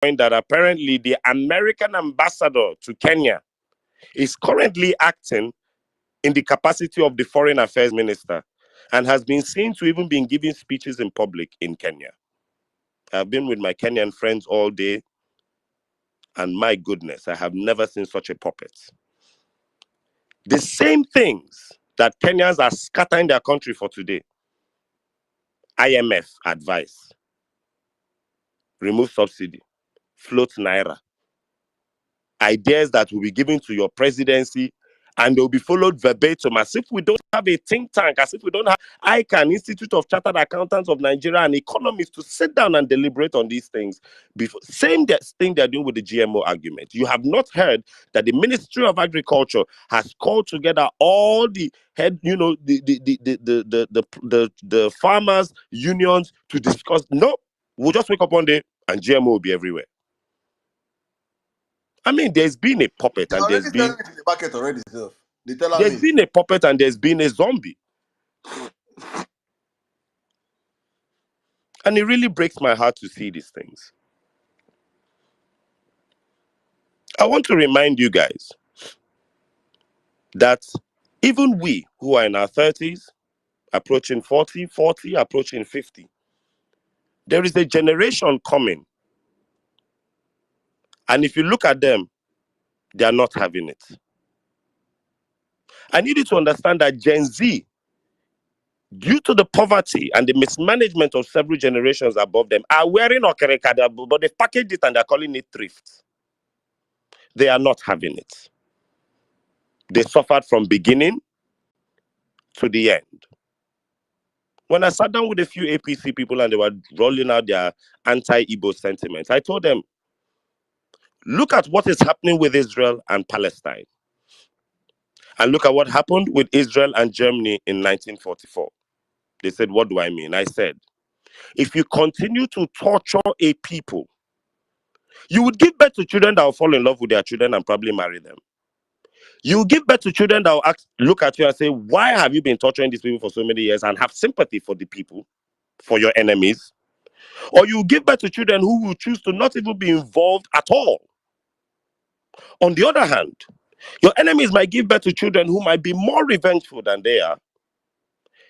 point that apparently the American ambassador to Kenya is currently acting in the capacity of the foreign affairs minister and has been seen to even been giving speeches in public in Kenya. I've been with my Kenyan friends all day, and my goodness, I have never seen such a puppet. The same things that Kenyans are scattering their country for today. IMF advice, remove subsidy, float naira, ideas that will be given to your presidency, and they'll be followed verbatim as if we don't have a think tank, as if we don't have ICANN, Institute of Chartered Accountants of Nigeria, and economists to sit down and deliberate on these things. Same thing they're doing with the GMO argument. You have not heard that the Ministry of Agriculture has called together all the head, the farmers unions to discuss. No, we'll just wake up one day and GMO will be everywhere. I mean, there's been a puppet and there's been the market already. There's been a puppet and there's been a zombie. And it really breaks my heart to see these things. I want to remind you guys that even we who are in our 30s, approaching 40, approaching 50, there is a generation coming. And if you look at them, they are not having it. I need you to understand that Gen Z, due to the poverty and the mismanagement of several generations above them, are wearing okereka, but they've packaged it and they're calling it thrift. They are not having it. They suffered from beginning to the end. When I sat down with a few APC people and they were rolling out their anti-Igbo sentiments, I told them, look at what is happening with Israel and Palestine. And look at what happened with Israel and Germany in 1944. They said, what do I mean? I said, if you continue to torture a people, you would give birth to children that will fall in love with their children and probably marry them. You give birth to children that will look at you and say, why have you been torturing these people for so many years, and have sympathy for the people, for your enemies? Or you give birth to children who will choose to not even be involved at all. On the other hand, your enemies might give birth to children who might be more revengeful than they are.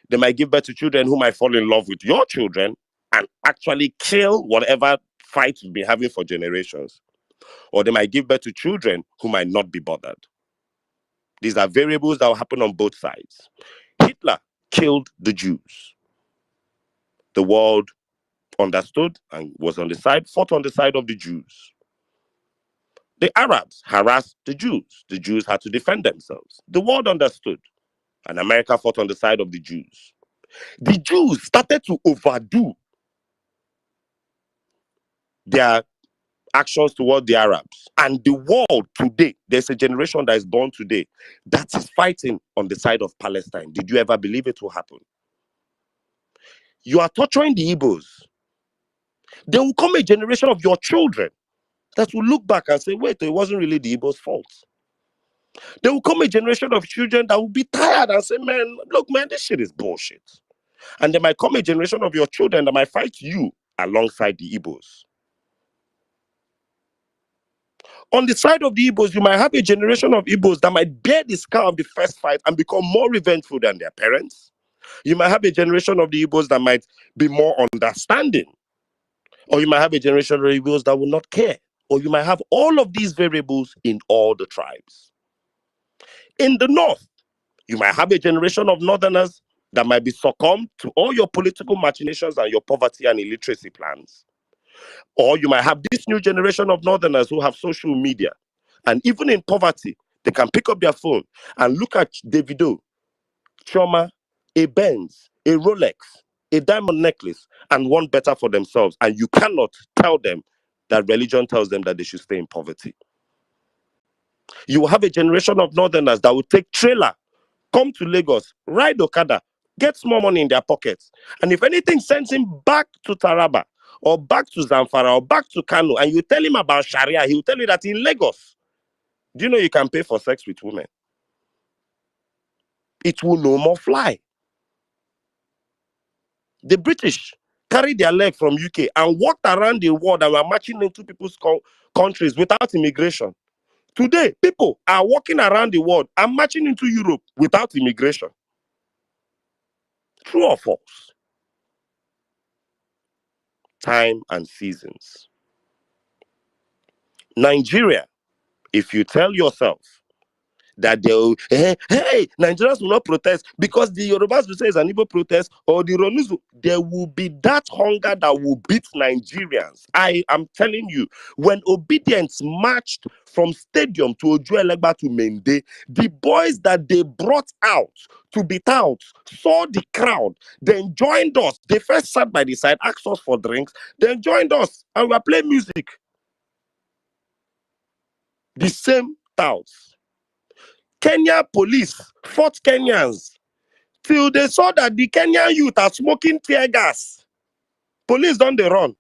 They might give birth to children who might fall in love with your children and actually kill whatever fight you've been having for generations. Or they might give birth to children who might not be bothered. These are variables that will happen on both sides. Hitler killed the Jews. The world understood and was on the side, fought on the side of the Jews. The Arabs harassed the Jews. The Jews had to defend themselves. The world understood, and America fought on the side of the Jews. The Jews started to overdo their actions toward the Arabs. And the world today, there's a generation that is born today that is fighting on the side of Palestine. Did you ever believe it will happen? You are torturing the Igbos. There will come a generation of your children that will look back and say, wait, it wasn't really the Igbos' fault. There will come a generation of children that will be tired and say, man, look, man, this shit is bullshit. And there might come a generation of your children that might fight you alongside the Igbos. On the side of the Igbos, you might have a generation of Igbos that might bear the scar of the first fight and become more revengeful than their parents. You might have a generation of the Igbos that might be more understanding. Or you might have a generation of Igbos that will not care. Or you might have all of these variables in all the tribes. In the north, you might have a generation of northerners that might be succumbed to all your political machinations and your poverty and illiteracy plans. Or you might have this new generation of northerners who have social media. And even in poverty, they can pick up their phone and look at Davido, Chioma, a Benz, a Rolex, a diamond necklace, and want better for themselves. And you cannot tell them that religion tells them that they should stay in poverty. You will have a generation of northerners that will take trailer, come to Lagos, ride Okada, get small money in their pockets. And if anything sends him back to Taraba, or back to Zamfara, or back to Kano, and you tell him about Sharia, he will tell you that in Lagos, do you know you can pay for sex with women? It will no more fly. The British carried their leg from UK and walked around the world and were marching into people's countries without immigration. Today, people are walking around the world and marching into Europe without immigration. True or false? Time and seasons. Nigeria, if you tell yourself that they'll, hey, Nigerians will not protest because the Yorubas will say it's an Igbo protest, or the Ronus, there will be that hunger that will beat Nigerians. I am telling you, when Obedience marched from Stadium to Ojuelegba to Mende, the boys that they brought out to beat out saw the crowd, then joined us. They first sat by the side, asked us for drinks, then joined us, and we were playing music. The same touts. Kenya police fought Kenyans till they saw that the Kenyan youth are smoking tear gas. Police don't they run.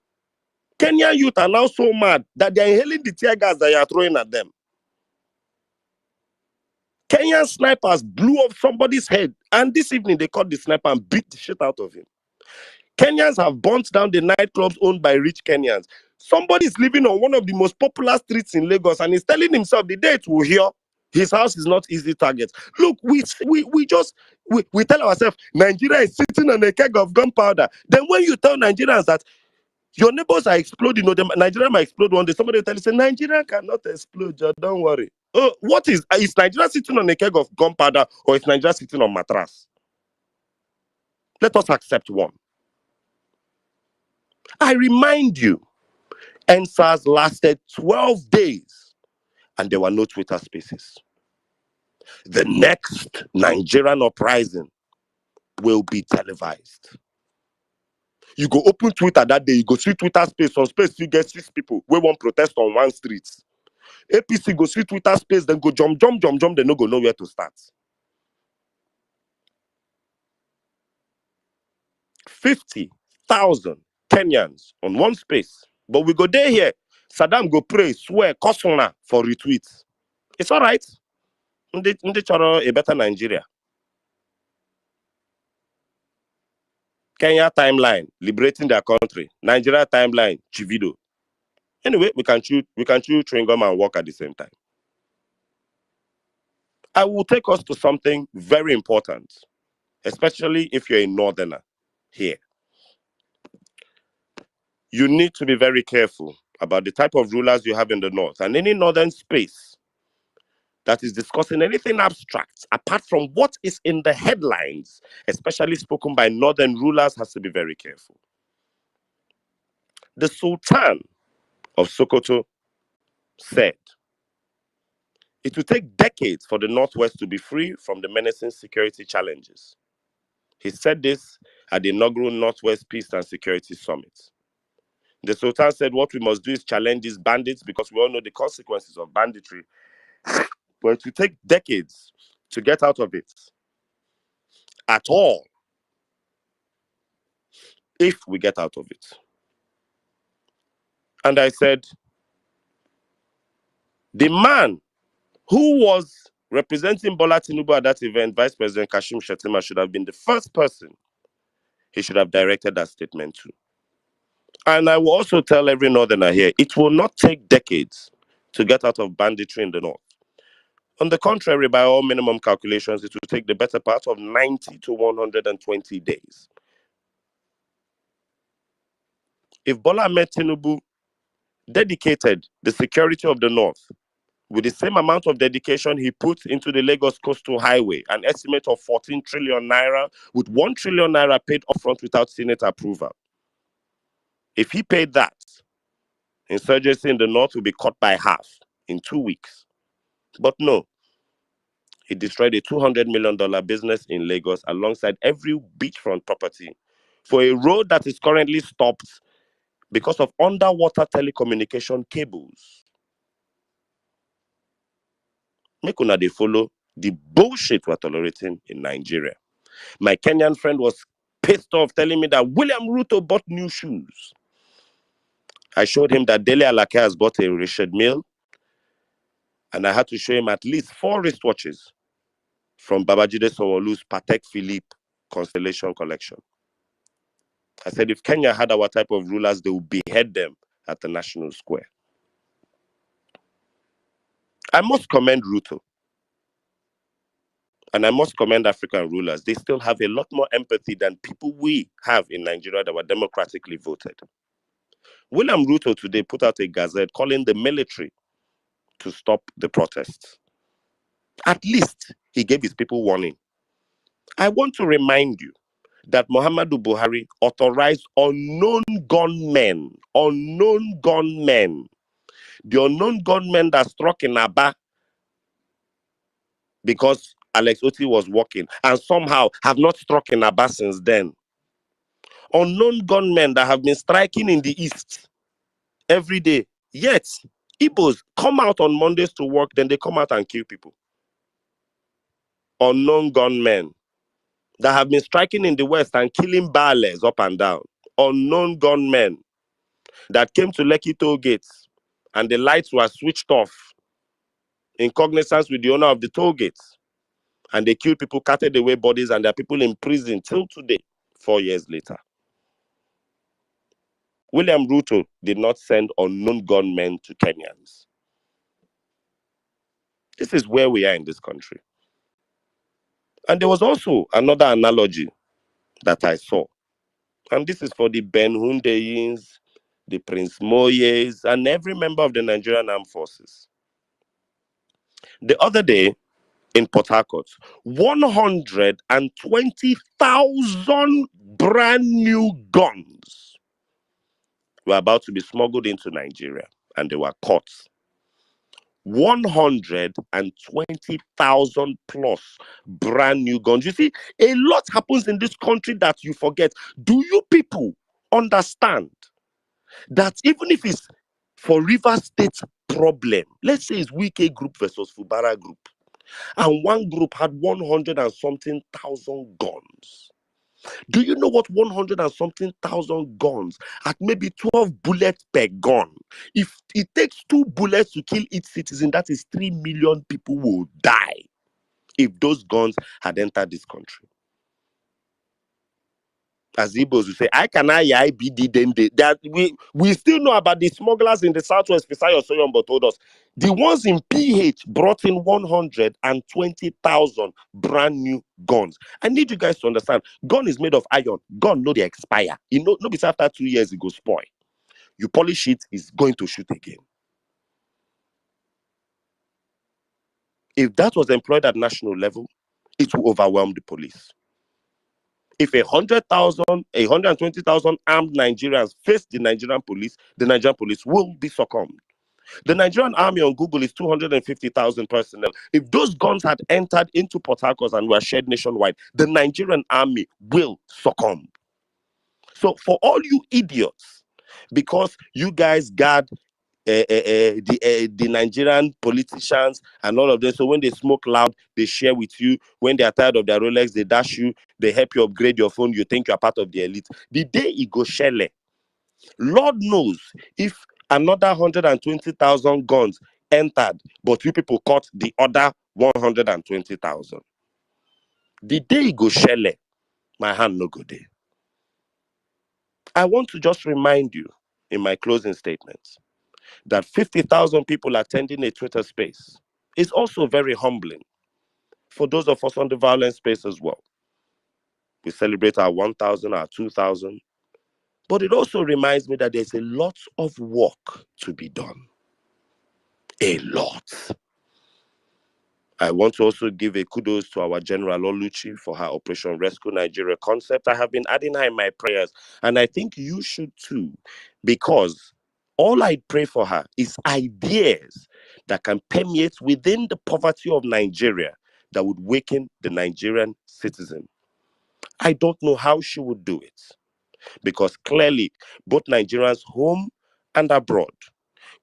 Kenyan youth are now so mad that they're inhaling the tear gas that you are throwing at them. Kenyan snipers blew up somebody's head, and this evening they caught the sniper and beat the shit out of him. Kenyans have burnt down the nightclubs owned by rich Kenyans. Somebody is living on one of the most popular streets in Lagos and he's telling himself the day it will hear, his house is not easy target. Look, we tell ourselves Nigeria is sitting on a keg of gunpowder. Then when you tell Nigerians that your neighbors are exploding, or Nigeria might explode one day, somebody will tell you, say, Nigeria cannot explode, don't worry. What is Nigeria sitting on a keg of gunpowder, or is Nigeria sitting on mattress? Let us accept one. I remind you, NSAS lasted 12 days and there were no Twitter spaces. The next Nigerian uprising will be televised. You go open Twitter that day, you go see Twitter space. On space, you get 6 people. We won't protest on one street. APC go see Twitter space, then go jump, they no go know where to start. 50,000 Kenyans on one space. But we go there here. Saddam go pray, swear, Kosona for retweets. It's all right. Ndị chọrọ a better Nigeria. Kenya timeline, liberating their country. Nigeria timeline, Chivido. Anyway, we can chew chewing gum and walk at the same time. I will take us to something very important, especially if you're a northerner here. You need to be very careful about the type of rulers you have in the north, and any northern space that is discussing anything abstract apart from what is in the headlines, especially spoken by northern rulers, has to be very careful. The Sultan of Sokoto said it will take decades for the Northwest to be free from the menacing security challenges. He said this at the inaugural Northwest Peace and Security Summit. The Sultan said what we must do is challenge these bandits because we all know the consequences of banditry. But it will take decades to get out of it at all, if we get out of it. And I said, the man who was representing Bola Tinubu at that event, Vice President Kashim Shettima, should have been the first person he should have directed that statement to. And I will also tell every northerner here, it will not take decades to get out of banditry in the north. On the contrary, by all minimum calculations, it will take the better part of 90 to 120 days. If Bola Ahmed Tinubu dedicated the security of the north with the same amount of dedication he put into the Lagos Coastal Highway, an estimate of 14 trillion naira, with 1 trillion naira paid upfront without Senate approval. If he paid that, insurgency in the north will be cut by half in 2 weeks. But no, he destroyed a $200 million business in Lagos alongside every beachfront property for a road that is currently stopped because of underwater telecommunication cables. Make una dey follow the bullshit we're tolerating in Nigeria. My Kenyan friend was pissed off telling me that William Ruto bought new shoes. I showed him that Dele Alake has bought a Richard Mille, and I had to show him at least 4 wristwatches from Babajide Sanwo-Olu's Patek Philippe Constellation collection. I said, if Kenya had our type of rulers, they would behead them at the National Square. I must commend Ruto. And I must commend African rulers. They still have a lot more empathy than people we have in Nigeria that were democratically voted. William Ruto today put out a gazette calling the military to stop the protests. At least he gave his people warning. I want to remind you that Muhammadu Buhari authorized unknown gunmen, the unknown gunmen that struck in Aba because Alex Oti was walking and somehow have not struck in Aba since then. Unknown gunmen that have been striking in the east every day. Yet, Igbos come out on Mondays to work, then they come out and kill people. Unknown gunmen that have been striking in the west and killing Bales up and down. Unknown gunmen that came to Lekki toll gates and the lights were switched off in cognizance with the owner of the toll gates. And they killed people, carted away bodies, and there are people in prison till today, 4 years later. William Ruto did not send unknown gunmen to Kenyans. This is where we are in this country. And there was also another analogy that I saw. And this is for the Ben Hundeyins, the Prince Moyes, and every member of the Nigerian Armed Forces. The other day in Port Harcourt, 120,000 brand new guns were about to be smuggled into Nigeria, and they were caught. 120,000 plus brand new guns. You see, a lot happens in this country that you forget. Do you people understand that even if it's for Rivers State problem, let's say it's Wike Group versus Fubara Group, and one group had 100 and something thousand guns. Do you know what 100 and something thousand guns at maybe 12 bullets per gun? If it takes 2 bullets to kill each citizen, that is 3 million people will die if those guns had entered this country. As Igbos will say, I can I be that we still know about the smugglers in the southwest. Fisayo Soyombo told us the ones in PH brought in 120,000 brand new guns. I need you guys to understand, gun is made of iron. Gun no they expire. You know, no, after 2 years it goes spoil. You polish it, it's going to shoot again. If that was employed at national level, it will overwhelm the police. If 100,000, 120,000 armed Nigerians face the Nigerian police will be succumbed. The Nigerian army on Google is 250,000 personnel. If those guns had entered into Port Harcourt and were shared nationwide, the Nigerian army will succumb. So for all you idiots, because you guys guard the Nigerian politicians and all of them. So when they smoke loud, they share with you. When they are tired of their Rolex, they dash you. They help you upgrade your phone. You think you are part of the elite. The day it goes shele, Lord knows if another 120,000 guns entered, but you people caught the other 120,000. The day it goes shele, my hand no go there. I want to just remind you in my closing statements that 50,000 people attending a Twitter space is also very humbling for those of us on the violent space as well. We celebrate our 1,000, our 2,000, but it also reminds me that there's a lot of work to be done. A lot. I want to also give a kudos to our General Oluchi for her Operation Rescue Nigeria concept. I have been adding her in my prayers, and I think you should too, because all I pray for her is ideas that can permeate within the poverty of Nigeria that would waken the Nigerian citizen. I don't know how she would do it, because clearly both Nigerians home and abroad,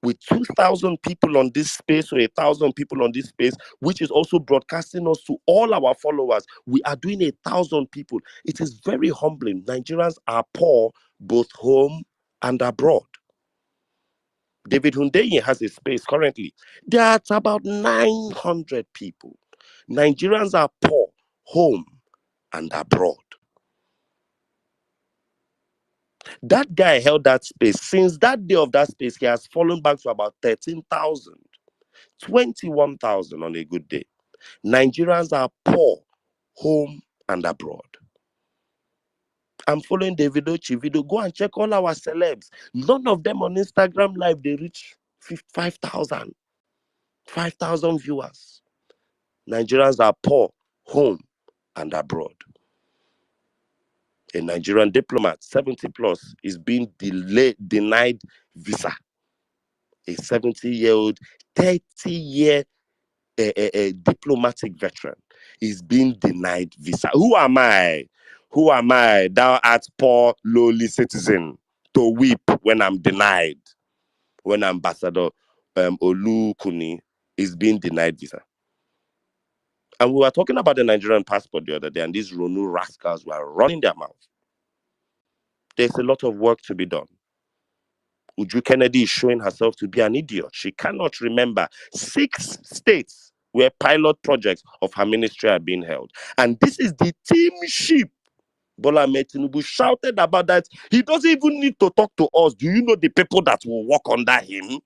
with 2,000 people on this space or 1,000 people on this space, which is also broadcasting us to all our followers. We are doing 1,000 people. It is very humbling. Nigerians are poor both home and abroad. David Hundeyin has a space currently. There are about 900 people. Nigerians are poor home and abroad. That guy held that space. Since that day of that space, he has fallen back to about 13,000, 21,000 on a good day. Nigerians are poor, home and abroad. I'm following Davido Chivido. Go and check all our celebs. None of them on Instagram Live, they reach 5,000, 5,000 viewers. Nigerians are poor, home and abroad. A Nigerian diplomat, 70 plus, is being denied visa. A 70-year-old, 30-year diplomatic veteran is being denied visa. Who am I? Who am I, thou art poor, lowly citizen, to weep when I'm denied? When Ambassador Olu Kuni is being denied visa. And we were talking about the Nigerian passport the other day, and these Ronu rascals were running their mouth. There's a lot of work to be done. Uju Kennedy is showing herself to be an idiot. She cannot remember 6 states where pilot projects of her ministry are being held. And this is the team ship. Bola Ahmed Tinubu shouted about that. He doesn't even need to talk to us. Do you know the people that will work under him?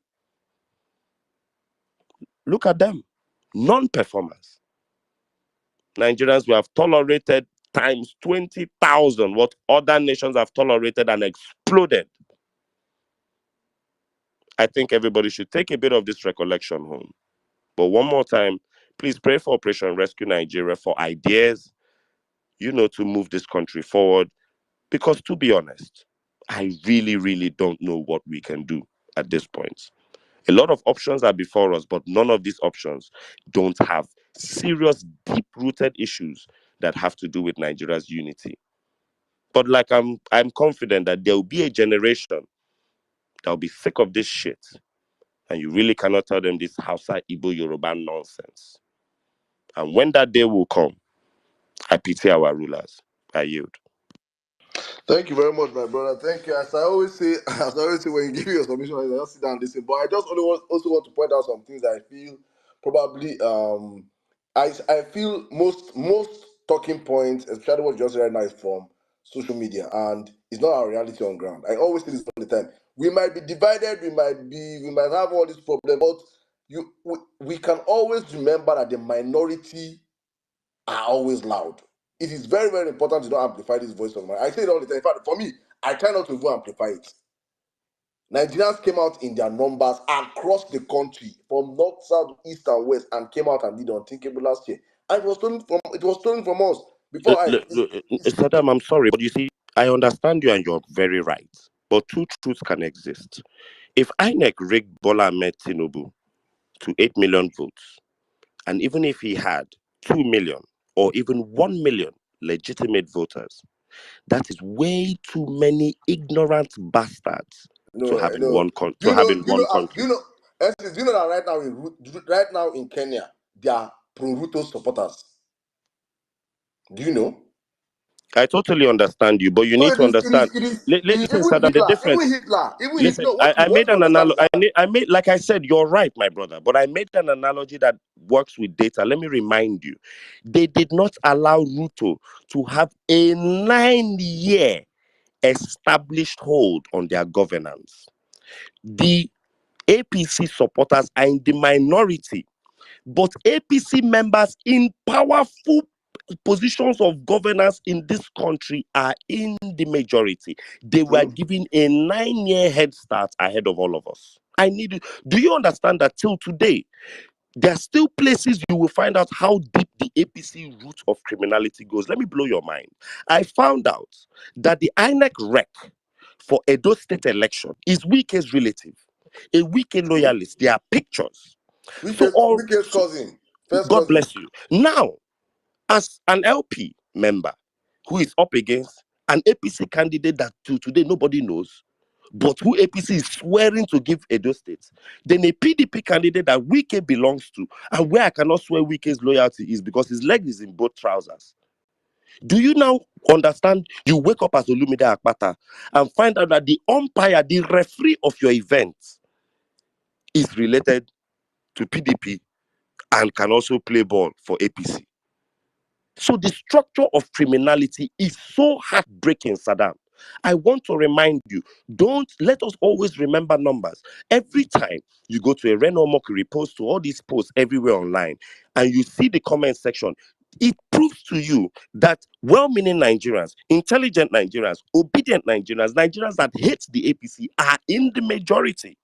Look at them. Non-performers. Nigerians, we have tolerated times 20,000 what other nations have tolerated and exploded. I think everybody should take a bit of this recollection home. But one more time, please pray for Operation Rescue Nigeria for ideas, to move this country forward. Because to be honest, I really, really don't know what we can do at this point. A lot of options are before us, but none of these options don't have serious, deep-rooted issues that have to do with Nigeria's unity. But like I'm confident that there will be a generation that will be sick of this shit. And you really cannot tell them this Hausa, Igbo, Yoruba nonsense. And when that day will come, I pity our rulers. I yield. Thank you very much, my brother. Thank you. As I always say, when you give me your submission, I just sit down and listen. But I just also want to point out some things that I feel probably I feel most talking points, especially what you just said right now, is from social media, and it's not our reality on ground. I always say this all the time. We might be divided, we might have all these problems, but we can always remember that the minority are always loud. It is very, very important to not amplify this voice of mine. I say it all the time. In fact, for me, I try not to even amplify it. Nigerians came out in their numbers across the country, from north, south, east, and west, and came out and did the unthinkable last year. And it was stolen from us. Saddam, I'm sorry, but you see, I understand you and you're very right. But two truths can exist. If INEC rigged Bola Ahmed Tinubu to 8 million votes, and even if he had 2 million or even 1 million legitimate voters, that is way too many ignorant bastards to have in one country. Do you know that right now in Kenya, they are pro-Ruto supporters? Do you know? I totally understand you, but you need to understand. Listen, Saddam, the difference. Listen, I made an analogy. I made, like I said, you're right, my brother. But I made an analogy that works with data. Let me remind you, they did not allow Ruto to have a 9-year established hold on their governance. The APC supporters are in the minority, but APC members in powerful positions of governance in this country are in the majority. They were given a 9-year head start ahead of all of us. Do you understand that till today, there are still places you will find out how deep the APC root of criminality goes? Let me blow your mind. I found out that the INEC rec for Edo State election is Wike's relative, a Wike loyalist. There are pictures. Wike's cousin. God bless you. Now, as an LP member who is up against an APC candidate that to today nobody knows, but who APC is swearing to give Edo State, then a PDP candidate that Wike belongs to, and where I cannot swear Wike's loyalty is because his leg is in both trousers. Do you now understand? You wake up as Olumide Akpata and find out that the umpire, the referee of your event, is related to PDP and can also play ball for APC. So the structure of criminality is so heartbreaking, Saddam, I want to remind you, don't let us always remember numbers. Every time you go to a Reno Mockery post to all these posts everywhere online and you see the comment section, it proves to you that well-meaning Nigerians, intelligent Nigerians, obedient Nigerians, Nigerians that hate the APC are in the majority.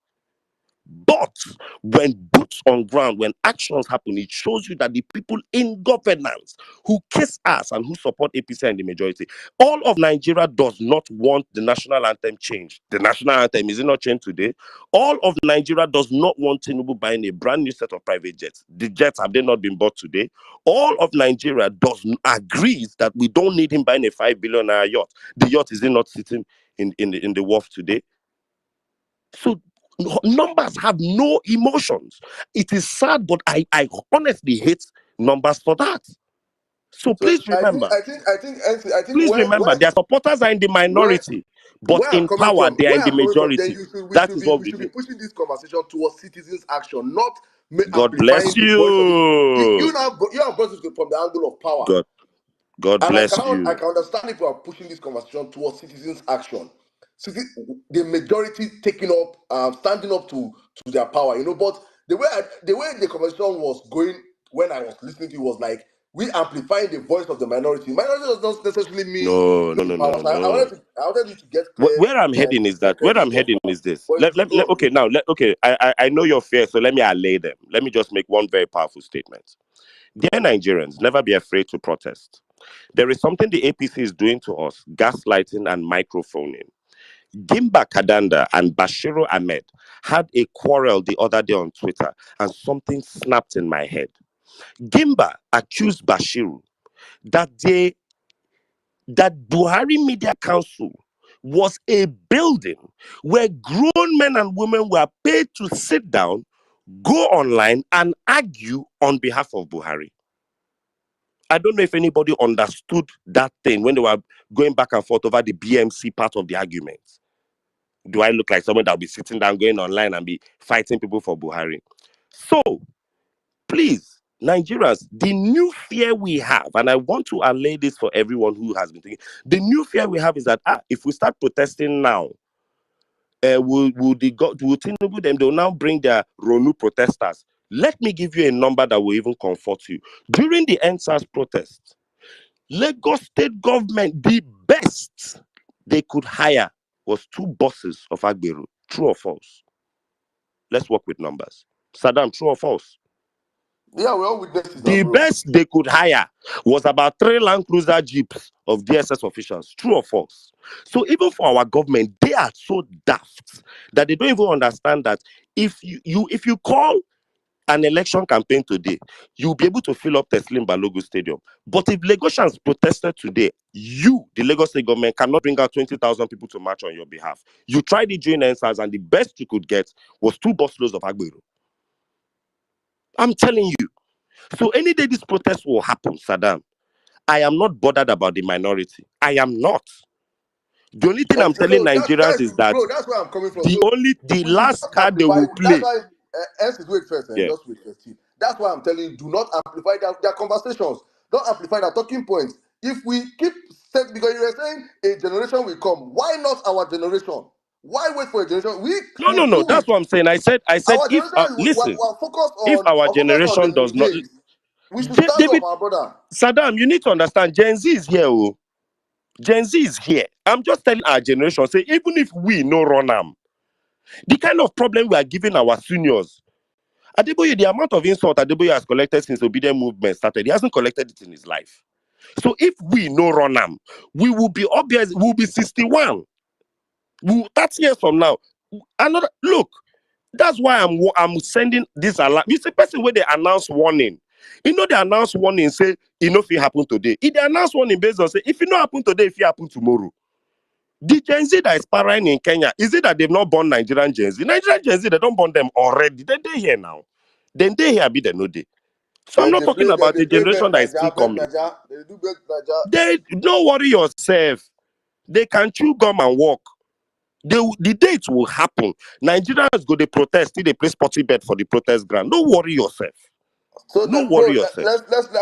But when boots on ground, when actions happen, it shows you that the people in governance who kiss ass and who support APC and the majority, all of Nigeria does not want the national anthem changed. The national anthem, is it not changed today? All of Nigeria does not want Tinubu buying a brand new set of private jets. The jets, have they not been bought today? All of Nigeria agrees that we don't need him buying a 5 billion yacht. The yacht, is it not sitting in the wharf today? So numbers have no emotions. It is sad, but I honestly hate numbers for that. So So please remember, I think their supporters are in the where minority, but in power they are in where the I'm coming from, then majority. That is what we we should be need. pushing this conversation towards citizens' action, not God amplifying bless the voice of you. you have brought it from the angle of power. God And bless I you. can understand if we are pushing this conversation towards citizens' action. The majority taking up, standing up to their power, But the way the conversation was going when I was listening to it was like we amplifying the voice of the minority. Minority does not necessarily mean No, no, in no, power. no, So no. I wanted you to get clear, Where I'm heading is that But you should go on, okay, please. now I know you're fair, so let me allay them. Let me just make one very powerful statement. Dear Nigerians, never be afraid to protest. There is something the APC is doing to us, gaslighting and microphoning. Gimba Kadanda and Bashiru Ahmed had a quarrel the other day on Twitter, and something snapped in my head. Gimba accused Bashiru that that Buhari Media Council was a building where grown men and women were paid to sit down, go online, and argue on behalf of Buhari. I don't know if anybody understood that thing when they were going back and forth over the BMC part of the argument. Do I look like someone that will be sitting down, going online and be fighting people for Buhari? So, please, Nigerians, the new fear we have, and I want to allay this for everyone who has been thinking, the new fear we have is that if we start protesting now, will Tinubu them, they'll now bring their Ronu protesters. Let me give you a number that will even comfort you. During the NSAS protest, Lagos state government, the best they could hire was 2 buses of Agberu. True or false? Let's work with numbers. Saddam, true or false? Yeah, we all witnessed it now, The bro. best they could hire was about 3 Land Cruiser Jeeps of DSS officials. True or false? So even for our government, they are so daft that they don't even understand that if you call an election campaign today, you'll be able to fill up Teslim Balogun Stadium. But if Lagosians protested today, you, the Lagos State government, cannot bring out 20,000 people to march on your behalf. You tried it during NSAS, and the best you could get was 2 busloads of Agberu. I'm telling you. So any day this protest will happen, Saddam, I am not bothered about the minority. I am not. The only thing I'm telling So Nigerians is that that's where I'm coming from. the So we should last just card they amplify. will That's play. why wait first, and Yeah. just wait first. That's why I'm telling you, do not amplify their conversations. Don't amplify their talking points. If we keep because you were saying a generation will come, why not our generation? Why wait for a generation? We No, will no. do That's it. what I'm saying. I said Our if generation listen, we're focused if on our the generation does not, mundane. We should stand David, up, our brother. Saddam, you need to understand, Gen Z is here. Oh. Gen Z is here. I'm just telling our generation, say, even if we no run the kind of problem we are giving our seniors, Adeboye, the amount of insult Adeboye has collected since obedient movement started, he hasn't collected it in his life. So if we no run we will be obvious, we'll be 61. 30 years from now. Another look, that's why I'm sending this alarm. It's a person where they announce warning. They announce warning, say, if it happen today. If they announce warning based on say, if it not happen today, if it happen tomorrow. The Gen Z that is parrying in Kenya, is it that they've not born Nigerian Gen Z? Nigerian Gen Z, they don't born them already. They here now. Then they here be the no day. So I'm not talking about They the play generation bet that is Naija, still coming. They do bet Naija. They don't worry yourself. They can chew gum and walk. The date will happen. Nigerians go they protest, they play sporty bet for the protest ground. Don't worry yourself. So, Don't bro, worry yourself. I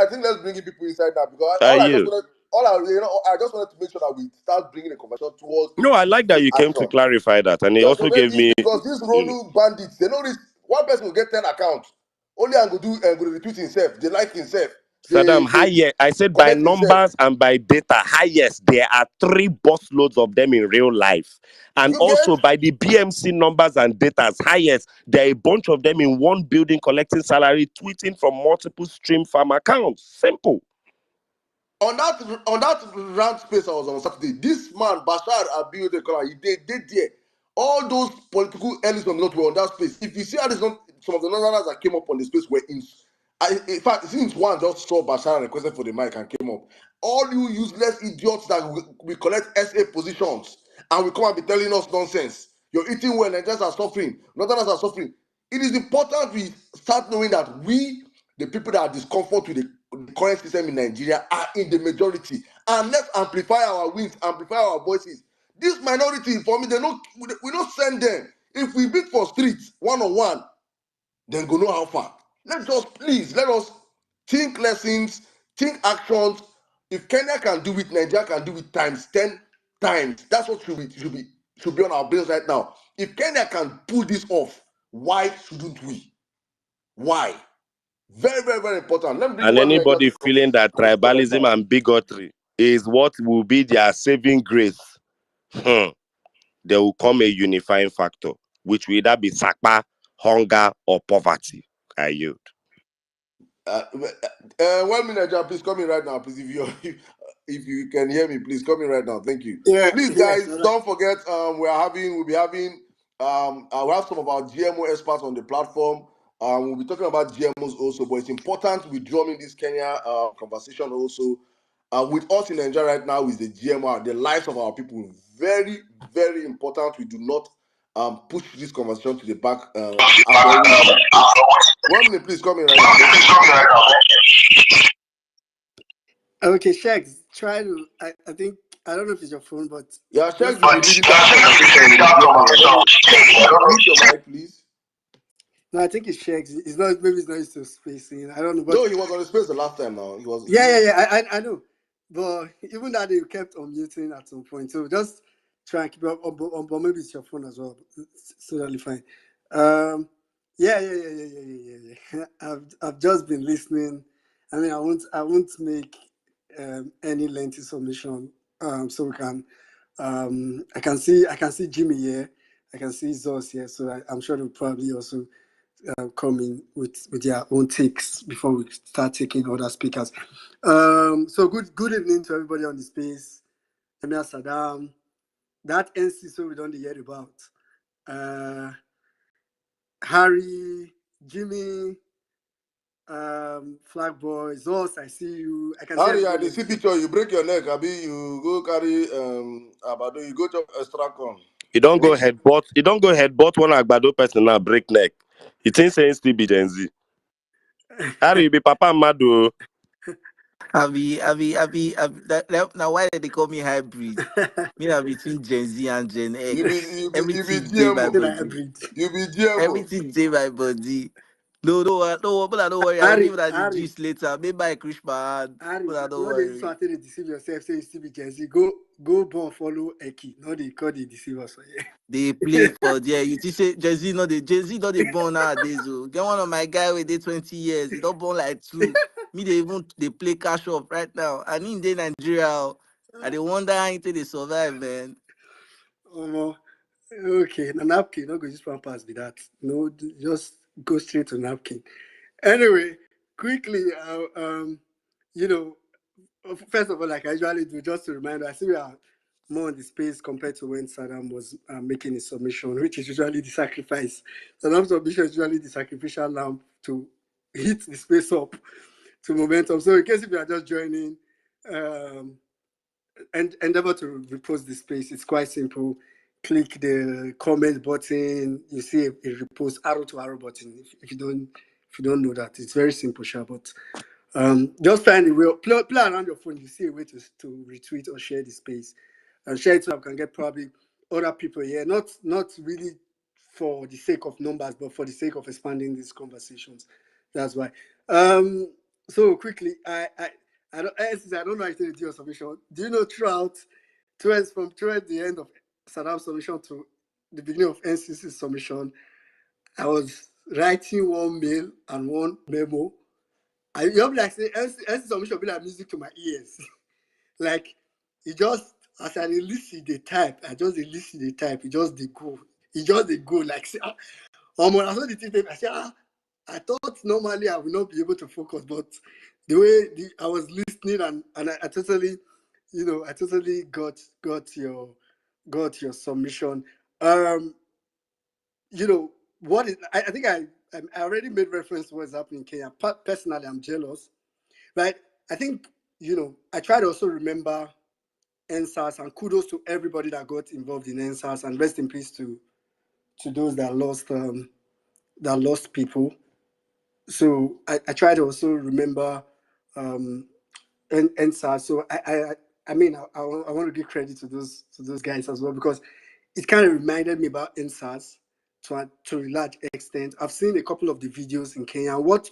think let's bring in people inside now because I all I just yield. wanted I just wanted to make sure that we start bringing the conversation towards No, I like that you came to action. clarify that, and it Yeah, so also gave maybe me, because these Ronu bandits, they know this. One person will get 10 accounts. Only I go do and go retweet himself. They like himself. They Saddam, highest. I said by comment himself. numbers and by data, highest. There are 3 busloads of them in real life. And You also get by the BMC numbers and data, highest. There are a bunch of them in one building collecting salary, tweeting from multiple stream farm accounts. Simple. on that round space I was on Saturday. This man Bashar Abiy he did there. All those political elites from the north were on that space. If you see how some of the northerners that came up on the space were in fact, since one just saw Bashar and requested for the mic and came up. All you useless idiots that we collect SA positions and we come and be telling us nonsense. You're eating well, Nigerians are suffering, northerners are suffering. It is important we start knowing that we, the people that are discomfort with the current system in Nigeria, are in the majority. And let's amplify our wins, amplify our voices. This minority, for me, we don't send them. If we beat for streets, one-on-one, then go know how far. Let us think lessons, think actions. If Kenya can do it, Nigeria can do it times 10 times. That's what should be on our brains right now. If Kenya can pull this off, why shouldn't we? Why? Very, very, very important. Let me bring And one Nigeria anybody to feeling that conversation right tribalism now. and bigotry is what will be their saving grace, there will come a unifying factor, which will either be sakpa, hunger, or poverty. I yield. 1 minute, John, please come in right now, please. If you can hear me, please come in right now. Thank you. Yeah, Please, yes, guys, all right. don't forget we'll be having we have some of our GMO experts on the platform. We'll be talking about GMOs also, but it's important we drum in this Kenya conversation also. With us in Nigeria right now is the GMO, the lives of our people. Very, very important. We do not push this conversation to the back as we always do. 1 minute, please come in right now. Okay, Shags, try to. I think I don't know if it's your phone, but Yeah, Sheikh just will be leading that conversation with the GMO. Sheikh, mute your mic, please. no, I think it's Shags. It's not, maybe it's not used to spacing. I don't know, but No, he was on the space the last time now. He was. yeah. I know, but even that they kept on muting at some point. So just try and keep it up. But maybe it's your phone as well. It's totally fine. Yeah. I've just been listening. I mean, I won't make any lengthy submission. So we can. I can see Jimmy here. I can see Zos here. So I'm sure they'll probably also come in with their own takes before we start taking other speakers. So good evening to everybody on the space. Emir Saddam, that NC so we don't hear about. Harry, Jimmy, Flag Boy, Zos, I see you. I can see Harry, I everybody. see picture. You break your neck, Abi. You go carry Abado. You go to extra con. You don't go headbutt. You don't go headbutt one agbado person now break neck. He thinks saying still be Gen Z. Harry, you be Papa Madu. Now why did they call me hybrid? Me now between Gen Z and Gen You X. be Everything day my GMO. body. You be GMO. Everything day my body. No, but don't worry. I will Harry, give that the Harry, gist later. Maybe by Christmas. Harry, But don't no, they use worry. something to deceive yourself. Say you still be Gen Z. Go born follow Eki. No, they call the deceivers for you. They play for there. You see, say Gen Z not they born nowadays. Oh. Get one of my guy with they 20 years. He don't born like two. Me they play cash up right now. And in the Nigeria, oh, and they wonder how until they survive, man. Okay, na napkin. No go use pampers be that. No, just go straight to napkin. Anyway, quickly, you know, first of all, like I usually do, just to remind you, I see we are more on the space compared to when Saddam was making his submission, which is usually the sacrifice. Saddam's submission is usually the sacrificial lamb to hit the space up to momentum. So in case if you are just joining, um, and endeavor to repost the space. It's quite simple. Click the comment button. You see a repost arrow to arrow button. If you don't know that, it's very simple, sure. But just find a way. Play around your phone. You see a way to retweet or share the space, and share it so I can get probably other people here. Not really for the sake of numbers, but for the sake of expanding these conversations. That's why. So quickly, I don't know actually your submission. Do you know towards the end of Saddam's submission to the beginning of NCC's submission, I was writing one mail and one memo. You'll be like say NC submission be like music to my ears. Like it just as I listen the type, I just listen the type, it just they go. It just they go like say, I saw the thing, I said, I thought normally I would not be able to focus, but the way I was listening and I totally, I totally got your submission. Um, what is I think I already made reference to what's happening in Kenya. Personally, I'm jealous, right? I think I try to also remember NSAS and kudos to everybody that got involved in NSAS and rest in peace to those that lost people. So I try to also remember NSAS. So I mean I want to give credit to those guys as well because it kind of reminded me about NSAS to a large extent. I've seen a couple of the videos in Kenya. What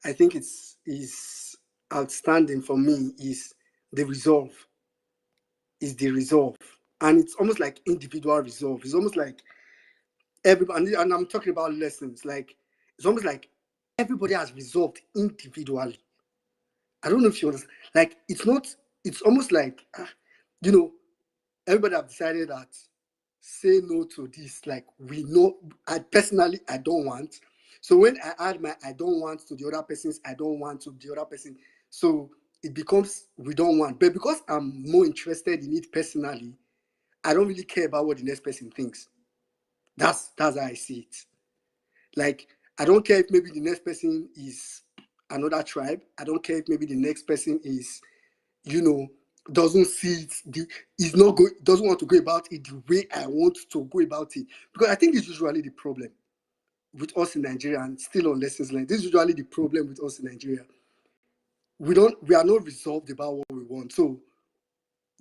I think is outstanding for me is the resolve. And it's almost like individual resolve. It's almost like everybody, and I'm talking about lessons. Like it's almost like everybody has resolved individually. I don't know if you understand. Like it's not. It's almost like you know, everybody have decided that say no to this. Like we know. I personally I don't want. So when I add my I don't want to the other person's I don't want to the other person, so it becomes we don't want. But because I'm more interested in it personally, I don't really care about what the next person thinks. That's how I see it. Like, I don't care if maybe the next person is another tribe. I don't care if maybe the next person is, you know, doesn't see it, doesn't want to go about it the way I want to go about it. Because I think it's usually the problem with us in Nigeria and still on lessons learned. This is usually the problem with us in Nigeria. We are not resolved about what we want. So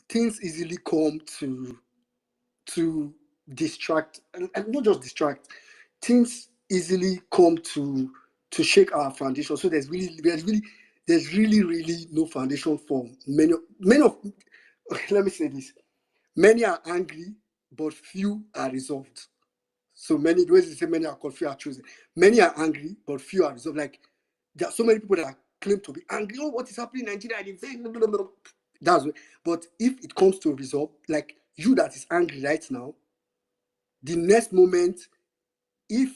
things easily come to distract and not just distract, things easily come to shake our foundation. So there's really no foundation for many of let me say this. Many are angry, but few are resolved. So many, the ways they say many are called, few are chosen. Many are angry, but few are resolved. Like there are so many people that claim to be angry. Oh, what is happening in Nigeria? That's what, but if it comes to resolve, like you that is angry right now, the next moment, if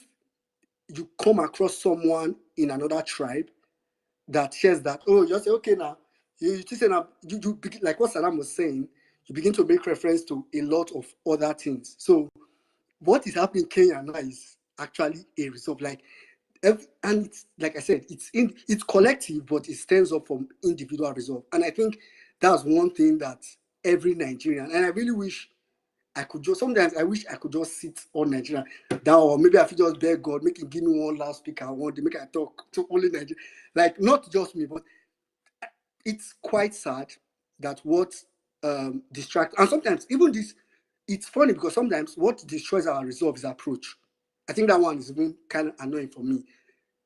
you come across someone in another tribe that shares that, oh, you say, okay, now, you just say now, you begin, like what Saddam was saying, you begin to make reference to a lot of other things. So what is happening in Kenya now is actually a result. Like, and it's like I said, it's collective, but it stems up from individual resolve. And I think that's one thing that every Nigerian, and I really wish sometimes I wish I could just sit on Nigeria down, or maybe I could just beg God, make him give me one last speaker I want to make I talk to only Nigeria. Like not just me, but it's quite sad that what distracts and sometimes even this it's funny because sometimes what destroys our resolve is approach. I think that one is even kind of annoying for me,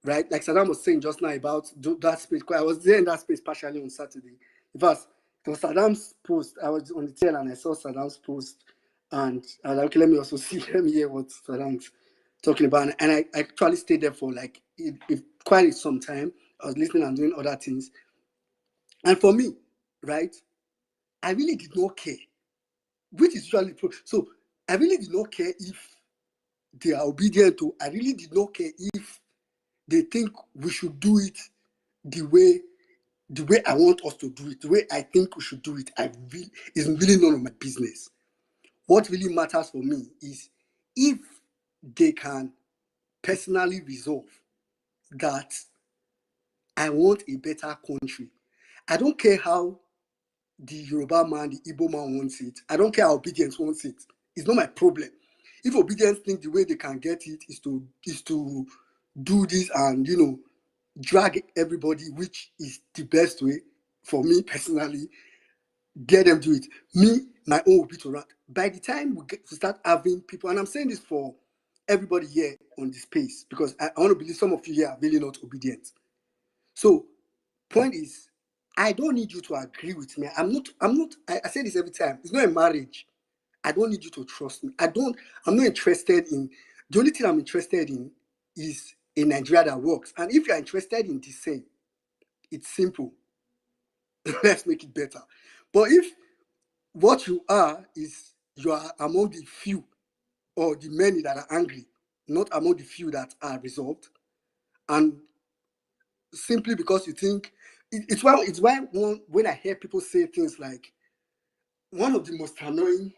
right? Like Saddam was saying just now about that space. I was there in that space partially on Saturday. In fact, it was Saddam's post. I was on the tail and I saw Saddam's post, and I was like, okay, let me also see, let me hear what Saddam's talking about. And I actually stayed there for like quite some time. I was listening and doing other things. And for me, right, I really did not care, which is usually so. I really did not care if they are obedient to. I really did not care if they think we should do it the way I want us to do it, the way I think we should do it. It's really none of my business. What really matters for me is if they can personally resolve that I want a better country. I don't care how the Yoruba man, the Igbo man wants it. I don't care how obedience wants it. It's not my problem. If obedience think the way they can get it is to do this and drag everybody, which is the best way for me personally, get them do it. Me, my own will be to run. By the time we get to start having people, and I'm saying this for everybody here on the space, because I want to believe some of you here are really not obedient. So, point is, I don't need you to agree with me. I say this every time. It's not a marriage. I don't need you to trust me. I'm not interested in, the only thing I'm interested in is a Nigeria that works. And if you're interested in the same, it's simple. Let's make it better. But if what you are is you are among the few or the many that are angry, not among the few that are resolved, and simply because you think it's why when I hear people say things like, one of the most annoying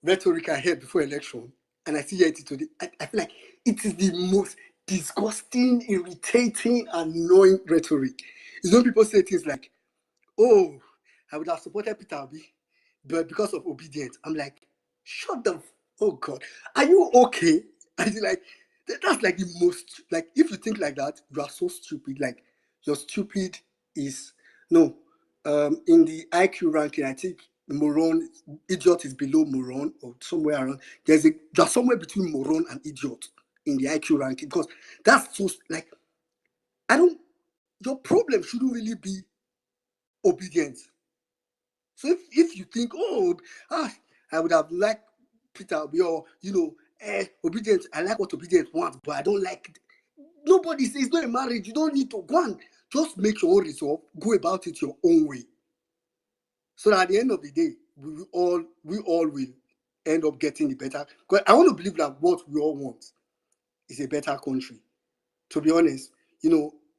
rhetoric I heard before election, and I still hear it today, I feel like it is the most disgusting, irritating, annoying rhetoric. Is when people say things like, oh, I would have supported Peter Obi, but because of obedience. I'm like, shut the oh God. Are you okay? I feel like that's like the most, like, if you think like that, you are so stupid. Like, your stupid is no. In the IQ ranking, I think moron, idiot is below moron or somewhere around. There's somewhere between moron and idiot in the IQ ranking, because that's so like, I don't. Your problem shouldn't really be obedience. So if you think, oh, I would have liked Peter Obi, or obedience, I like what obedience wants, but I don't like it. Nobody says it's not a marriage. You don't need to go and just make your own resolve, go about it your own way. So that at the end of the day, we all will end up getting the better. Because I want to believe that what we all want is a better country. To be honest,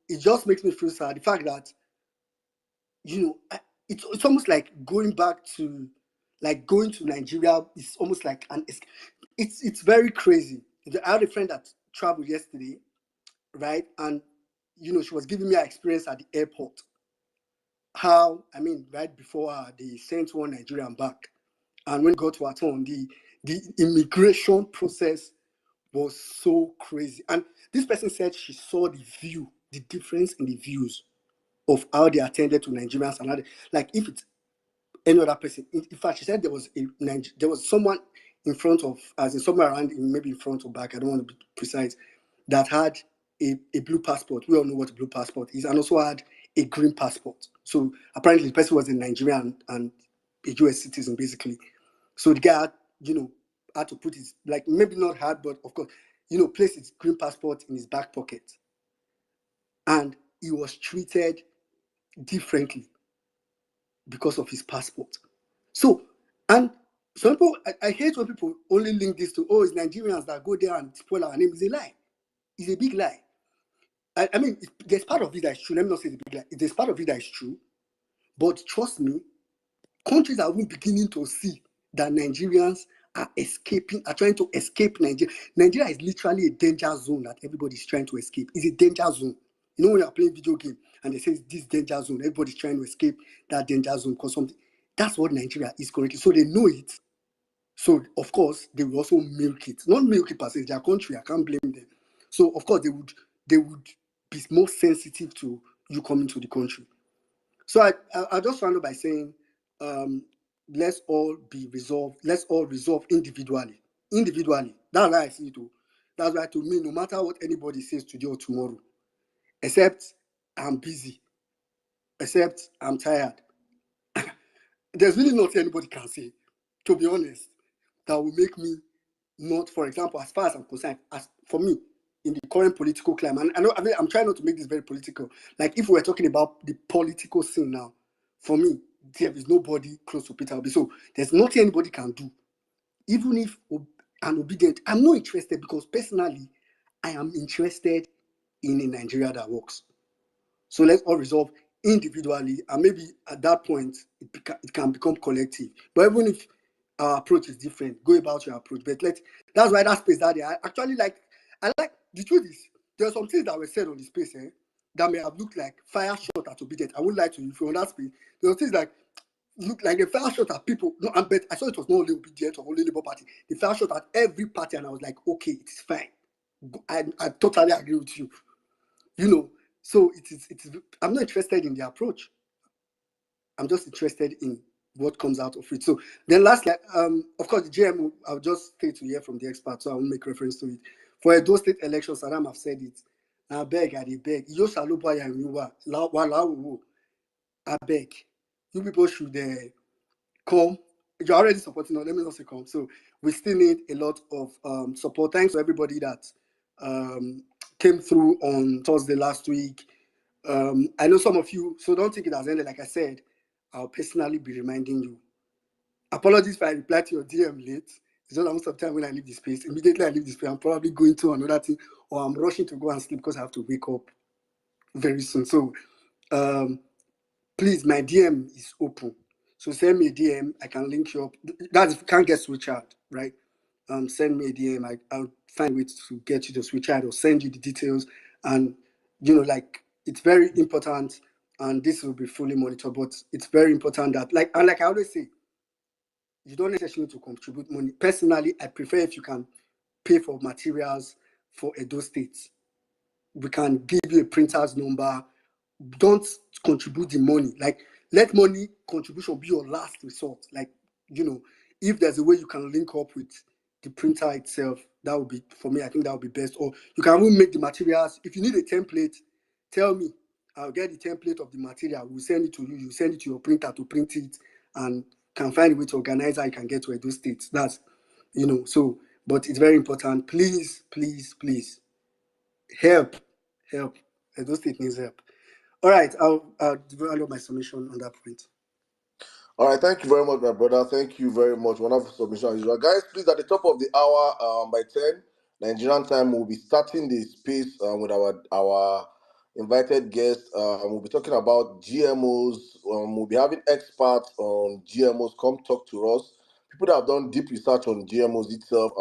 it just makes me feel sad. The fact that it's almost like going back to, like, going to Nigeria is almost like it's very crazy. I had a friend that traveled yesterday, right? And she was giving me her experience at the airport. How, I mean, right before they sent one Nigerian back. And when it got to her turn, the immigration process was so crazy. And this person said she saw the difference in the views of how they attended to Nigerians and how like, if it's any other person. In fact, she said there was someone in front of, as in somewhere around, maybe in front or back, I don't want to be precise, that had a blue passport. We all know what a blue passport is, and also had a green passport. So apparently the person was a Nigerian and a US citizen, basically. So the guy had to put his, like, maybe not hard, but of course, place his green passport in his back pocket. And he was treated differently because of his passport. So, and some people, I hate when people only link this to, oh, it's Nigerians that go there and spoil our name. It's a lie. It's a big lie. I mean, there's part of it that is true. Let me not say it's a big lie. There's part of it that is true. But trust me, countries are even beginning to see that Nigerians are trying to escape Nigeria. Nigeria is literally a danger zone that everybody's trying to escape. It's a danger zone. When you're playing video game and they say this danger zone, everybody's trying to escape that danger zone because something. That's what Nigeria is currently. So they know it. So of course they will also milk it. Not milk it per se, it's their country. I can't blame them. So of course they would be more sensitive to you coming to the country. So I just round up by saying, let's all be resolved. Let's all resolve individually. Individually. That's why I see it. That's why, to me, no matter what anybody says today or tomorrow, except I'm busy, except I'm tired, there's really nothing anybody can say, to be honest, that will make me not, for example, as far as I'm concerned, as for me, in the current political climate, and I'm trying not to make this very political. Like, if we're talking about the political scene now, for me, there is nobody close to Peter Obi. So there's nothing anybody can do. Even if I'm obedient, I'm not interested, because personally, I am interested in a Nigeria that works. So let's all resolve individually, and maybe at that point it can become collective. But even if our approach is different, go about your approach. But that's why that space that I actually like. I like, the truth is, there are some things that were said on the space that may have looked like fire shot at obedient. I would like to, if you're on that space, there are things like look like a fire shot at people. No, but I thought it was not only obedient or only Labour Party. The fire shot at every party, and I was like, okay, it's fine. I totally agree with you. So it is. I'm not interested in the approach. I'm just interested in what comes out of it. So then lastly, of course, the GMO, I'll just stay to hear from the experts, so I won't make reference to it. For those state elections, Saddam have said it. Now beg, I beg. I beg, you people should come. You're already supporting us. Let me not say come. So we still need a lot of support. Thanks to everybody that um, came through on Thursday last week. I know some of you, so don't think it has ended. Like I said, I'll personally be reminding you. Apologies if I reply to your DM late. It's just that most of the time when I leave the space, immediately I leave the space, I'm probably going to another thing, or I'm rushing to go and sleep because I have to wake up very soon. So um, please, my DM is open. So send me a DM. I can link you up. That's if you can't get switch out, right? Send me a DM. I'll find ways to get you to switch out or send you the details. And like it's very important. And this will be fully monitored. But it's very important that, like I always say, you don't necessarily need to contribute money. Personally, I prefer if you can pay for materials for Edo State. We can give you a printer's number. Don't contribute the money. Like, let money contribution be your last resort. Like, if there's a way you can link up with the printer itself, that would be, for me, I think that would be best. Or you can even make the materials. If you need a template, tell me. I'll get the template of the material. We'll send it to you. You send it to your printer to print it, and can find a way to organize how you can get to Edo State. That's, so, but it's very important. Please, please, please, help, help. Edo State needs help. All right, I'll develop my submission on that point. All right, thank you very much, my brother. Thank you very much. Wonderful submission as usual. Guys, please, at the top of the hour, by 10 Nigerian time, we'll be starting the space with our invited guests. We'll be talking about GMOs. We'll be having experts on GMOs come talk to us. People that have done deep research on GMOs itself.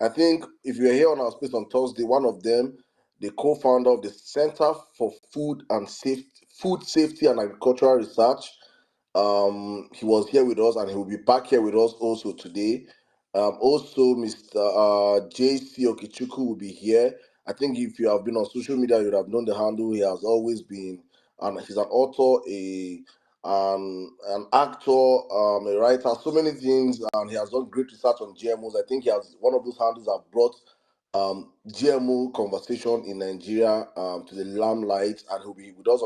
I think if you're here on our space on Thursday, one of them, the co-founder of the Center for Food Safety and Agricultural Research, he was here with us and he will be back here with us also today. Also, Mr. JC Okichuku will be here. I think if you have been on social media, you would have known the handle. He has always been, and he's an author, an actor, a writer, so many things, and he has done great research on GMOs. I think he has one of those handles that brought GMO conversation in Nigeria to the limelight, and he'll be with us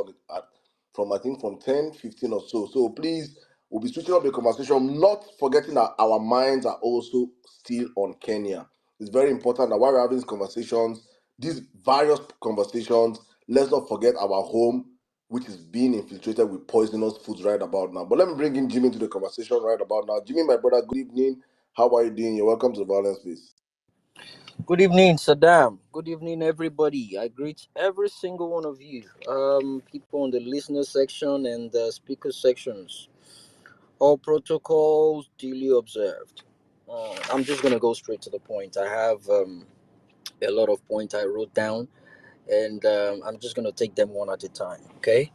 from I think from 10, 15 or so. So please, we'll be switching up the conversation, not forgetting that our minds are also still on Kenya. It's very important that while we're having these conversations, these various conversations, let's not forget our home, which is being infiltrated with poisonous foods right about now. But let me bring in Jimmy into the conversation right about now. Jimmy, my brother, good evening. How are you doing? You're welcome to the Violence Space. Good evening, Saddam. Good evening, everybody. I greet every single one of you, people on the listener section and the speaker sections. All protocols duly observed. I'm just gonna go straight to the point. I have a lot of points I wrote down, and I'm just gonna take them one at a time. Okay.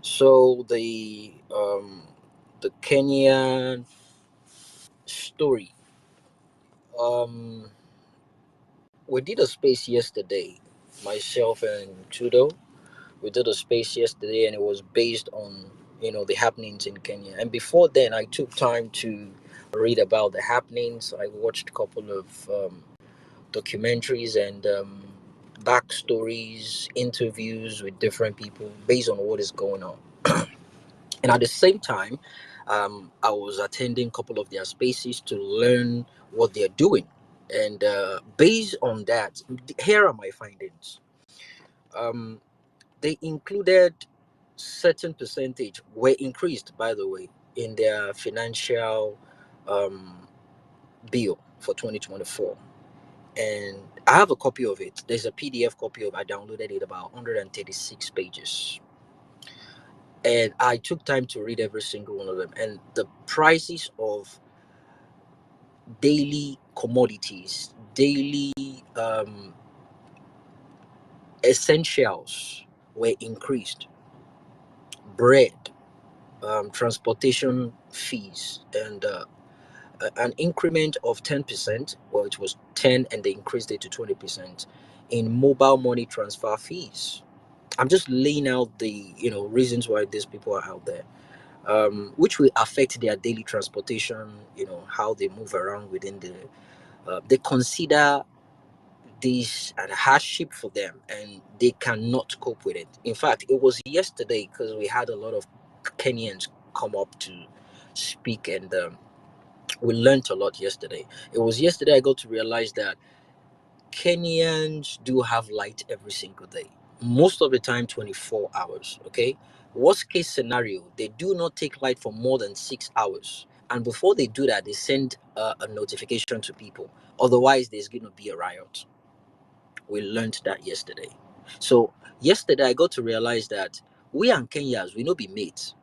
So the Kenyan story. Um, we did a space yesterday, myself and Trudeau. We did a space yesterday, and it was based on the happenings in Kenya. And before then, I took time to read about the happenings. I watched a couple of documentaries and backstories, interviews with different people based on what is going on. And at the same time, I was attending a couple of their spaces to learn what they're doing. And based on that, here are my findings. Um, they included certain percentage were increased, by the way, in their financial um, bill for 2024. And I have a copy of it. There's a PDF copy of it. I downloaded it, about 136 pages. And I took time to read every single one of them. And the prices of daily commodities, daily essentials were increased. Bread, transportation fees, and an increment of 10%. Well, it was 10 and they increased it to 20% in mobile money transfer fees. I'm just laying out the reasons why these people are out there, which will affect their daily transportation, how they move around within they consider this a hardship for them and they cannot cope with it. In fact, it was yesterday because we had a lot of Kenyans come up to speak, and we learned a lot yesterday. It was yesterday I got to realize that Kenyans do have light every single day. Most of the time, 24 hours. Okay. Worst case scenario, they do not take light for more than 6 hours. And before they do that, they send a notification to people. Otherwise, there's going to be a riot. We learned that yesterday. So, yesterday, I got to realize that we and Kenyans, we not be mates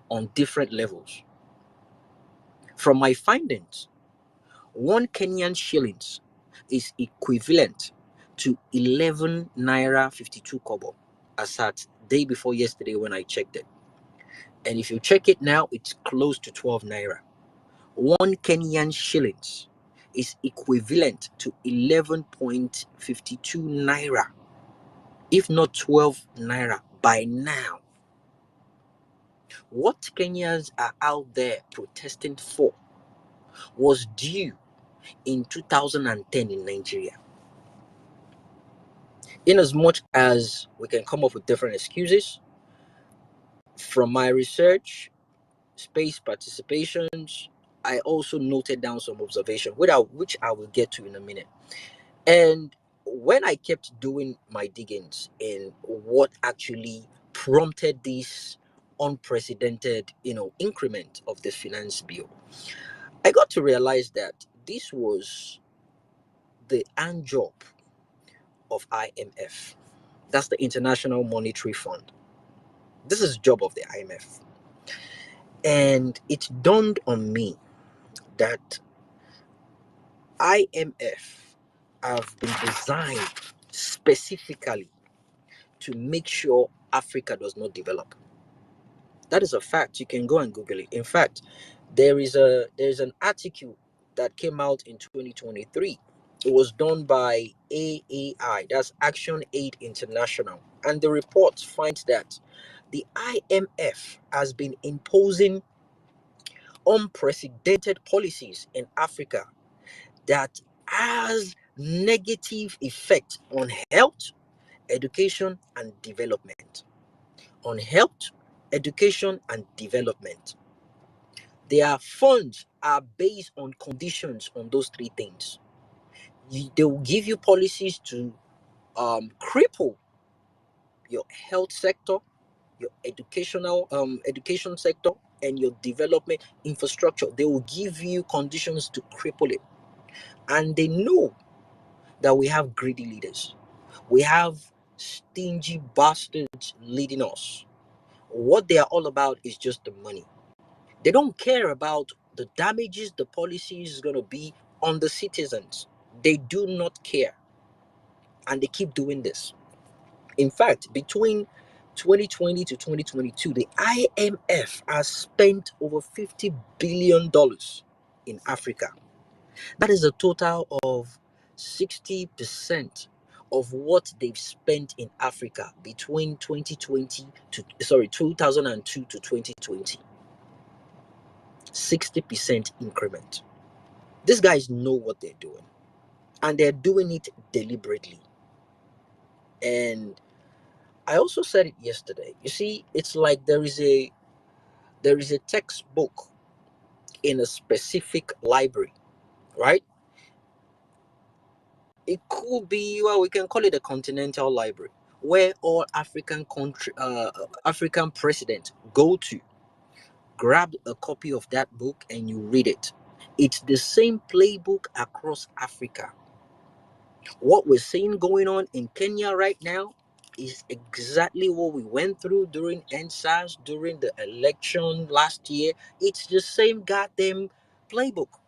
on different levels. From my findings, 1 Kenyan shillings is equivalent to 11 naira 52 kobo as at day before yesterday when I checked it. And if you check it now, it's close to 12 naira. 1 Kenyan shillings is equivalent to 11.52 naira, if not 12 naira by now. What Kenyans are out there protesting for was due in 2010 in Nigeria. In as much as we can come up with different excuses, from my research, space participations, I also noted down some observations, which I will get to in a minute. And when I kept doing my diggings in what actually prompted this unprecedented, increment of the finance bill, I got to realize that this was the hand job of IMF. That's the International Monetary Fund. This is the job of the IMF. And it dawned on me that IMF have been designed specifically to make sure Africa does not develop. That is a fact. You can go and Google it. In fact, there's an article that came out in 2023. It was done by AAI, that's Action Aid International. And the report finds that the IMF has been imposing unprecedented policies in Africa that has negative effect on health, education, and development. On health, education, and development. Their funds are based on conditions on those three things. They will give you policies to cripple your health sector, your education sector, and your development infrastructure. They will give you conditions to cripple it. And they know that we have greedy leaders. We have stingy bastards leading us. What they are all about is just the money. They don't care about the damages the policy is going to be on the citizens. They do not care. And they keep doing this. In fact, between 2020 to 2022, the IMF has spent over $50 billion in Africa. That is a total of 60% of what they've spent in Africa between 2002 to 2020. 60% increment. These guys know what they're doing, and they're doing it deliberately. And I also said it yesterday. You see, it's like there is a textbook in a specific library, right? It could be, well, we can call it a continental library, where all African presidents go to grab a copy of that book and you read it. It's the same playbook across Africa. What we're seeing going on in Kenya right now is exactly what we went through during NSAS, during the election last year. It's the same goddamn playbook.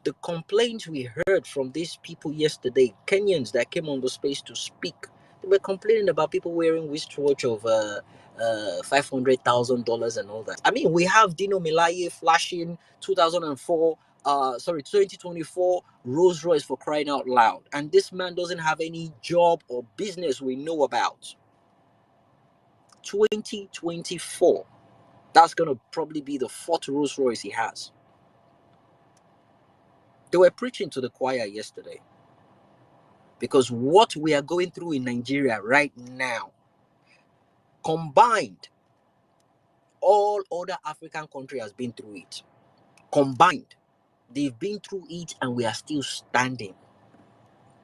The complaints we heard from these people yesterday, Kenyans that came on the space to speak, they were complaining about people wearing wristwatch of $500,000 and all that. I mean, we have Dino Melaye flashing 2024 Rolls Royce for crying out loud, and this man doesn't have any job or business we know about. 2024, that's gonna probably be the fourth Rolls Royce he has. They were preaching to the choir yesterday. Because what we are going through in Nigeria right now, combined all other African countries has been through it. Combined, they've been through it and we are still standing.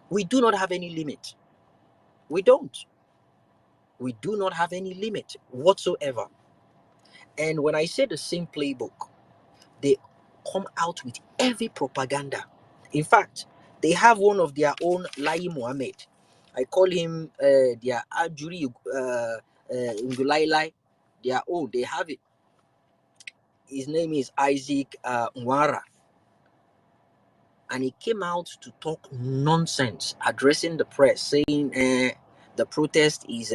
We do not have any limit. We don't. We do not have any limit whatsoever. And when I say the same playbook, they come out with every propaganda. In fact, they have one of their own, Lai Mohammed. I call him their Ajuri Ngulailai. Their own, they have it. His name is Isaac Nwara. And he came out to talk nonsense, addressing the press, saying the protest is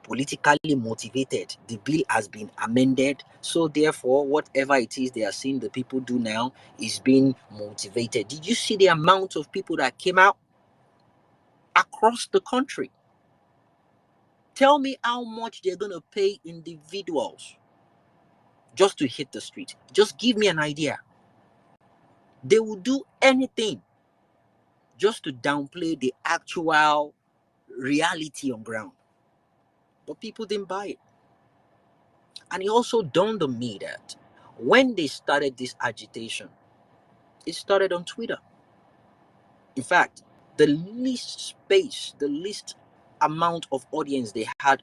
politically motivated. The bill has been amended, so therefore, whatever it is they are seeing the people do now is being motivated. Did you see the amount of people that came out across the country? Tell me how much they're going to pay individuals just to hit the street. Just give me an idea. They will do anything just to downplay the actual reality on ground. But people didn't buy it. And it also dawned on me that when they started this agitation, it started on Twitter. In fact, the least space, the least amount of audience they had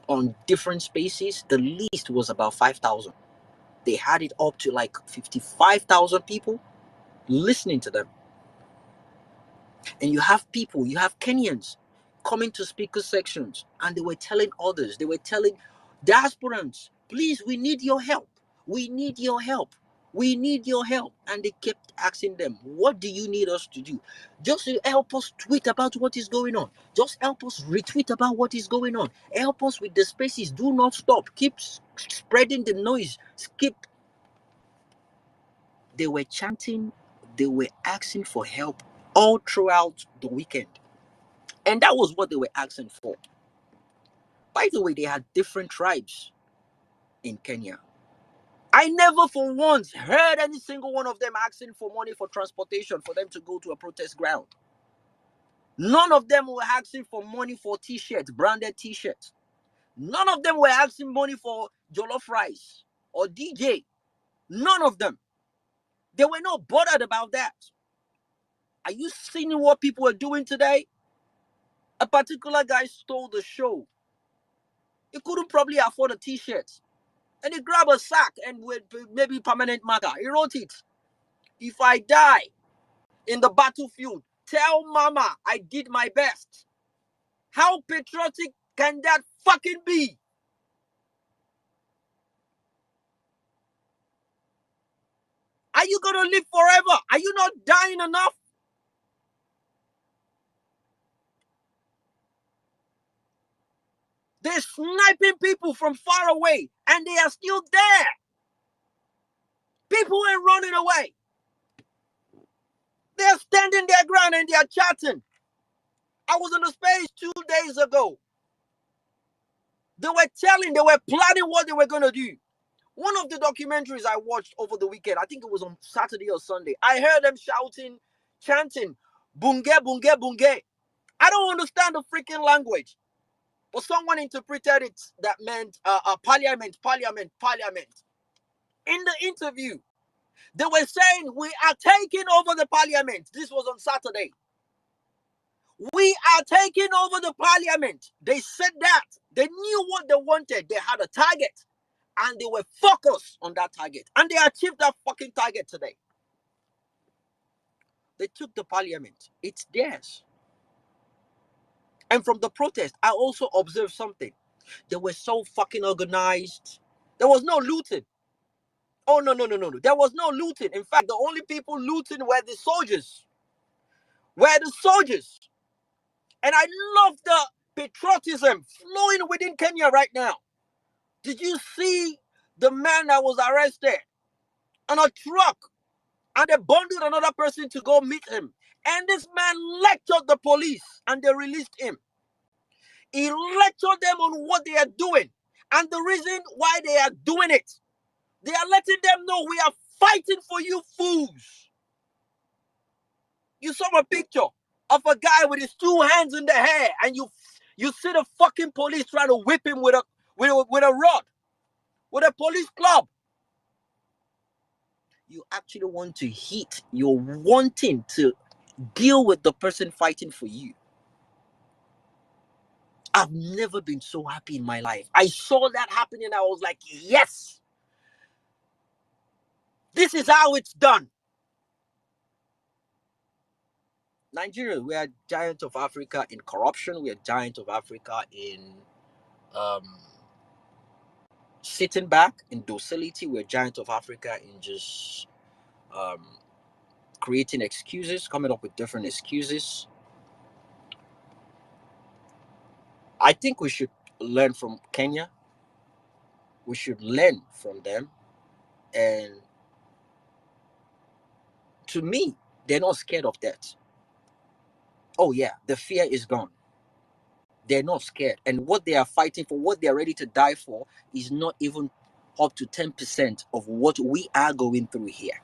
on different spaces, the least was about 5,000. They had it up to like 55,000 people listening to them. And you have people, you have Kenyans coming to speaker sections, and they were telling others, they were telling diasporans, please, we need your help. We need your help. We need your help. And they kept asking them, what do you need us to do? Just to help us tweet about what is going on. Just help us retweet about what is going on. Help us with the spaces. Do not stop. Keep spreading the noise. They were chanting, they were asking for help all throughout the weekend. And that was what they were asking for. By the way, they had different tribes in Kenya. I never for once heard any single one of them asking for money for transportation for them to go to a protest ground. None of them were asking for money for t-shirts, branded t-shirts. None of them were asking money for jollof rice or DJ. None of them. They were not bothered about that. Are you seeing what people are doing today? A particular guy stole the show. He couldn't probably afford a t-shirt. And he grabbed a sack and with maybe permanent marker, he wrote it. If I die in the battlefield, tell mama I did my best. How patriotic can that fucking be? Are you gonna live forever? Are you not dying enough? They're sniping people from far away and they are still there. People ain't running away. They're standing their ground and they're chatting. I was in the space 2 days ago. They were planning what they were going to do. One of the documentaries I watched over the weekend, I think it was on Saturday or Sunday, I heard them shouting, chanting, bunge, bunge, bunge. I don't understand the freaking language. But someone interpreted it that meant parliament, parliament, parliament. In the interview, they were saying, we are taking over the parliament. This was on Saturday. We are taking over the parliament. They said that. They knew what they wanted. They had a target. And they were focused on that target. And they achieved that fucking target today. They took the parliament. It's theirs. And from the protest, I also observed something. They were so fucking organized. There was no looting. Oh, no. There was no looting. In fact, the only people looting were the soldiers. And I love the patriotism flowing within Kenya right now. Did you see the man that was arrested on a truck and they bundled another person to go meet him? And this man lectured the police and they released him. He lectured them on what they are doing and the reason why they are doing it. They are letting them know we are fighting for you fools. You saw a picture of a guy with his two hands in the hair and you see the fucking police trying to whip him with a rod. with a police club. You actually want to hit, you're wanting to deal with the person fighting for you. I've never been so happy in my life. I saw that happening. I was like, yes, this is how it's done. Nigeria, we are giant of Africa in corruption. We are giant of Africa in um, sitting back, in docility. We're giant of Africa in just um, creating excuses, coming up with different excuses. I think we should learn from Kenya. We should learn from them. And to me, they're not scared of that. Oh, yeah, the fear is gone. They're not scared. And what they are fighting for, what they're ready to die for, is not even up to 10% of what we are going through here.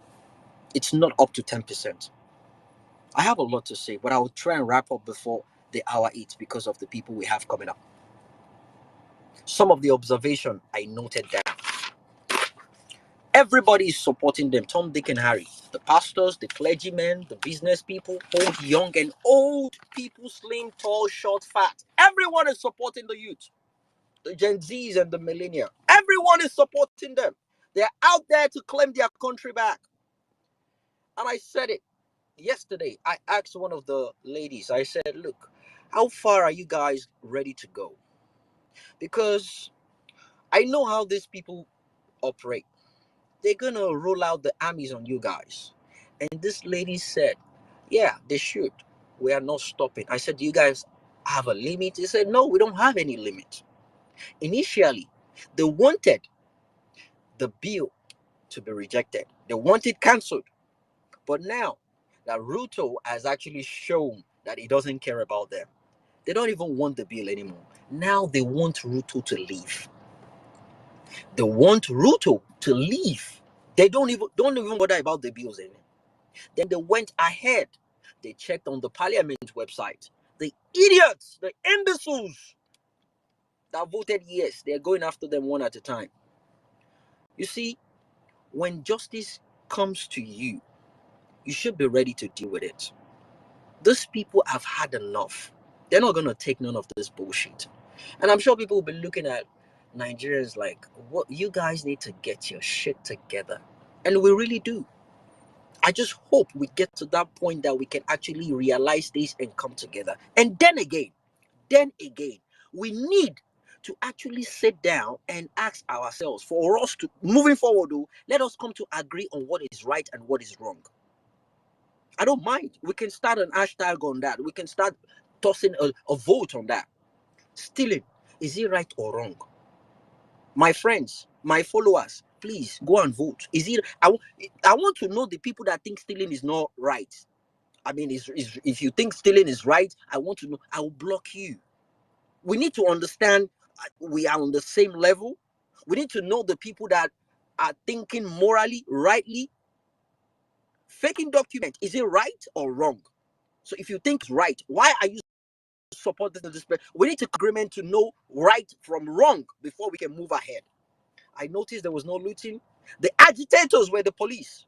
It's not up to 10%. I have a lot to say, but I will try and wrap up before the hour 8 because of the people we have coming up. Some of the observation I noted down. Everybody is supporting them. Tom, Dick, and Harry. The pastors, the clergymen, the business people, both young and old, people, slim, tall, short, fat. Everyone is supporting the youth. The Gen Zs and the millennials. Everyone is supporting them. They're out there to claim their country back. And I said it yesterday. I asked one of the ladies, I said, look, how far are you guys ready to go? Because I know how these people operate. They're going to roll out the armies on you guys. And this lady said, yeah, they should. We are not stopping. I said, do you guys have a limit? He said, no, we don't have any limit. Initially, they wanted the bill to be rejected. They want it cancelled. But now that Ruto has actually shown that he doesn't care about them, they don't even want the bill anymore. Now they want Ruto to leave. They want Ruto to leave. They don't even bother about the bills anymore. Then they went ahead. They checked on the parliament website. The idiots, the imbeciles that voted yes, they're going after them one at a time. You see, when justice comes to you, you should be ready to deal with it. These people have had enough. They're not going to take none of this bullshit. And I'm sure people will be looking at Nigerians like, what, you guys need to get your shit together. And we really do. I just hope we get to that point that we can actually realize this and come together. And then again, we need to actually sit down and ask ourselves, for us to, moving forward, though, let us come to agree on what is right and what is wrong. I don't mind. We can start an hashtag on that. We can start tossing a vote on that. Stealing, is it right or wrong? My friends, my followers, please go and vote. Is it? I want to know the people that think stealing is not right. I mean, if you think stealing is right, I want to know. I will block you. We need to understand we are on the same level. We need to know the people that are thinking morally, rightly. Faking document, is it right or wrong? So if you think it's right, why are you supporting this? We need to agreement to know right from wrong before we can move ahead. I noticed there was no looting. The agitators were the police.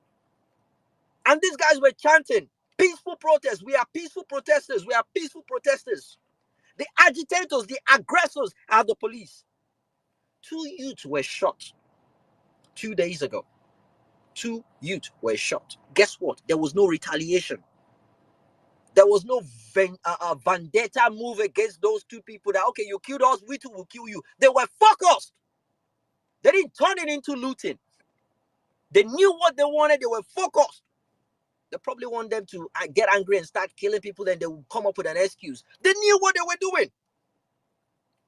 And these guys were chanting, peaceful protest. We are peaceful protesters. We are peaceful protesters. The agitators, the aggressors are the police. 2 youths were shot 2 days ago. 2 youths were shot. Guess what? There was no retaliation. There was no vendetta move against those 2 people that, okay, you killed us, we too will kill you. They were focused. They didn't turn it into looting. They knew what they wanted. They were focused. They probably want them to get angry and start killing people, then they will come up with an excuse. They knew what they were doing.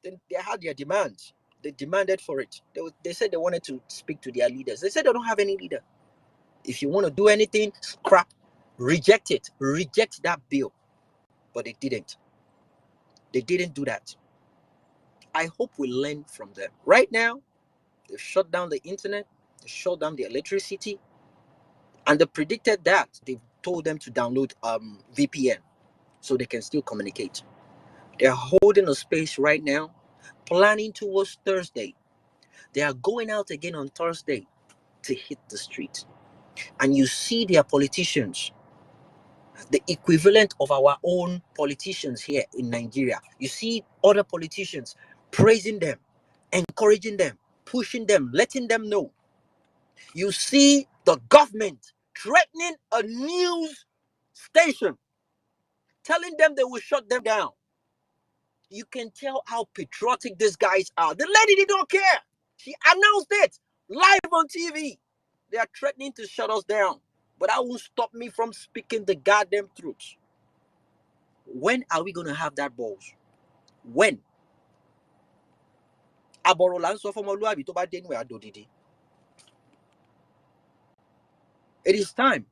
Then they had their demands. They demanded for it. They said they wanted to speak to their leaders. They said they don't have any leader. If you want to do anything, scrap, reject it. Reject that bill. But they didn't. They didn't do that. I hope we learn from them. Right now, they've shut down the internet. They shut down the electricity. And they predicted that. They've told them to download VPN so they can still communicate. They're holding a space right now, planning towards Thursday. They are going out again on Thursday to hit the street. And you see their politicians, the equivalent of our own politicians here in Nigeria. You see other politicians praising them, encouraging them, pushing them, letting them know. You see the government threatening a news station, telling them they will shut them down. You can tell how patriotic these guys are. The lady did not care. She announced it live on TV. They are threatening to shut us down, but that won't stop me from speaking the goddamn truth. When are we going to have that balls? When? It is time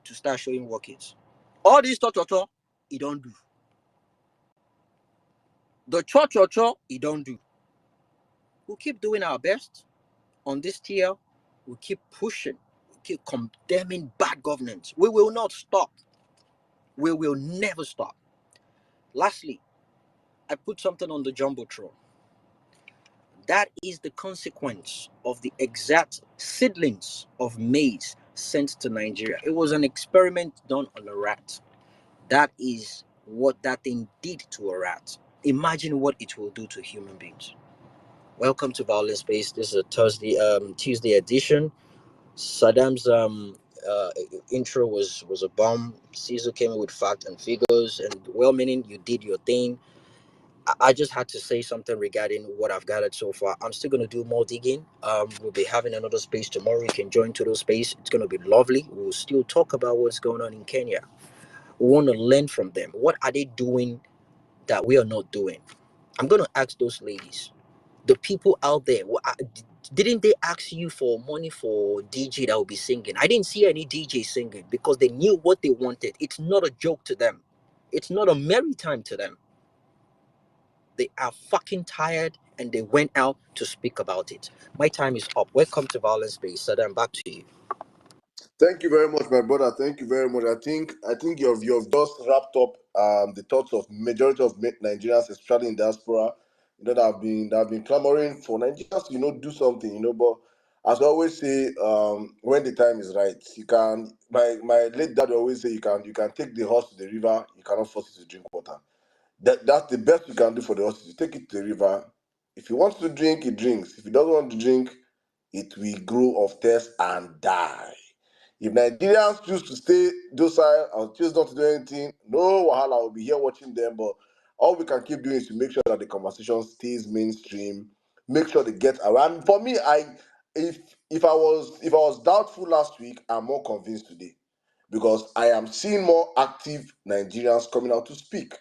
to start showing workings. All this cho-cho-cho, it don't do. The cho-cho-cho, it don't do. We'll keep doing our best on this tier. We'll keep pushing. We'll keep condemning bad governance. We will not stop. We will never stop. Lastly, I put something on the Jumbotron. That is the consequence of the exact seedlings of maize sent to Nigeria. It was an experiment done on a rat. That is what that thing did to a rat. Imagine what it will do to human beings. Welcome to Violent Space. This is a Tuesday edition. Saddam's intro was a bomb. Caesar came in with facts and figures, and well-meaning. You did your thing. I just had to say something regarding what I've gathered so far. I'm still going to do more digging. We'll be having another space tomorrow. You can join to those space. It's going to be lovely. We'll still talk about what's going on in Kenya. We want to learn from them. What are they doing that we are not doing? I'm going to ask those ladies, the people out there. Didn't they ask you for money for DJ that will be singing? I didn't see any DJ singing because they knew what they wanted. It's not a joke to them. It's not a merry time to them. They are fucking tired and they went out to speak about it. My time is up. Welcome to Violence Space. Saddam, back to you. Thank you very much, my brother. Thank you very much. I think you've just wrapped up the thoughts of majority of Nigerians, especially in diaspora, that have been clamoring for Nigerians to do something, But as I always say, when the time is right, you can. My late dad always say you can take the horse to the river, you cannot force it to drink water. That's the best you can do for the horse. You take it to the river. If he wants to drink, he drinks. If he doesn't want to drink, it will grow of thirst and die. If Nigerians choose to stay docile and choose not to do anything, no wahala, will be here watching them. But all we can keep doing is to make sure that the conversation stays mainstream. Make sure they get around. For me, if I was doubtful last week, I'm more convinced today because I am seeing more active Nigerians coming out to speak.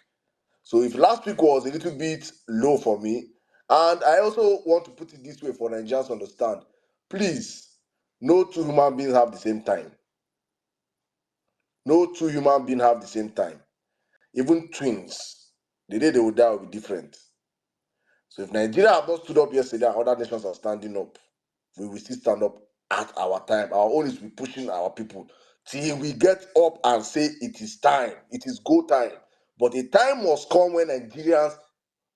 So if last week was a little bit low for me, and I also want to put it this way for Nigerians to understand, please, no two human beings have the same time. No two human beings have the same time. Even twins, the day they will die will be different. So if Nigeria have not stood up yesterday and other nations are standing up, we will still stand up at our time. Our own is to be pushing our people till we get up and say it is time. It is go time. But a time must come when Nigerians,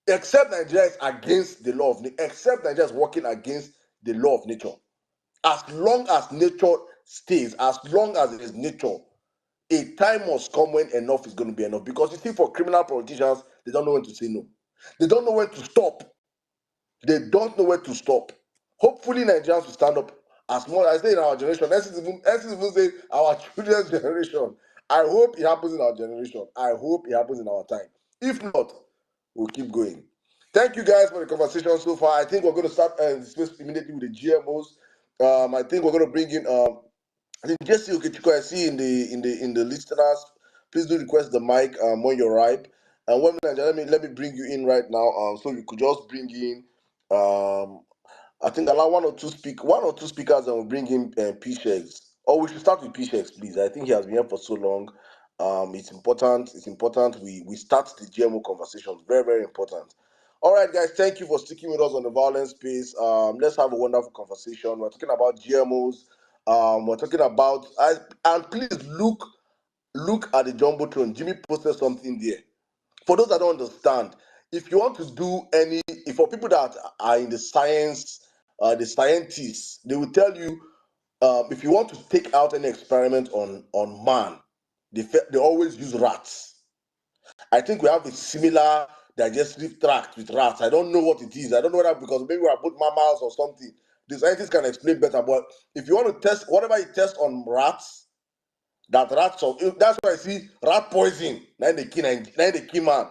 except Nigeria is against the law of nature, except Nigeria is working against the law of nature. As long as nature stays, as long as it is nature, a time must come when enough is going to be enough. Because you see, for criminal politicians, they don't know when to say no. They don't know when to stop. They don't know when to stop. Hopefully, Nigerians will stand up as much as I say in our generation. Let's even say our children's generation. I hope it happens in our generation. I hope it happens in our time. If not, we'll keep going. Thank you guys for the conversation so far. I think we're going to start this space immediately with the GMOs. I think we're going to bring in I think Jesse Okechukwu, I see in the listeners. Please do request the mic when you're ripe. And let me bring you in right now. So you could just bring in I think allow one or two speakers, and we'll bring in P-Shegs. Or we should start with P-Shegs, please. I think he has been here for so long. It's important. It's important we start the GMO conversations. Very, very important. All right, guys. Thank you for sticking with us on the violence space. Let's have a wonderful conversation. We're talking about GMOs. We're talking about and please look at the jumbotron. Jimmy posted something there. For those that don't understand, if you want to do any, if for people that are in the science the scientists, they will tell you, if you want to take out any experiment on man, they always use rats. I think we have a similar digestive tract with rats. I don't know what it is. I don't know whether because maybe we are both mammals or something. The scientists can explain better. But if you want to test whatever you test on rats, that rats of that's why I see rat poison. Now they kill man.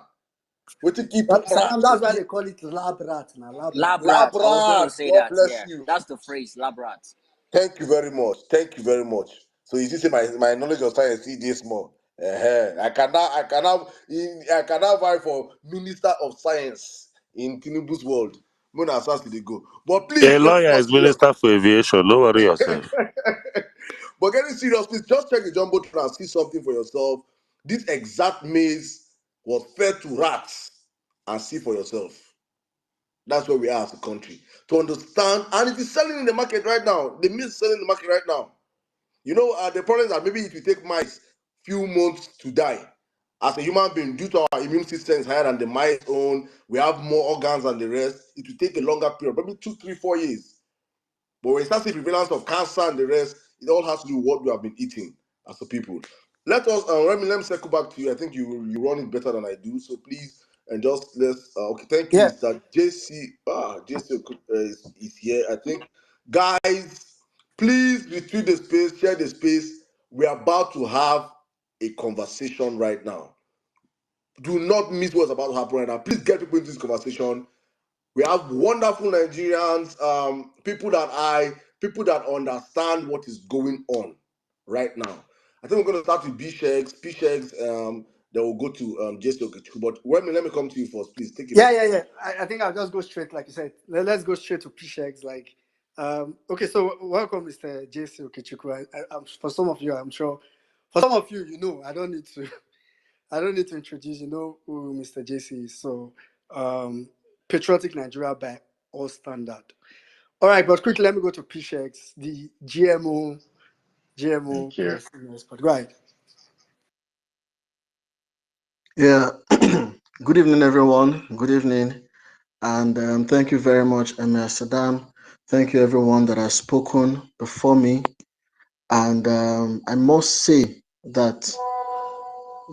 What to keep Salam, rats? that's why they call it lab rat now. Lab rat. Lab Lab rat. I was gonna rats. say God that. bless Yeah, you. that's the phrase, lab rat. Thank you very much. Thank you very much. So you see, say my knowledge of science is this small. I cannot vie for Minister of Science in Tinubu's world. When I start to go. But A please, let's lawyer get is serious. minister for aviation. Don't worry yourself. But getting serious, please just check the jumbotron and see something for yourself. This exact maize was fed to rats, and see for yourself. That's where we are as a country. To understand, and it is selling in the market right now. The maize is selling in the market right now. The problem is that maybe it will take mice few months to die. As a human being, due to our immune system is higher than the mice own, we have more organs than the rest. It will take a longer period, maybe 2, 3, 4 years. But when you start seeing prevalence of cancer and the rest, it all has to do with what we have been eating as a people. Let me circle back to you. I think you run it better than I do. So please, and just let's okay. Thank you, Yeah. Mr. JC. JC is here. I think, guys, please retweet the space, share the space. We are about to have a conversation right now. Do not miss what's about to happen right now. Please get people into this conversation. We have wonderful Nigerians, people that understand what is going on right now. I think we're going to start with B-Shegs, then we'll go to JC Okechukwu. But let me come to you first, please. Take it Yeah, away. yeah, yeah. I think I'll just go straight, like you said. Let's go straight to PSHEX. Okay, so welcome, Mr. JC Okechukwu. For some of you, I'm sure. For some of you, I don't need to. I don't need to introduce. You know who Mr. JC is. So, patriotic Nigeria by all standard. All right, but quickly, let me go to PSHEX, the GMO Thank you. person expert. Right. Yeah. Good evening, everyone. Good evening. And thank you very much, Emir Saddam. Thank you, everyone that has spoken before me. And I must say that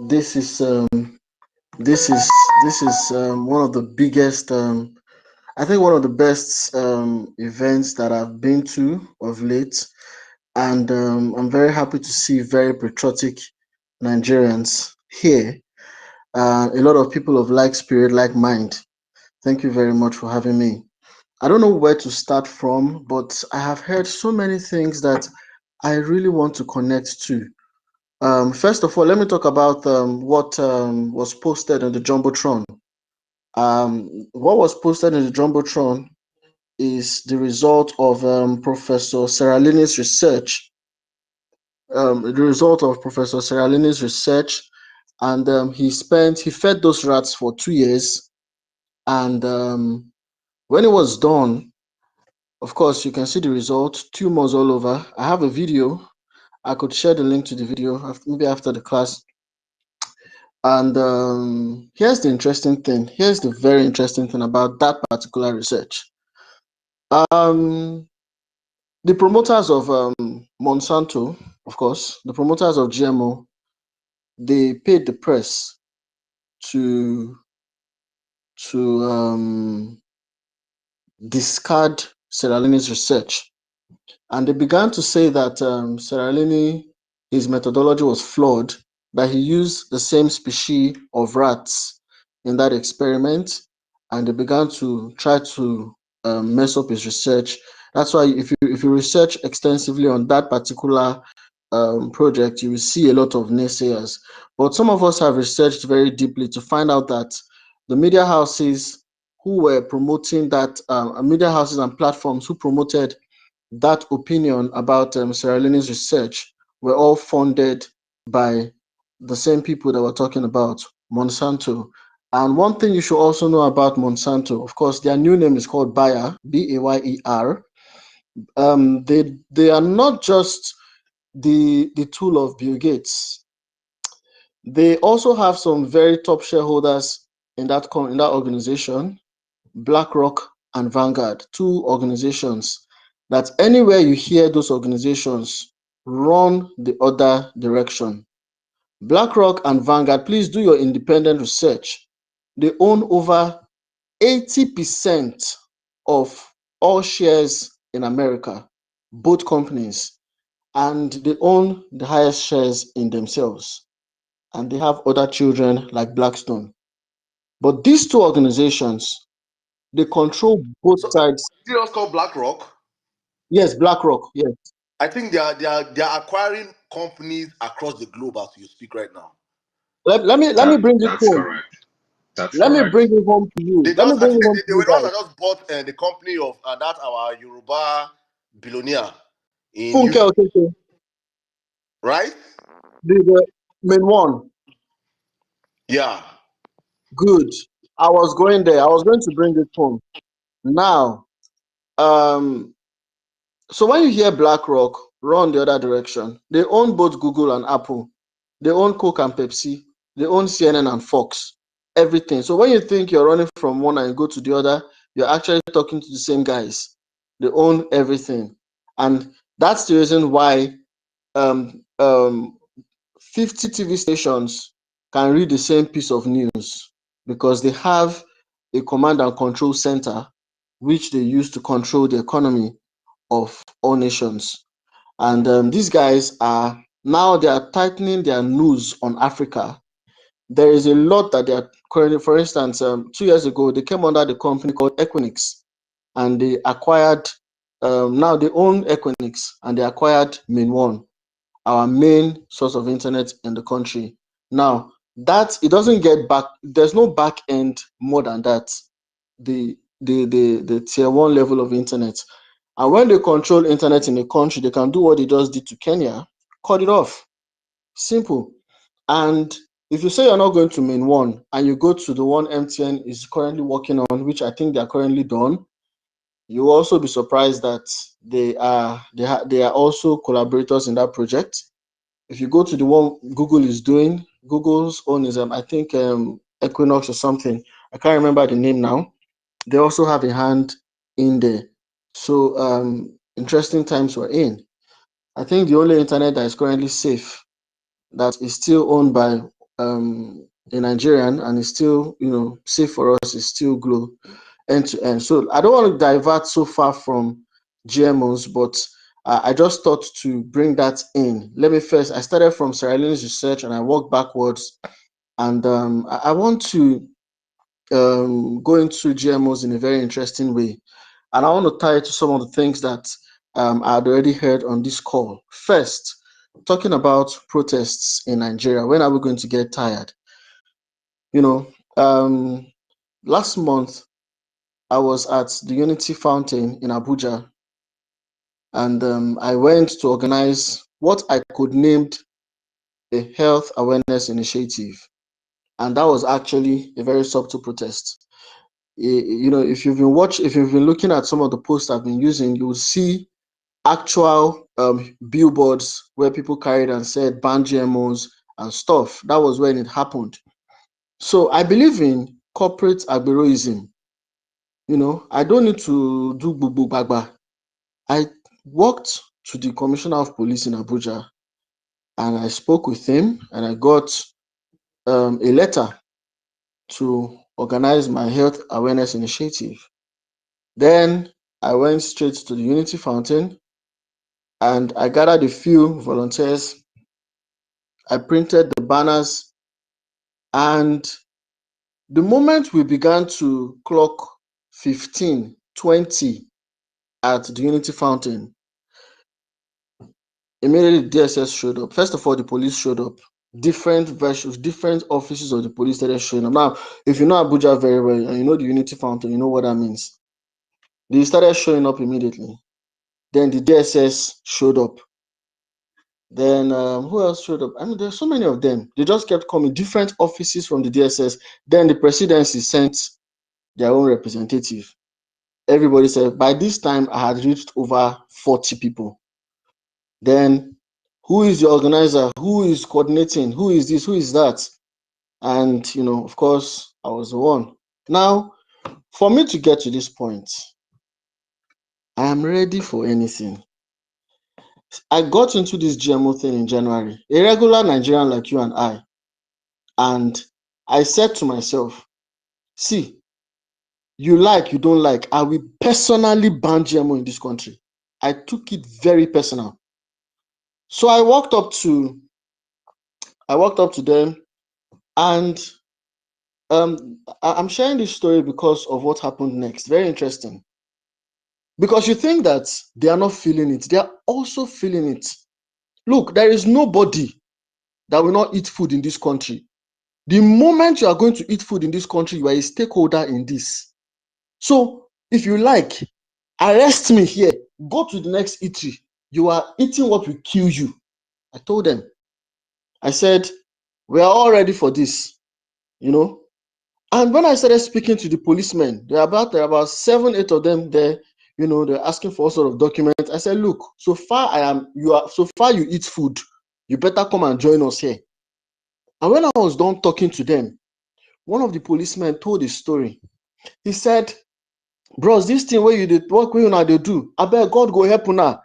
this is this is one of the biggest, I think, one of the best events that I've been to of late. And I'm very happy to see very patriotic Nigerians here. A lot of people of like spirit, like mind. Thank you very much for having me. I don't know where to start from, but I have heard so many things that I really want to connect to. First of all, let me talk about what was posted on the Jumbotron. What was posted in the Jumbotron is the result of Professor Seralini's research. The result of Professor Seralini's research, and he fed those rats for 2 years, and when it was done, of course, you can see the result, tumors all over. I have a video. I could share the link to the video maybe after the class. And here's the interesting thing. Here's the very interesting thing about that particular research. Um, the promoters of Monsanto, of course, the promoters of GMO, they paid the press to discard Seralini's research. And they began to say that Seralini, his methodology was flawed, that he used the same species of rats in that experiment, and they began to try to mess up his research. That's why if you research extensively on that particular project, you will see a lot of naysayers. But some of us have researched very deeply to find out that the media houses who were promoting that, media houses and platforms who promoted that opinion about Sarah Leone's research were all funded by the same people that we're talking about, Monsanto. And one thing you should also know about Monsanto, of course, their new name is called Bayer, Bayer. They are not just the tool of Bill Gates. They also have some very top shareholders in that organization, BlackRock and Vanguard, two organizations that anywhere you hear those organizations run the other direction. BlackRock and Vanguard, please do your independent research. They own over 80% of all shares in America, both companies, and they own the highest shares in themselves. And they have other children like Blackstone. But these two organizations, they control both So sides. is it just called BlackRock? Yes, BlackRock, yes. I think they are acquiring companies across the globe as you speak right now. Let me bring it That's home. correct. That's Let me correct. bring it home to you. They Let me just, I bring think it home to they you were the ones guys. that just bought the company of that our Yoruba billionaire in Funke Houston, Okeke, right? the main one. Yeah. Good. I was going there. I was going to bring it home. Now, um, so when you hear BlackRock, run the other direction. They own both Google and Apple. They own Coke and Pepsi. They own CNN and Fox. Everything. So when you think you're running from one and you go to the other, you're actually talking to the same guys. They own everything. And that's the reason why um, um, 50 TV stations can read the same piece of news because they have a command and control center which they use to control the economy of all nations. And these guys are now they are tightening their noose on Africa. There is a lot that they are currently, for instance, 2 years ago, they came under the company called Equinix and they acquired, now they own Equinix and they acquired Main One, our main source of internet in the country. Now, that it doesn't get back, there's no back end more than that. The tier one level of internet. And when they control internet in a country, they can do what they just did to Kenya, cut it off. Simple. And if you say you're not going to main one and you go to the one MTN is currently working on, which I think they are currently done, you will also be surprised that they are also collaborators in that project. If you go to the one Google is doing, Google's own is I think Equinox or something. I can't remember the name now. They also have a hand in there. So interesting times we're in. I think the only internet that is currently safe that is still owned by a Nigerian and is still safe for us is still Glow end to end. So I don't want to divert so far from GMOs, but I just thought to bring that in. Let me first. I started from Sierra Leone's research and I worked backwards, and I want to go into GMOs in a very interesting way. And I want to tie it to some of the things that I had already heard on this call. First, talking about protests in Nigeria. When are we going to get tired? You know, last month I was at the Unity Fountain in Abuja, and I went to organize what I could name a health awareness initiative. And that was actually a very subtle protest. If if you've been looking at some of the posts I've been using, you will see actual billboards where people carried and said ban GMOs and stuff. That was when it happened. So I believe in corporate agberoism. I don't need to do bubu bagba. I walked to the commissioner of police in Abuja and I spoke with him and I got a letter to organize my health awareness initiative. Then I went straight to the Unity Fountain and I gathered a few volunteers. I printed the banners, and the moment we began to clock 15, 20 at the Unity Fountain, immediately DSS showed up. First of all, the police showed up. Different versions, different offices of the police started showing up. Now, if you know Abuja very well and you know the Unity Fountain, you know what that means. They started showing up immediately. Then the DSS showed up. Then who else showed up? I mean, there's so many of them. They just kept coming, different offices from the DSS. Then the presidency sent their own representative. Everybody said, by this time, I had reached over 40 people. Then who is the organizer? Who is coordinating? Who is this? Who is that? And, of course, I was the one. Now, For me to get to this point, I am ready for anything. I got into this GMO thing in January, a regular Nigerian like you and I. And I said to myself, see, you like, you don't like, I will personally ban GMO in this country. I took it very personal. So I walked up to them, and I'm sharing this story because of what happened next. Very interesting. Because you think that they are not feeling it, they are also feeling it. Look, there is nobody that will not eat food in this country. The moment you are going to eat food in this country, you are a stakeholder in this. So if you like, arrest me here, go to the next eatery. You are eating what will kill you. I told them. I said, we are all ready for this, you know. And when I started speaking to the policemen, there are about 7, 8 of them there, you know, they're asking for all sort of documents. I said, look, so far you eat food, you better come and join us here. And when I was done talking to them, one of the policemen told a story. He said, bros, this thing where you did work wey una dey do, abeg God go help una.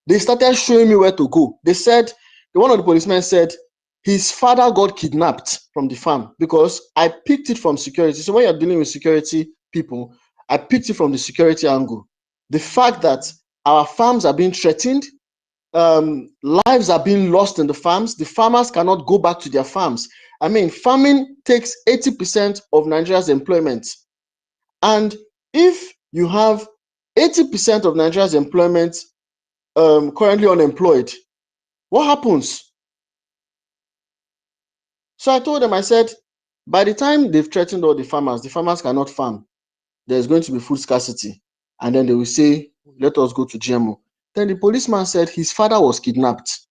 They started showing me where to go. They said, one of the policemen said his father got kidnapped from the farm, because I picked it from security. So when you're dealing with security people, I picked it from the security angle. The fact that our farms are being threatened, lives are being lost in the farms. The farmers cannot go back to their farms. I mean, farming takes 80% of Nigeria's employment. And if you have 80% of Nigeria's employment currently unemployed, what happens? So I told them, I said, by the time they've threatened all the farmers cannot farm. There's going to be food scarcity. And then they will say, let us go to GMO. Then the policeman said his father was kidnapped,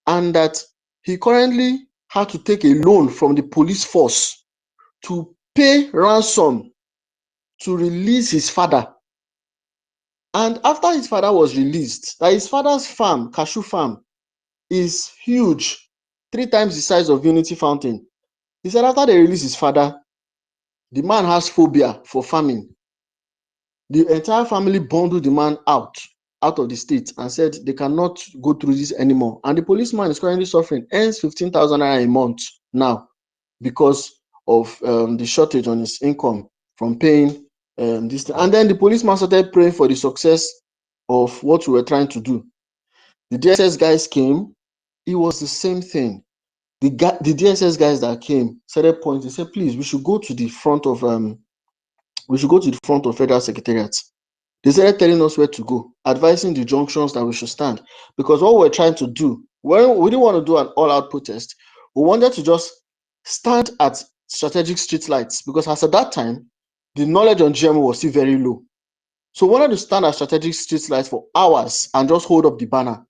and that he currently had to take a loan from the police force to pay ransom to release his father. And after his father was released, that his father's farm, cashew farm, is huge, 3 times the size of Unity Fountain. He said after they released his father, the man has phobia for farming. The entire family bundled the man out of the state and said they cannot go through this anymore. And the policeman is currently suffering, earns 15,000 naira a month now because of the shortage on his income from paying this thing. And then the policeman started praying for the success of what we were trying to do. The DSS guys came, it was the same thing. The DSS guys that came started pointing, said, please, we should go to the front of Federal Secretariat. They started telling us where to go, advising the junctions that we should stand. Because what we're trying to do, well, we didn't want to do an all-out protest. We wanted to just stand at strategic street lights, because as at that time, the knowledge on GMO was still very low. So we wanted to stand at strategic street lights for hours and just hold up the banner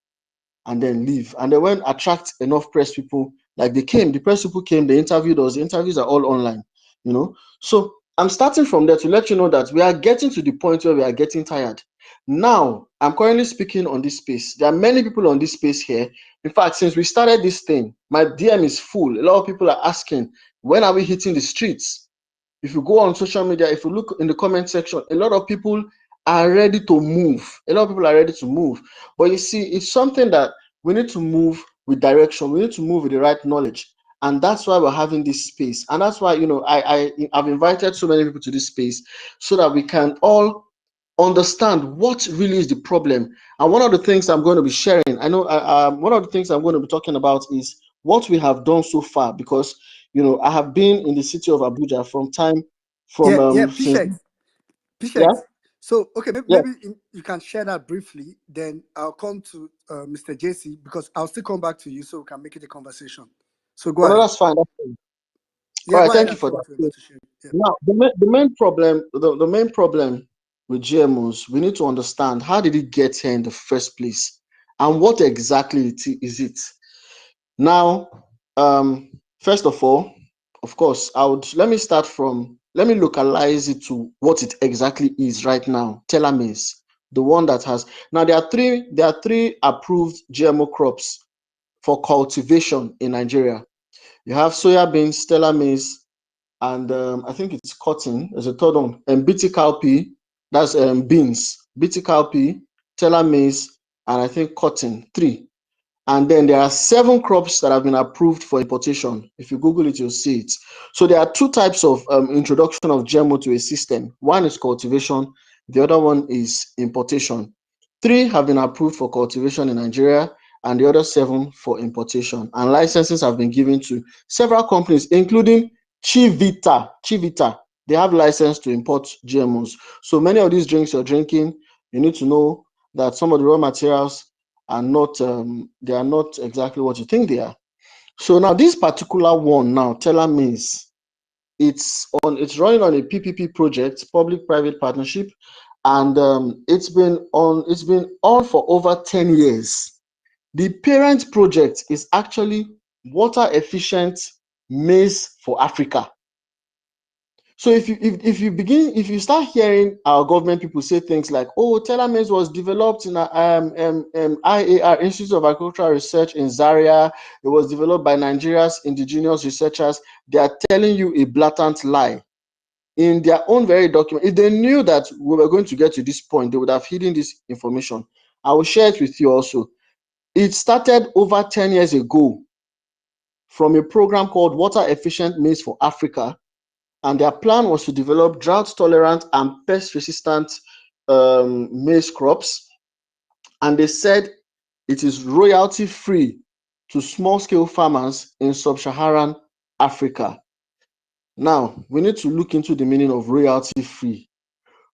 and then leave. And then when attract enough press people, like they came, the press people came, they interviewed us. The interviews are all online, you know. So I'm starting from there to let you know that we are getting to the point where we are getting tired. Now, I'm currently speaking on this space. There are many people on this space here. In fact, since we started this thing, my DM is full. A lot of people are asking, when are we hitting the streets? If you go on social media, if you look in the comment section, a lot of people are ready to move. A lot of people are ready to move. But you see, it's something that we need to move with direction. We need to move with the right knowledge. And that's why we're having this space. And that's why, you know, I've invited so many people to this space so that we can all understand what really is the problem. And one of the things I'm going to be sharing, one of the things I'm going to be talking about is what we have done so far, because you know I have been in the city of Abuja from Yeah, since. Yeah, Pichet. So, okay, yeah. you can share that briefly. Then I'll come to Mr. JC, because I'll still come back to you so we can make it a conversation. So go Oh no, ahead. that's fine. That's fine. All Yeah, right, go ahead thank you and for share that. what you're So about to share. Yeah. now the main problem with GMOs, we need to understand how did it get here in the first place, and what exactly is it. Now, first of all, of course, let me localize it to what it exactly is right now. Telomeres, the one that has, now there are three approved GMO crops for cultivation in Nigeria. You have soya beans, stella maize, and I think it's cotton. There's a third one, and BT cowpea. That's beans, BT cowpea, teller maize, and I think cotton. Three. And then there are 7 crops that have been approved for importation. If you Google it, you'll see it. So there are 2 types of introduction of GMO to a system. One is cultivation, the other one is importation. 3 have been approved for cultivation in Nigeria, and the other 7 for importation. And licenses have been given to several companies, including Chivita. Chivita, they have license to import GMOs. So many of these drinks you're drinking, you need to know that some of the raw materials are not they are not exactly what you think they are. So now this particular one now, Teller means it's running on a PPP project, public-private partnership, and it's been on for over 10 years. The parent project is actually water efficient maize for Africa. So if you start hearing our government people say things like, "Oh, telomeres was developed in a, IAR, Institute of Agricultural Research in Zaria. It was developed by Nigeria's indigenous researchers," they are telling you a blatant lie. In their own very document, if they knew that we were going to get to this point, they would have hidden this information. I will share it with you also. It started over 10 years ago from a program called Water Efficient Maize for Africa, and their plan was to develop drought-tolerant and pest-resistant maize crops. And they said it is royalty-free to small-scale farmers in sub-Saharan Africa. Now, we need to look into the meaning of royalty-free.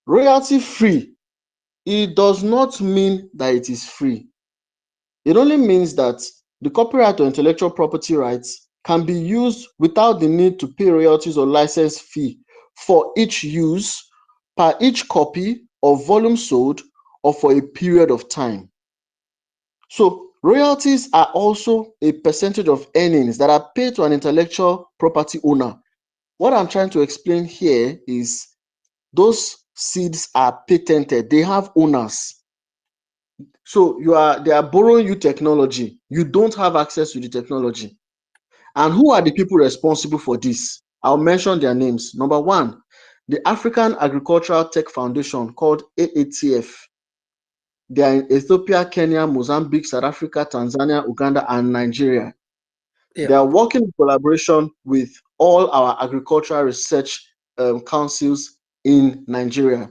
Royalty-free, it does not mean that it is free. It only means that the copyright or intellectual property rights can be used without the need to pay royalties or license fee for each use, per each copy or volume sold, or for a period of time. So royalties are also a percentage of earnings that are paid to an intellectual property owner. What I'm trying to explain here is those seeds are patented, they have owners. So they are borrowing you technology. You don't have access to the technology. And who are the people responsible for this? I'll mention their names. Number one, the African Agricultural Tech Foundation, called AATF. They are in Ethiopia, Kenya, Mozambique, South Africa, Tanzania, Uganda, and Nigeria. Yeah. They are working in collaboration with all our agricultural research councils in Nigeria.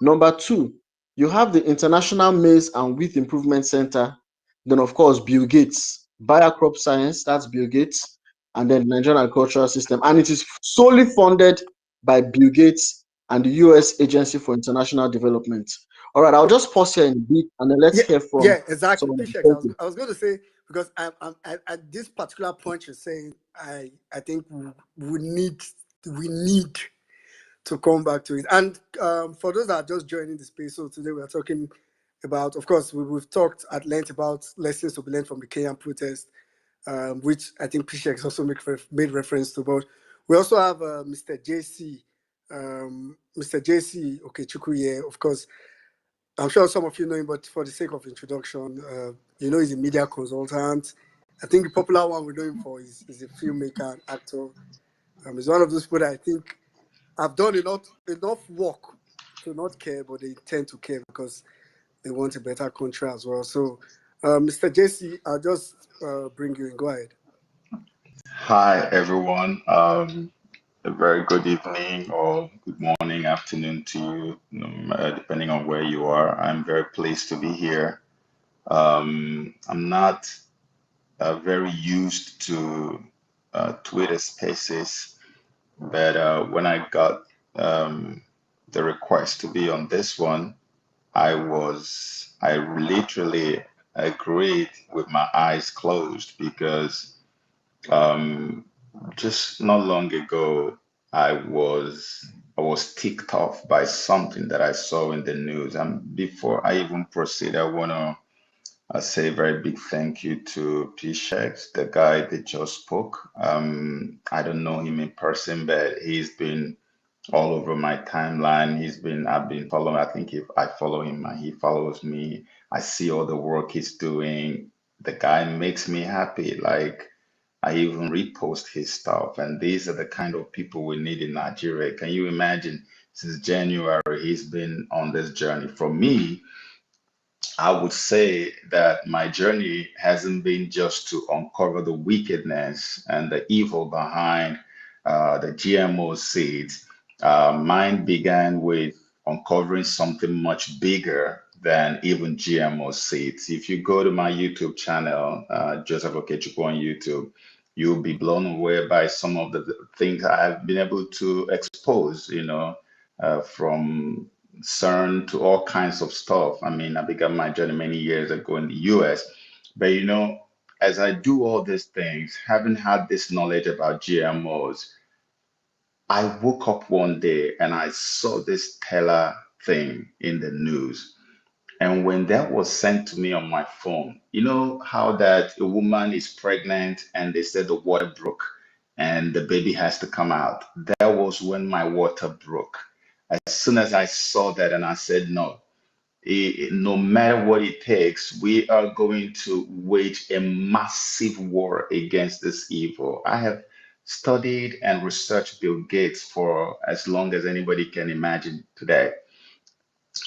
Number two, you have the International Maize and Wheat Improvement Center. Then, of course, Bill Gates, Bayer Crop Science, that's Bill Gates, and then the Nigerian Agricultural System. And it is solely funded by Bill Gates and the US Agency for International Development. All right, I'll just pause here in a bit and then let's Yeah, hear from yeah, exactly. someone. Pishek, Thank you. I was going to say, because at this particular point you're saying, I think we need to come back to it. And for those that are just joining the space, so today we are talking about, of course, we've talked at length about lessons to be learned from the Kenyan protest, which I think Pishek has also made reference to. But we also have Mr. JC, Mr. JC Okechukwu here, of course. I'm sure some of you know him, but for the sake of introduction, he's a media consultant. I think the popular one we know him for is a filmmaker and actor. He's one of those people that I think have done enough work to not care, but they tend to care because they want a better country as well. So, Mr. JC, I'll just bring you in. Go ahead. Hi, everyone. A very good evening or good morning, afternoon to you, depending on where you are. I'm very pleased to be here. I'm not very used to Twitter Spaces, but when I got the request to be on this one, I literally agreed with my eyes closed because um, just not long ago, I was ticked off by something that I saw in the news. And before I even proceed, I want to say a very big thank you to P-Shex, the guy that just spoke. I don't know him in person, but he's been all over my timeline. I've been following. I think if I follow him and he follows me, I see all the work he's doing. The guy makes me happy. Like I even repost his stuff. And these are the kind of people we need in Nigeria. Can you imagine? Since January, he's been on this journey. For me, I would say that my journey hasn't been just to uncover the wickedness and the evil behind the GMO seeds. Mine began with uncovering something much bigger than even GMO seeds. If you go to my YouTube channel, Joseph Okechukwu on YouTube, you'll be blown away by some of the things I've been able to expose, from CERN to all kinds of stuff. I mean, I began my journey many years ago in the US. But as I do all these things, having had this knowledge about GMOs, I woke up one day and I saw this stellar thing in the news. And when that was sent to me on my phone, you know how that a woman is pregnant and they said the water broke and the baby has to come out. That was when my water broke. As soon as I saw that, and I said, no, no matter what it takes, we are going to wage a massive war against this evil. I have studied and researched Bill Gates for as long as anybody can imagine today.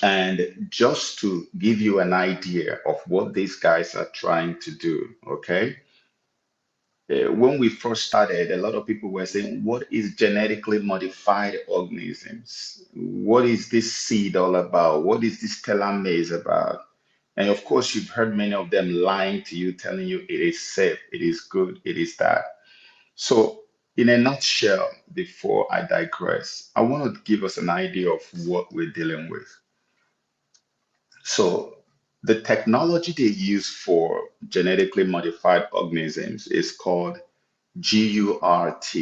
And just to give you an idea of what these guys are trying to do, okay? When we first started, a lot of people were saying, what is genetically modified organisms? What is this seed all about? What is this telomerase about? And of course, you've heard many of them lying to you, telling you it is safe, it is good, it is that. So, in a nutshell, before I digress, I want to give us an idea of what we're dealing with. So, the technology they use for genetically modified organisms is called GURT.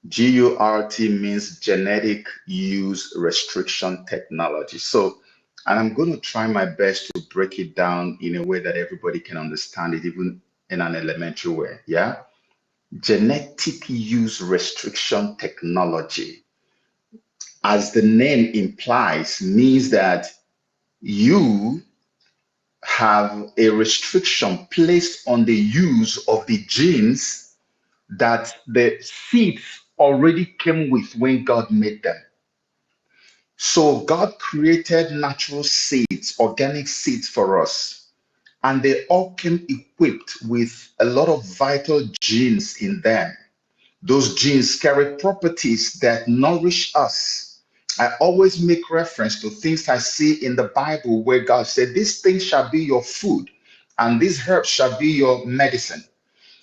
GURT means genetic use restriction technology. So, and I'm going to try my best to break it down in a way that everybody can understand it, even in an elementary way. Yeah. Genetic use restriction technology, as the name implies, means that you have a restriction placed on the use of the genes that the seeds already came with when God made them. So God created natural seeds, organic seeds for us, and they all came equipped with a lot of vital genes in them. Those genes carry properties that nourish us. I always make reference to things I see in the Bible where God said, "This thing shall be your food, and these herbs shall be your medicine."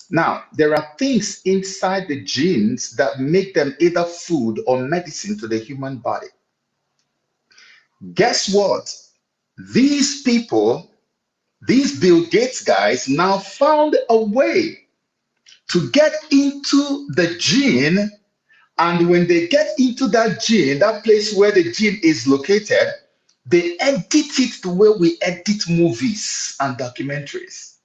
Now, there are things inside the genes that make them either food or medicine to the human body. Guess what? These people, these Bill Gates guys, now found a way to get into the gene. And when they get into that gene, that place where the gene is located, they edit it the way we edit movies and documentaries.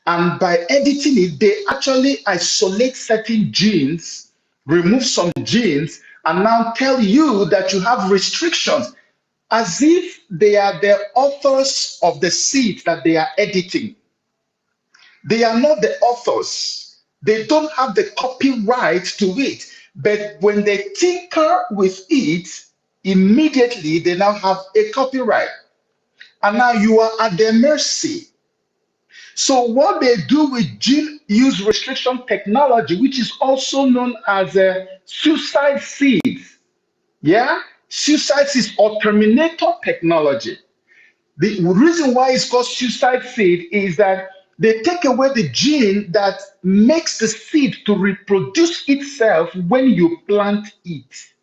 And by editing it, they actually isolate certain genes, remove some genes, and now tell you that you have restrictions as if they are the authors of the seed that they are editing. They are not the authors. They don't have the copyright to it. But when they tinker with it, immediately they now have a copyright. And now you are at their mercy. So what they do with gene use restriction technology, which is also known as a suicide seeds, yeah, suicide seeds or terminator technology. The reason why it's called suicide seed is that they take away the gene that makes the seed to reproduce itself when you plant it.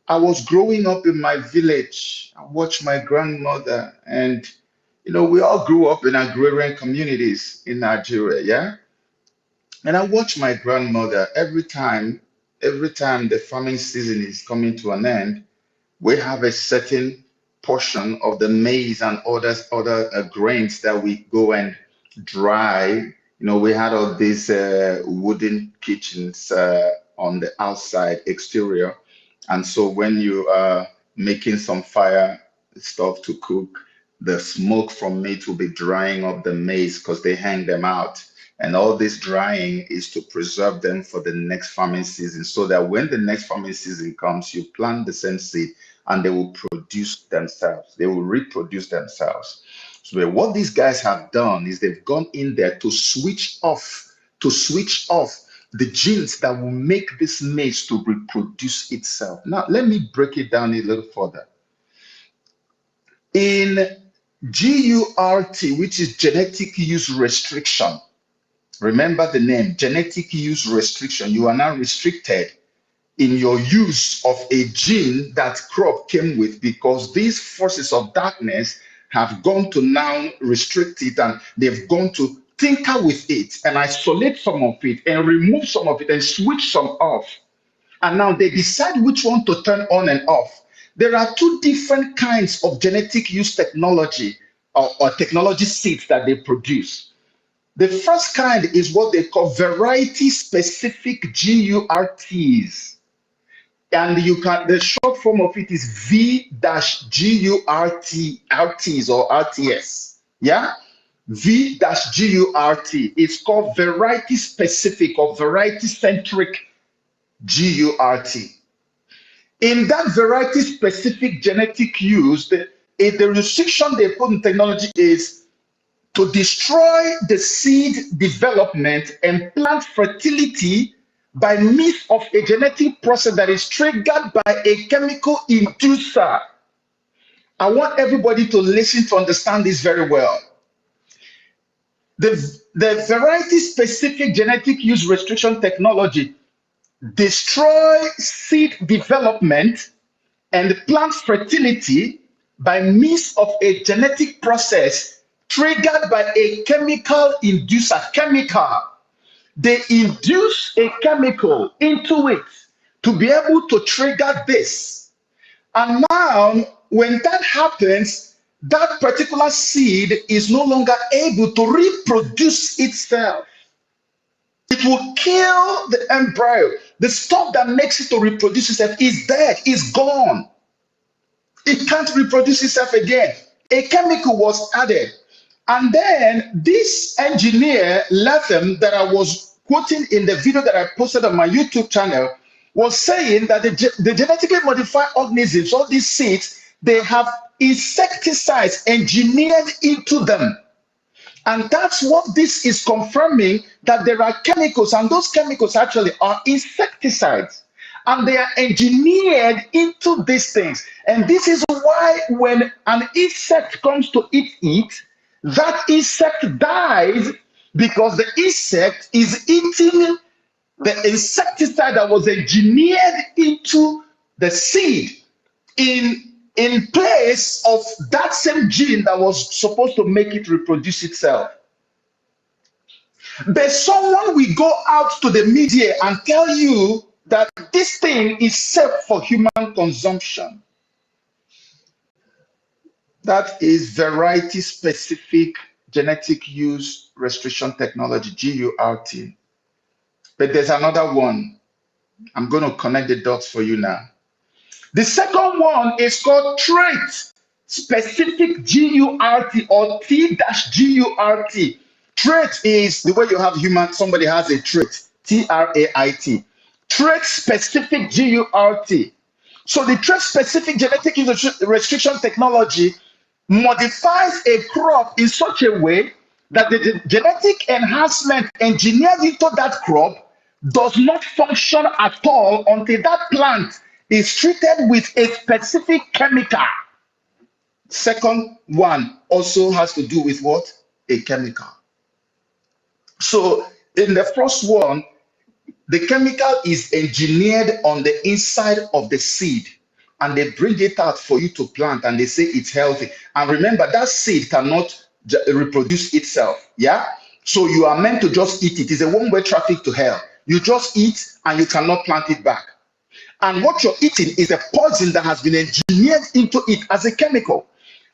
I was growing up in my village. I watched my grandmother, and we all grew up in agrarian communities in Nigeria, yeah? And I watched my grandmother every time the farming season is coming to an end, we have a certain portion of the maize and other grains that we go and dry. We had all these wooden kitchens on the outside exterior, and so when you are making some fire stuff to cook, the smoke from it will be drying up the maize because they hang them out. And all this drying is to preserve them for the next farming season, so that when the next farming season comes, you plant the same seed and they will produce themselves. They will reproduce themselves. So what these guys have done is they've gone in there to switch off the genes that will make this maize to reproduce itself. Now, let me break it down a little further. In GURT, which is genetic use restriction, remember the name, genetic use restriction. You are now restricted in your use of a gene that crop came with, because these forces of darkness have gone to now restrict it, and they've gone to tinker with it and isolate some of it and remove some of it and switch some off. And now they decide which one to turn on and off. There are two different kinds of genetic use technology or technology seeds that they produce. The first kind is what they call variety specific GURTs. And you can, the short form of it is V-GURTs or RTS. Yeah? V-GURT. It's called variety specific or variety centric GURT. In that variety specific genetic use, the restriction they put in technology is to destroy the seed development and plant fertility by means of a genetic process that is triggered by a chemical inducer. I want everybody to listen to understand this very well. The variety specific genetic use restriction technology destroys seed development and plant fertility by means of a genetic process triggered by a chemical inducer. They induce a chemical into it to be able to trigger this. And now, when that happens, that particular seed is no longer able to reproduce itself. It will kill the embryo. The stuff that makes it to reproduce itself is dead, is gone. It can't reproduce itself again. A chemical was added. And then this engineer, Latham, that I was quoting in the video that I posted on my YouTube channel, was saying that the genetically modified organisms, all these seeds, they have insecticides engineered into them. And that's what this is confirming, that there are chemicals, and those chemicals actually are insecticides. And they are engineered into these things. And this is why when an insect comes to eat it, that insect dies, because the insect is eating the insecticide that was engineered into the seed in place of that same gene that was supposed to make it reproduce itself. But someone will go out to the media and tell you that this thing is safe for human consumption. That is variety specific genetic use restriction technology, GURT. But there's another one. I'm going to connect the dots for you now. The second one is called trait specific GURT or T-GURT. Trait is the way you have human, somebody has a trait, TRAIT. Trait specific GURT. So the trait specific genetic restriction technology modifies a crop in such a way that the genetic enhancement engineered into that crop does not function at all until that plant is treated with a specific chemical. Second one also has to do with what? A chemical. So in the first one, the chemical is engineered on the inside of the seed, and they bring it out for you to plant, and they say it's healthy. And remember, that seed cannot reproduce itself. Yeah. So you are meant to just eat it. It's a one-way traffic to hell. You just eat and you cannot plant it back. And what you're eating is a poison that has been engineered into it as a chemical.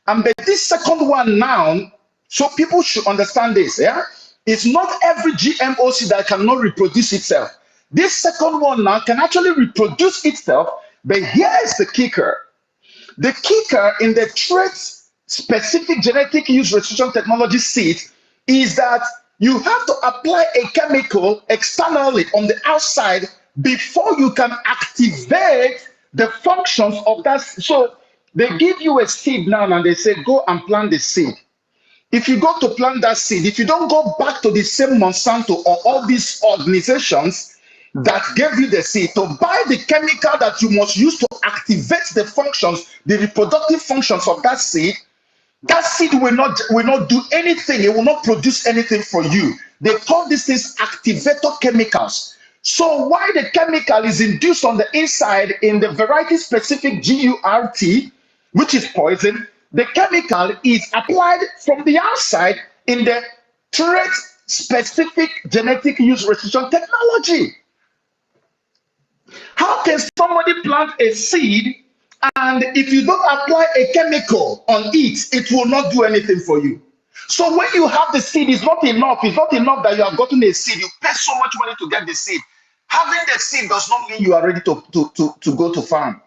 And but this second one now, so people should understand this. Yeah. It's not every GMO seed that cannot reproduce itself. This second one now can actually reproduce itself, but here's the kicker. The kicker in the trait specific genetic use restriction technology seed is that You have to apply a chemical externally on the outside before you can activate the functions of that. So they give you a seed now and they say, go and plant the seed. If you go to plant that seed, if you don't go back to the same Monsanto or all these organizations that gave you the seed to buy the chemical that you must use to activate the functions, the reproductive functions of that seed will not do anything. It will not produce anything for you. They call these things activator chemicals. So why the chemical is induced on the inside in the variety specific GURT, which is poison, the chemical is applied from the outside in the trait specific genetic use restriction technology. How can somebody plant a seed and if you don't apply a chemical on it, it will not do anything for you? So when you have the seed, it's not enough. It's not enough that you have gotten a seed. You pay so much money to get the seed. Having the seed does not mean you are ready to go to farm.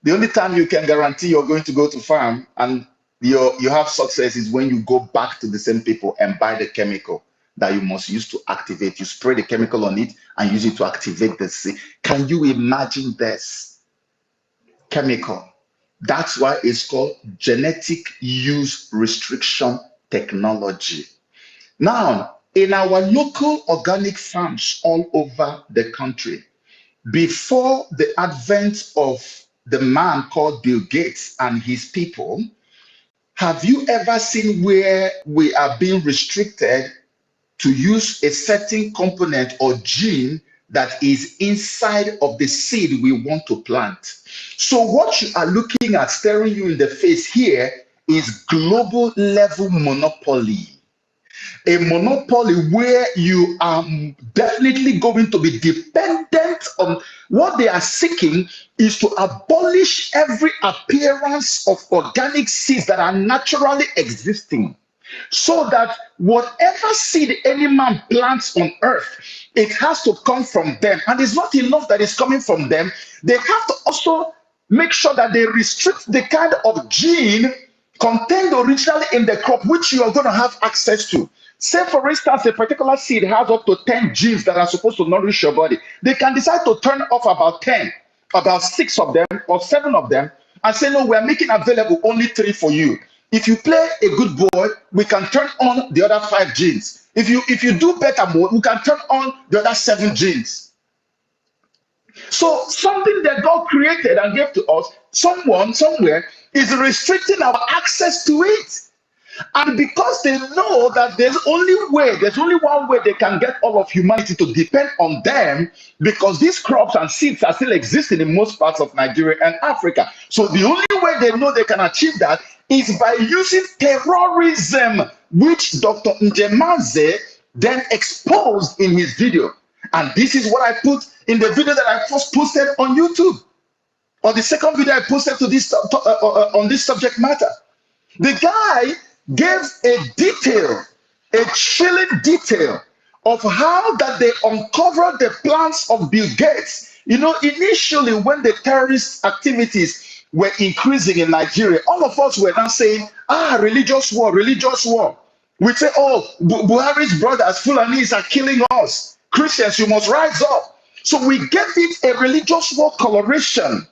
The only time you can guarantee you're going to go to farm and you have success is when you go back to the same people and buy the chemical that you must use to activate. You spray the chemical on it and use it to activate the seed. Can you imagine this chemical? That's why it's called genetic use restriction technology. Now, in our local organic farms all over the country, before the advent of the man called Bill Gates and his people, have you ever seen where we are being restricted to use a certain component or gene that is inside of the seed we want to plant? So what you are looking at staring you in the face here is global level monopoly. A monopoly where you are definitely going to be dependent on what they are seeking is to abolish every appearance of organic seeds that are naturally existing, so that whatever seed any man plants on earth, it has to come from them. And it's not enough that it's coming from them. They have to also make sure that they restrict the kind of gene contained originally in the crop which you are going to have access to. Say, for instance, a particular seed has up to 10 genes that are supposed to nourish your body. They can decide to turn off about 10, about 6 of them or 7 of them, and say, no, we're making available only 3 for you. If you play a good boy, we can turn on the other 5 genes. If you do better more, we can turn on the other 7 genes. So something that God created and gave to us, someone somewhere is restricting our access to it. And because they know that there's only one way they can get all of humanity to depend on them, because these crops and seeds are still existing in most parts of Nigeria and Africa. So the only way they know they can achieve that is by using terrorism, which Dr. Njemaze then exposed in his video. And this is what I put in the video that I first posted on YouTube, or the second video I posted to this on this subject matter. The guy gave a chilling detail of how that they uncovered the plans of Bill Gates. You know, initially when the terrorist activities were increasing in Nigeria, all of us were now saying, religious war, religious war. We say, oh, Buhari's brothers, Fulanis are killing us. Christians, you must rise up. So we gave it a religious war coloration.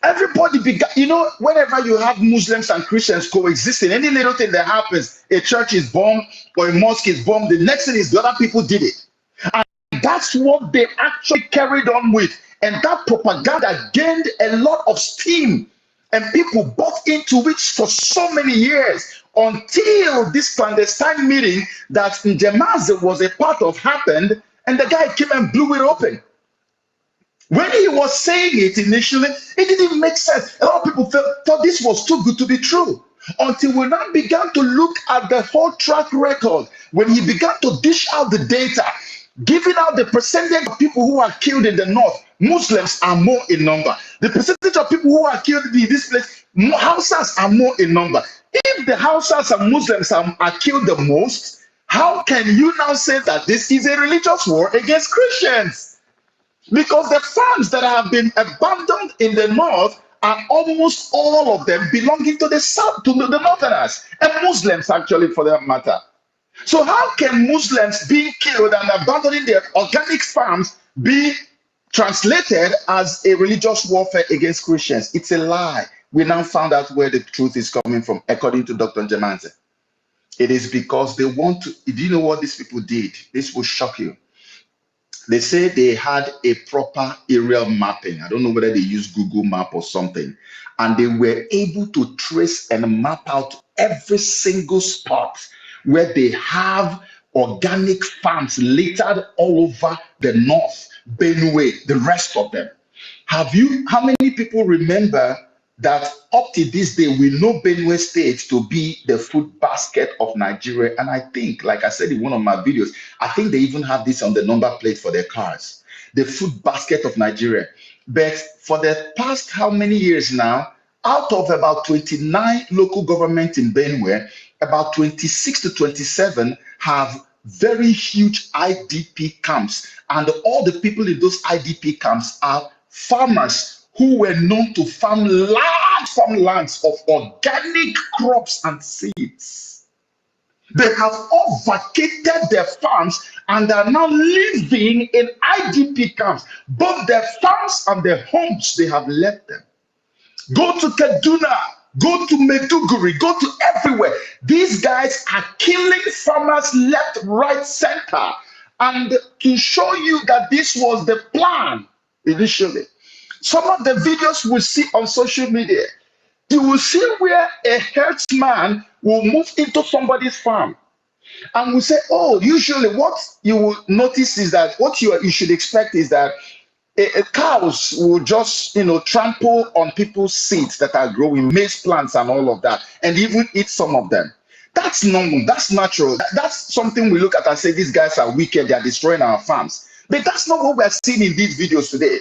Everybody began, whenever you have Muslims and Christians coexisting, any little thing that happens, a church is bombed or a mosque is bombed, the next thing is the other people did it. And that's what they actually carried on with. And that propaganda gained a lot of steam. And people bought into it for so many years until this clandestine meeting that Njemaze was a part of happened, and the guy came and blew it open. When he was saying it initially, it didn't make sense. A lot of people thought this was too good to be true. Until we now began to look at the whole track record, when he began to dish out the data, giving out the percentage of people who are killed in the north, Muslims are more in number. The percentage of people who are killed in this place, Hausas are more in number. If the Hausas and Muslims are killed the most, how can you now say that this is a religious war against Christians? Because the farms that have been abandoned in the north are almost all of them belonging to the south, to the northerners, and Muslims actually, for that matter. So how can Muslims being killed and abandoning their organic farms be translated as a religious warfare against Christians? It's a lie. We now found out where the truth is coming from, according to Dr. Jamanze. It is because they want to. Do you know what these people did? This will shock you. They say they had a proper aerial mapping. I don't know whether they used Google Map or something. And they were able to trace and map out every single spot where they have organic farms littered all over the north, Benue, the rest of them. How many people remember that up to this day, we know Benue State to be the food basket of Nigeria? And I think, like I said in one of my videos, I think they even have this on the number plate for their cars, the food basket of Nigeria. But for the past how many years now, out of about 29 local governments in Benue, about 26 to 27 have very huge IDP camps. And all the people in those IDP camps are farmers who were known to farm large farmlands of organic crops and seeds. They have all vacated their farms and are now living in IDP camps. Both their farms and their homes, they have left them. Go to Kaduna, go to Maiduguri, go to everywhere. These guys are killing farmers left, right, center. And to show you that this was the plan initially, some of the videos we see on social media, you will see where a herdsman will move into somebody's farm and will say, oh, usually what you will notice is that what you should expect is that cows will just trample on people's seeds that are growing, maize plants and all of that, and even eat some of them. That's normal, that's natural. That's something we look at and say these guys are wicked, they are destroying our farms. But that's not what we are seeing in these videos today.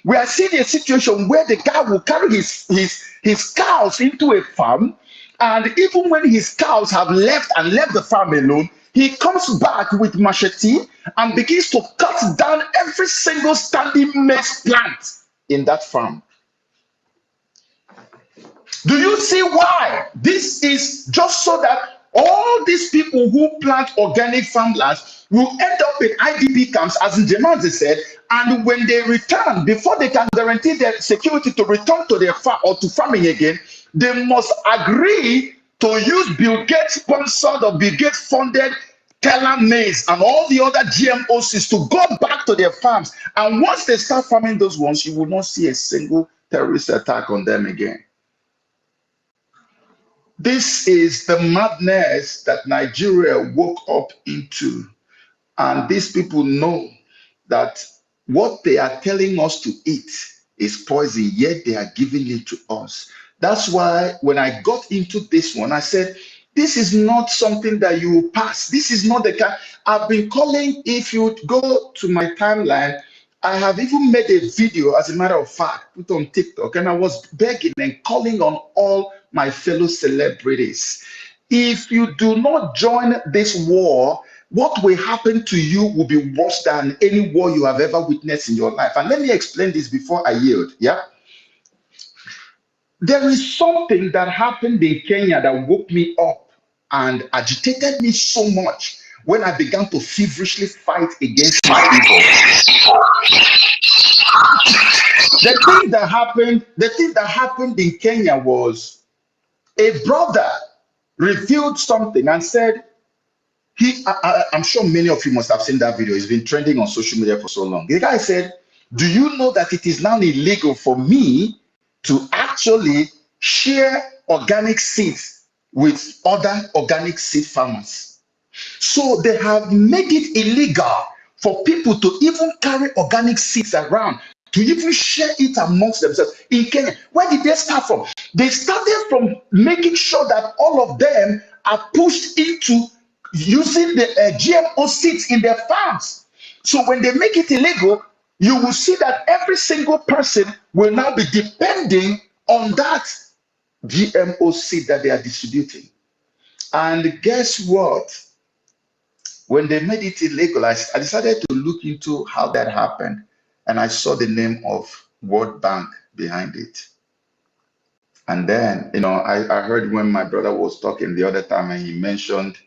We are seeing a situation where the guy will carry his cows into a farm, and even when his cows have left the farm alone, he comes back with machete and begins to cut down every single standing maize plant in that farm. Do you see why? This is just so that all these people who plant organic farmlands will end up in IDP camps, as Njemazi said, and when they return, before they can guarantee their security to return to their farm or to farming again, they must agree to use Bill Gates sponsored or Bill Gates funded Teller maize and all the other GMO seeds to go back to their farms. And once they start farming those ones, you will not see a single terrorist attack on them again. This is the madness that Nigeria woke up into. And these people know that what they are telling us to eat is poison, yet they are giving it to us. That's why when I got into this one, I said, this is not something that you will pass. This is not the kind. I've been calling, if you go to my timeline, I have even made a video, as a matter of fact, put on TikTok, and I was begging and calling on all my fellow celebrities. If you do not join this war, what will happen to you will be worse than any war you have ever witnessed in your life. And let me explain this before I yield. Yeah. There is something that happened in Kenya that woke me up and agitated me so much when I began to feverishly fight against this evil. The thing that happened in Kenya was a brother revealed something and said, I'm sure many of you must have seen that video. It's been trending on social media for so long. The guy said, do you know that it is now illegal for me to actually share organic seeds with other organic seed farmers? So they have made it illegal for people to even carry organic seeds around, to even share it amongst themselves in Kenya. Where did they start from? They started from making sure that all of them are pushed into using the GMO seeds in their farms. So when they make it illegal, you will see that every single person will now be depending on that GMO seed that they are distributing. And guess what? When they made it illegal, I decided to look into how that happened, and I saw the name of World Bank behind it. And then, I heard when my brother was talking the other time, and he mentioned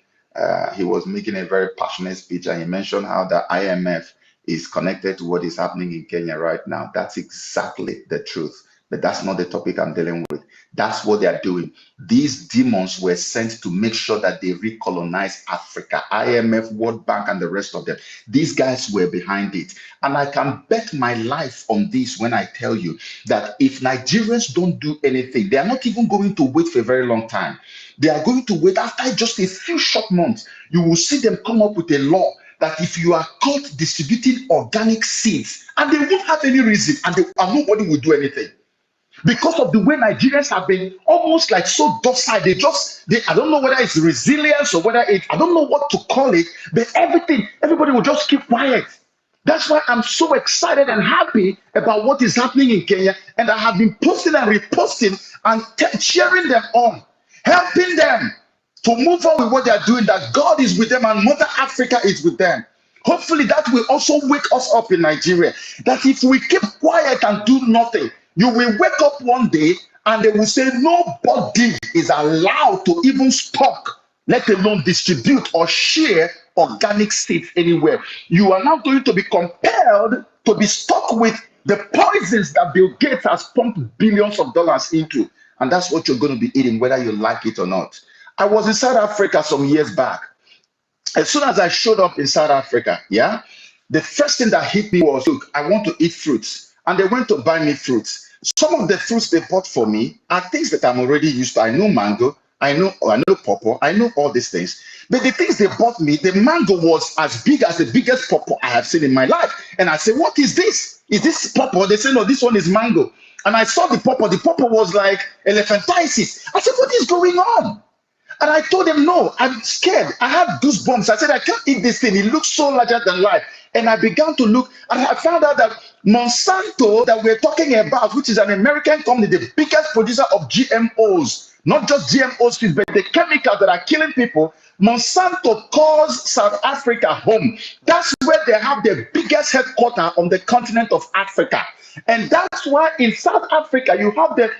He was making a very passionate speech, and he mentioned how the IMF is connected to what is happening in Kenya right now. That's exactly the truth. But that's not the topic I'm dealing with. That's what they are doing. These demons were sent to make sure that they recolonize Africa. IMF, World Bank, and the rest of them. These guys were behind it. And I can bet my life on this when I tell you that if Nigerians don't do anything, they are not even going to wait for a very long time. They are going to wait after just a few short months. You will see them come up with a law that if you are caught distributing organic seeds, and they won't have any reason, and nobody will do anything because of the way Nigerians have been almost like so docile. I don't know whether it's resilience or whether I don't know what to call it, but everybody will just keep quiet. That's why I'm so excited and happy about what is happening in Kenya, and I have been posting and reposting and cheering them on, helping them to move on with what they are doing, that God is with them and Mother Africa is with them. Hopefully that will also wake us up in Nigeria, that if we keep quiet and do nothing, you will wake up one day and they will say nobody is allowed to even stock, let alone distribute or share organic seeds anywhere. You are now going to be compelled to be stuck with the poisons that Bill Gates has pumped billions of dollars into. And that's what you're going to be eating, whether you like it or not. I was in South Africa some years back. As soon as I showed up in South Africa, yeah, the first thing that hit me was, look, I want to eat fruits. And they went to buy me fruits. Some of the fruits they bought for me are things that I'm already used to. I know mango, I know pawpaw, I know all these things. But the things they bought me, the mango was as big as the biggest pawpaw I have seen in my life. And I said, what is this? Is this pawpaw? They said, no, this one is mango. And I saw the pawpaw. The pawpaw was like elephantiasis. I said, what is going on? And I told him, no, I'm scared. I have goosebumps. I said, I can't eat this thing. It looks so larger than life. And I began to look, and I found out that Monsanto, that we're talking about, which is an American company, the biggest producer of GMOs, not just GMOs, but the chemicals that are killing people, Monsanto calls South Africa home. That's where they have the biggest headquarters on the continent of Africa. And that's why in South Africa, you have the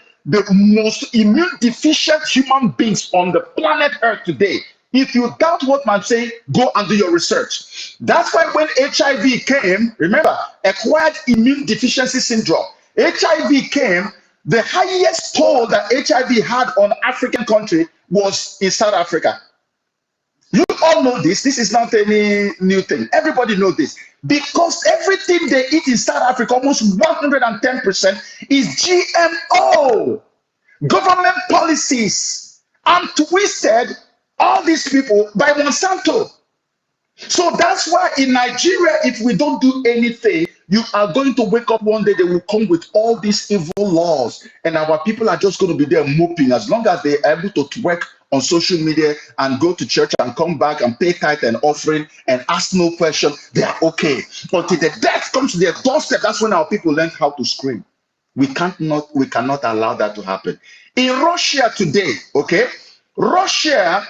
most immune deficient human beings on the planet Earth today. If you doubt what I'm saying, go and do your research. That's why when HIV came, remember, acquired immune deficiency syndrome, HIV came, the highest toll that HIV had on African country was in South Africa. You all know this. This is not any new thing. Everybody knows this. Because everything they eat in South Africa, almost 110%, is GMO. Government policies and twisted all these people by Monsanto. So that's why in Nigeria, if we don't do anything, you are going to wake up one day, they will come with all these evil laws, and our people are just going to be there moping. As long as they are able to twerk on social media and go to church and come back and pay tithe and offering and ask no question, they are okay. Until the death comes to their doorstep, that's when our people learn how to scream. We cannot allow that to happen. In Russia today, okay, Russia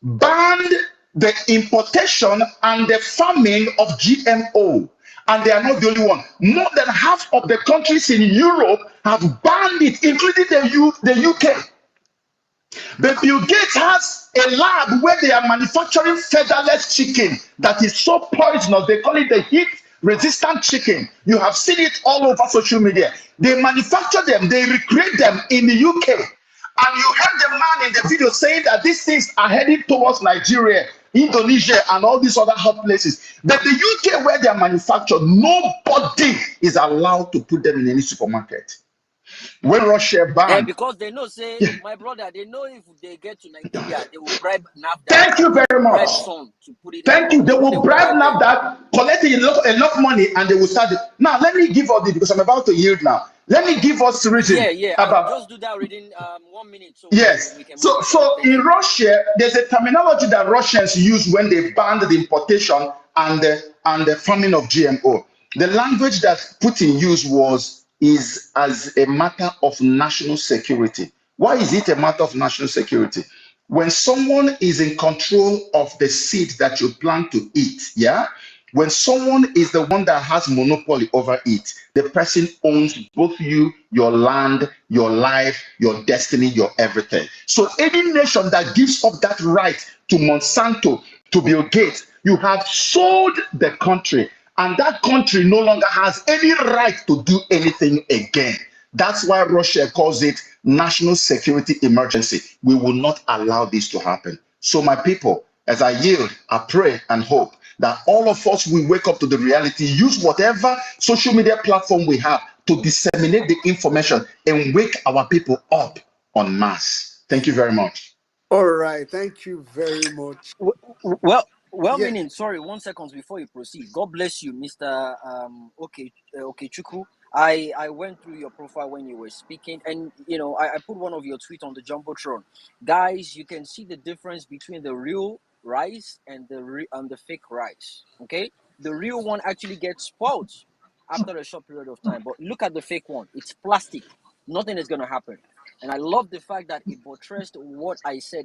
banned the importation and the farming of GMO. And they are not the only one. More than half of the countries in Europe have banned it, including the UK. But Bill Gates has a lab where they are manufacturing featherless chicken that is so poisonous. They call it the heat resistant chicken. You have seen it all over social media. They manufacture them, they recreate them in the UK. And you heard the man in the video saying that these things are heading towards Nigeria, Indonesia, and all these other hot places. But the UK, where they are manufactured, nobody is allowed to put them in any supermarket. When Russia banned, because they know, say, my brother, they know if they get to Nigeria, they will bribe NAFDAC. Thank you very much. Bribe some to put it. Thank you. They will bribe NAFDAC, collecting enough money, and they will start it. Now, let me give us this, because I'm about to yield now. Let me give us the reason. About just do that within 1 minute. So yes. we can So in Russia, there's a terminology that Russians use when they banned the importation and the farming of GMO. The language that Putin used is as a matter of national security. Why is it a matter of national security? When someone is in control of the seed that you plan to eat, yeah? When someone is the one that has monopoly over it, the person owns both you, your land, your life, your destiny, your everything. So any nation that gives up that right to Monsanto to Bill Gates, you have sold the country, and that country no longer has any right to do anything again. That's why Russia calls it national security emergency. We will not allow this to happen. So, my people, as I yield, I pray and hope that all of us will wake up to the reality, use whatever social media platform we have to disseminate the information and wake our people up en masse. Thank you very much. All right. Thank you very much. Well, Yeah. meaning, sorry, 1 second before you proceed. God bless you, Mr. Okay, Chuku. I went through your profile when you were speaking, and I put one of your tweets on the jumbotron. Guys, you can see the difference between the real rice and the fake rice. Okay, the real one actually gets spoiled after a short period of time, but look at the fake one. It's plastic. Nothing is gonna happen. And I love the fact that it buttressed what I said.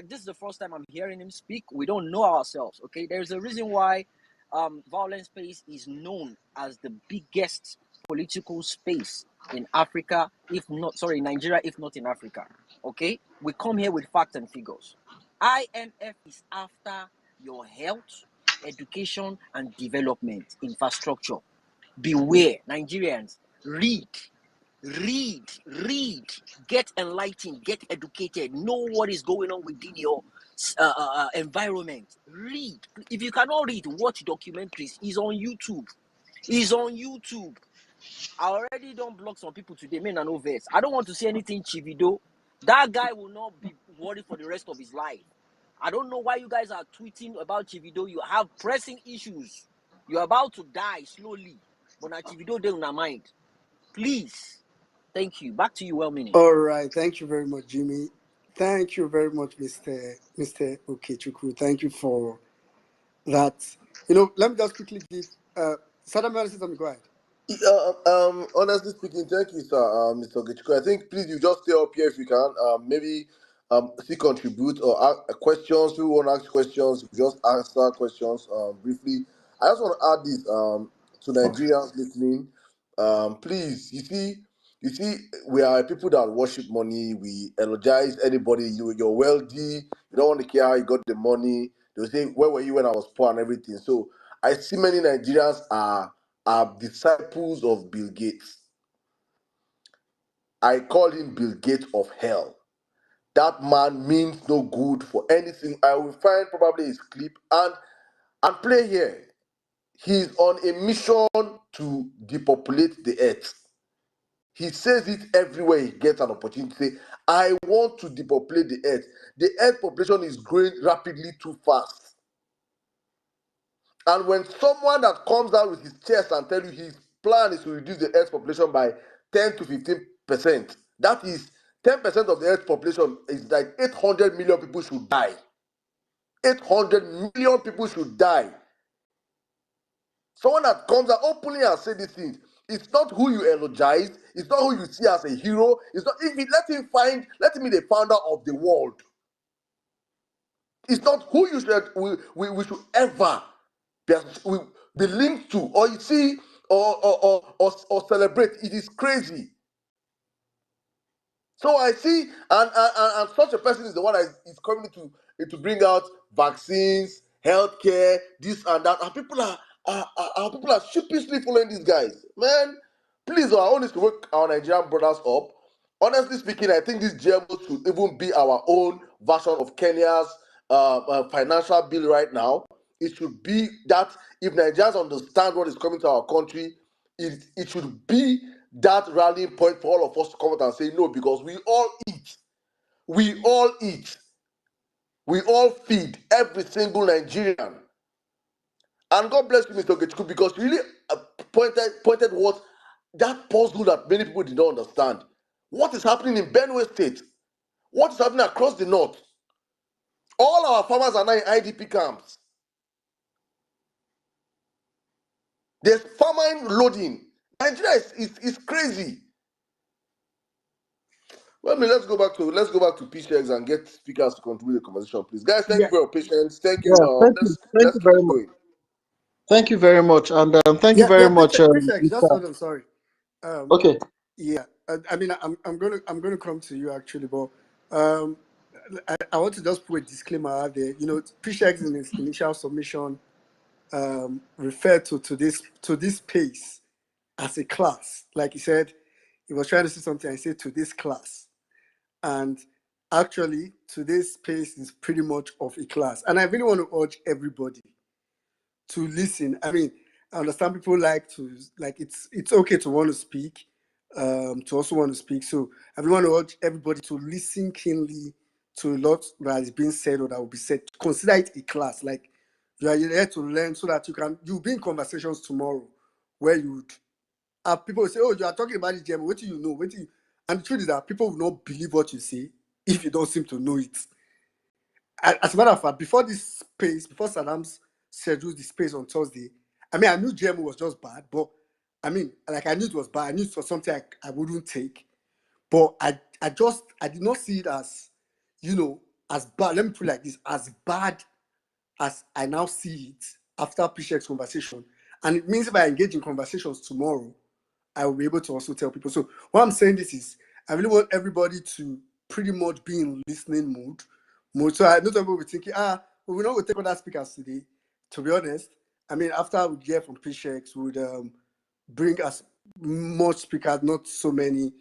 This is the first time I'm hearing him speak. We don't know ourselves, okay? There's a reason why violent space is known as the biggest political space in Africa, Nigeria, if not in Africa, okay? We come here with facts and figures. IMF is after your health, education, and development infrastructure. Beware, Nigerians, read, get enlightened, get educated, know what is going on within your environment. Read. If you cannot read, watch documentaries. It's on YouTube. I already don't block some people today, men and no verse. I don't want to see anything chivido. That guy will not be worried for the rest of his life. I don't know why you guys are tweeting about chivido. You have pressing issues. You're about to die slowly. But now chivido they on mind. Please. Thank you. Back to you, well-meaning. All right. Thank you very much, Jimmy. Thank you very much, Mr. Okechukwu. Thank you for that. Let me just quickly give Sadam, something. Go ahead. Honestly speaking, thank you, sir, Mr. Getchko. I think please you just stay up here if you can. Maybe see contribute or ask questions. We want to ask questions. Just answer questions briefly. I just want to add this to Okay. Nigerians listening. Please, you see, we are people that worship money. We eulogize anybody. You're wealthy. You don't want to care how you got the money. They'll say, "Where were you when I was poor?" and everything. So I see many Nigerians are disciples of Bill Gates. I call him Bill Gates of hell. That man means no good for anything. I will find probably his clip and play here. He's on a mission to depopulate the earth. He says it everywhere he gets an opportunity. Say, I want to depopulate the earth. The earth population is growing rapidly too fast. And when someone that comes out with his chest and tell you his plan is to reduce the earth population by 10 to 15%, that is 10% of the earth population is like 800 million people should die. 800 million people should die. Someone that comes out openly and say these things, it's not who you eulogize, it's not who you see as a hero, it's not if you let him be the founder of the world. It's not who you should we should ever be linked to, or you see, or celebrate. It is crazy. So I see, and such a person is the one that is coming to bring out vaccines, healthcare, this and that, and people are sheepishly following these guys. Man, please, I want us to wake our Nigerian brothers up. Honestly speaking, I think this GMO should even be our own version of Kenya's financial bill right now. It should be that if Nigerians understand what is coming to our country, it should be that rallying point for all of us to come out and say no, because we all eat, we all eat, we all feed every single Nigerian. And God bless you, Mr. Getchku, because you really pointed what that puzzle that many people did not understand. What is happening in Benue State? What is happening across the north? All our farmers are now in IDP camps. There's famine loading. Nigeria is crazy. Well, let's go back to PCX and get speakers to contribute the conversation, please. Guys, thank Yeah, you for your patience. Thank you. yeah. Thank Let's you keep very it much. going. Thank you very much, and thank you Yeah, very yeah. much, Prefect, just Mr. hold on. Sorry. Um, Okay. yeah. I mean, I'm gonna come to you actually, but um, I want to just put a disclaimer out there. You know, Pishex in his initial submission referred to this pace as a class. Like he said, he was trying to say something. I said to this class, and actually, today's space is pretty much of a class. And I really want to urge everybody to listen. I mean, I understand people like to it's okay to want to speak, to also want to speak. So I really want to urge everybody to listen keenly to a lot that is being said or that will be said. Consider it a class. Like you are there to learn so that you'll be in conversations tomorrow where you would have people say, "Oh, you are talking about the GMO. What do you know? What do you?" And the truth is that people will not believe what you say if you don't seem to know it. As a matter of fact, before this space, before Saddam's scheduled the space on Thursday, I mean, I knew GMO was just bad, but I mean, like I knew it was bad. I knew it was something I wouldn't take, but I did not see it as, as bad. Let me put it like this: as bad as I now see it after PCX conversation. And it means if I engage in conversations tomorrow, I will be able to also tell people. So what I'm saying this is, I really want everybody to pretty much be in listening mode. So I know some people will be thinking, well, we're not going to take other speakers today. To be honest, I mean, after we hear from PCX, we would bring us much speakers, not so many,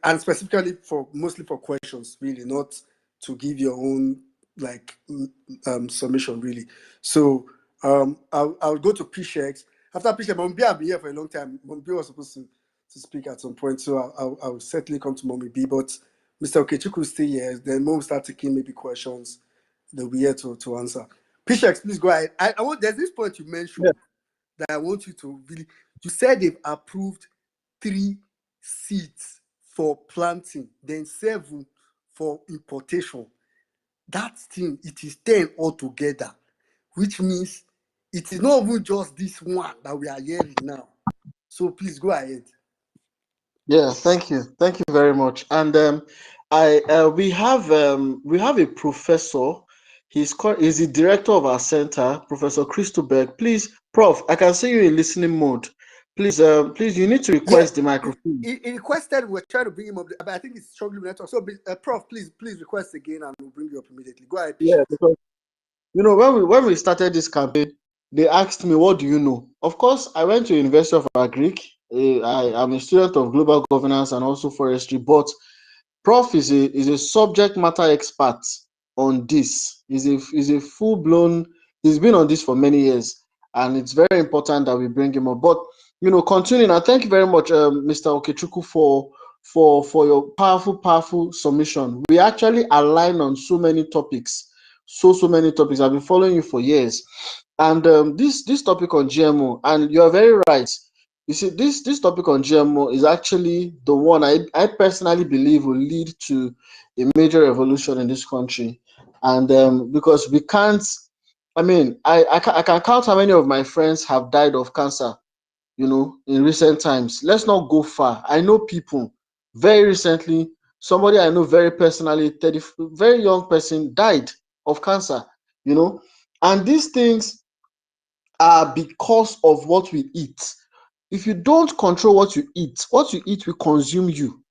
and specifically mostly for questions, really, not to give your own submission, really. So I'll go to PCX. After PCX, Mommy I've been here for a long time. Mommy was supposed to speak at some point, so I'll certainly come to Mommy B. But Mr. Okechukwu stay here. Then Mom start taking maybe questions. They'll be here to answer. PCX, please go ahead. I want. There's this point you Yeah. mentioned that I want you to really. You said they've approved 3 seeds for planting, then 7 for importation. That thing, it is 10 altogether, which means it is not even just this one that we are hearing now. So please go ahead. Yeah, thank you very much. And I we have a professor. He's the director of our center, Professor Christobel. Please, Prof, I can see you in listening mode. Please, you need to Yes, request the microphone. he requested. We're trying to bring him up, but I think it's struggling with network. So, Prof, please request again, and we'll bring you up immediately. Go ahead, Yeah, Patience. because when we started this campaign, they asked me, "What do you know?" Of course, I went to University of Agric. I'm a student of global governance and also forestry, but Prof is a subject matter expert on this. He's a full blown. He's been on this for many years, and it's very important that we bring him up. But continuing, and thank you very much, Mr. Okechukwu, for your powerful submission. We actually align on so many topics, so many topics. I've been following you for years, and this topic on GMO, and you are very right. You see, this topic on GMO is actually the one I personally believe will lead to a major revolution in this country. And because we can't, I mean, I can count how many of my friends have died of cancer, in recent times. Let's not go far. I know people very recently, somebody I know very personally, very young person died of cancer, and these things are because of what we eat. If you don't control what you eat will consume you.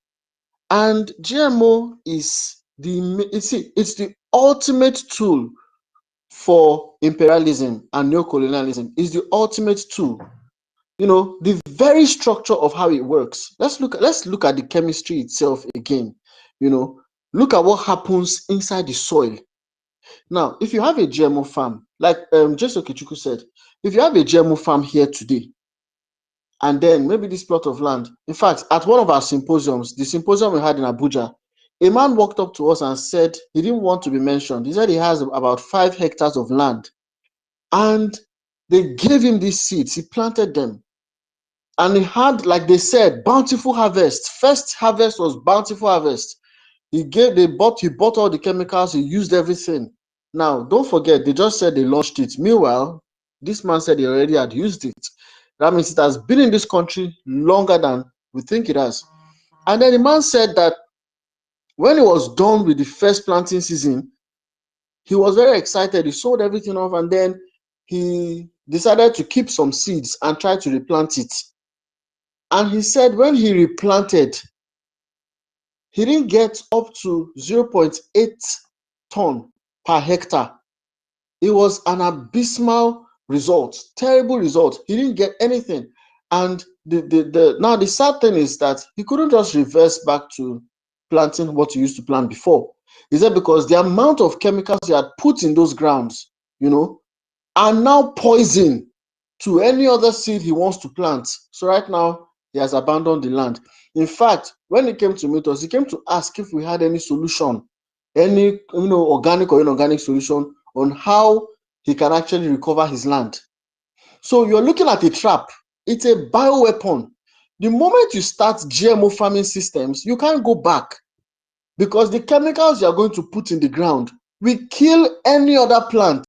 And GMO is it's the ultimate tool for imperialism and neocolonialism. Is the ultimate tool. The very structure of how it works. Let's look at the chemistry itself again. Look at what happens inside the soil. Now, if you have a GMO farm, like Jesse Kichuku said, if you have a GMO farm here today, and then maybe this plot of land. In fact, at one of our symposiums, the symposium we had in Abuja, a man walked up to us and said he didn't want to be mentioned. He said he has about 5 hectares of land. And they gave him these seeds. He planted them. And he had, like they said, bountiful harvest. First harvest was bountiful harvest. He bought all the chemicals, he used everything. Now, don't forget, they just said they launched it. Meanwhile, this man said he already had used it. That means it has been in this country longer than we think it has. And then the man said that when he was done with the first planting season, he was very excited. He sold everything off, and then he decided to keep some seeds and try to replant it. And he said when he replanted, he didn't get up to 0.8 ton per hectare. It was an abysmal result, terrible result. He didn't get anything. And now the sad thing is that he couldn't just reverse back to planting what he used to plant before. Is that because the amount of chemicals he had put in those grounds, are now poison to any other seed he wants to plant. So right now, he has abandoned the land. In fact, when he came to meet us, he came to ask if we had any solution, any organic or inorganic solution on how he can actually recover his land. So you're looking at a trap. It's a bioweapon. The moment you start GMO farming systems, you can't go back because the chemicals you're going to put in the ground will kill any other plant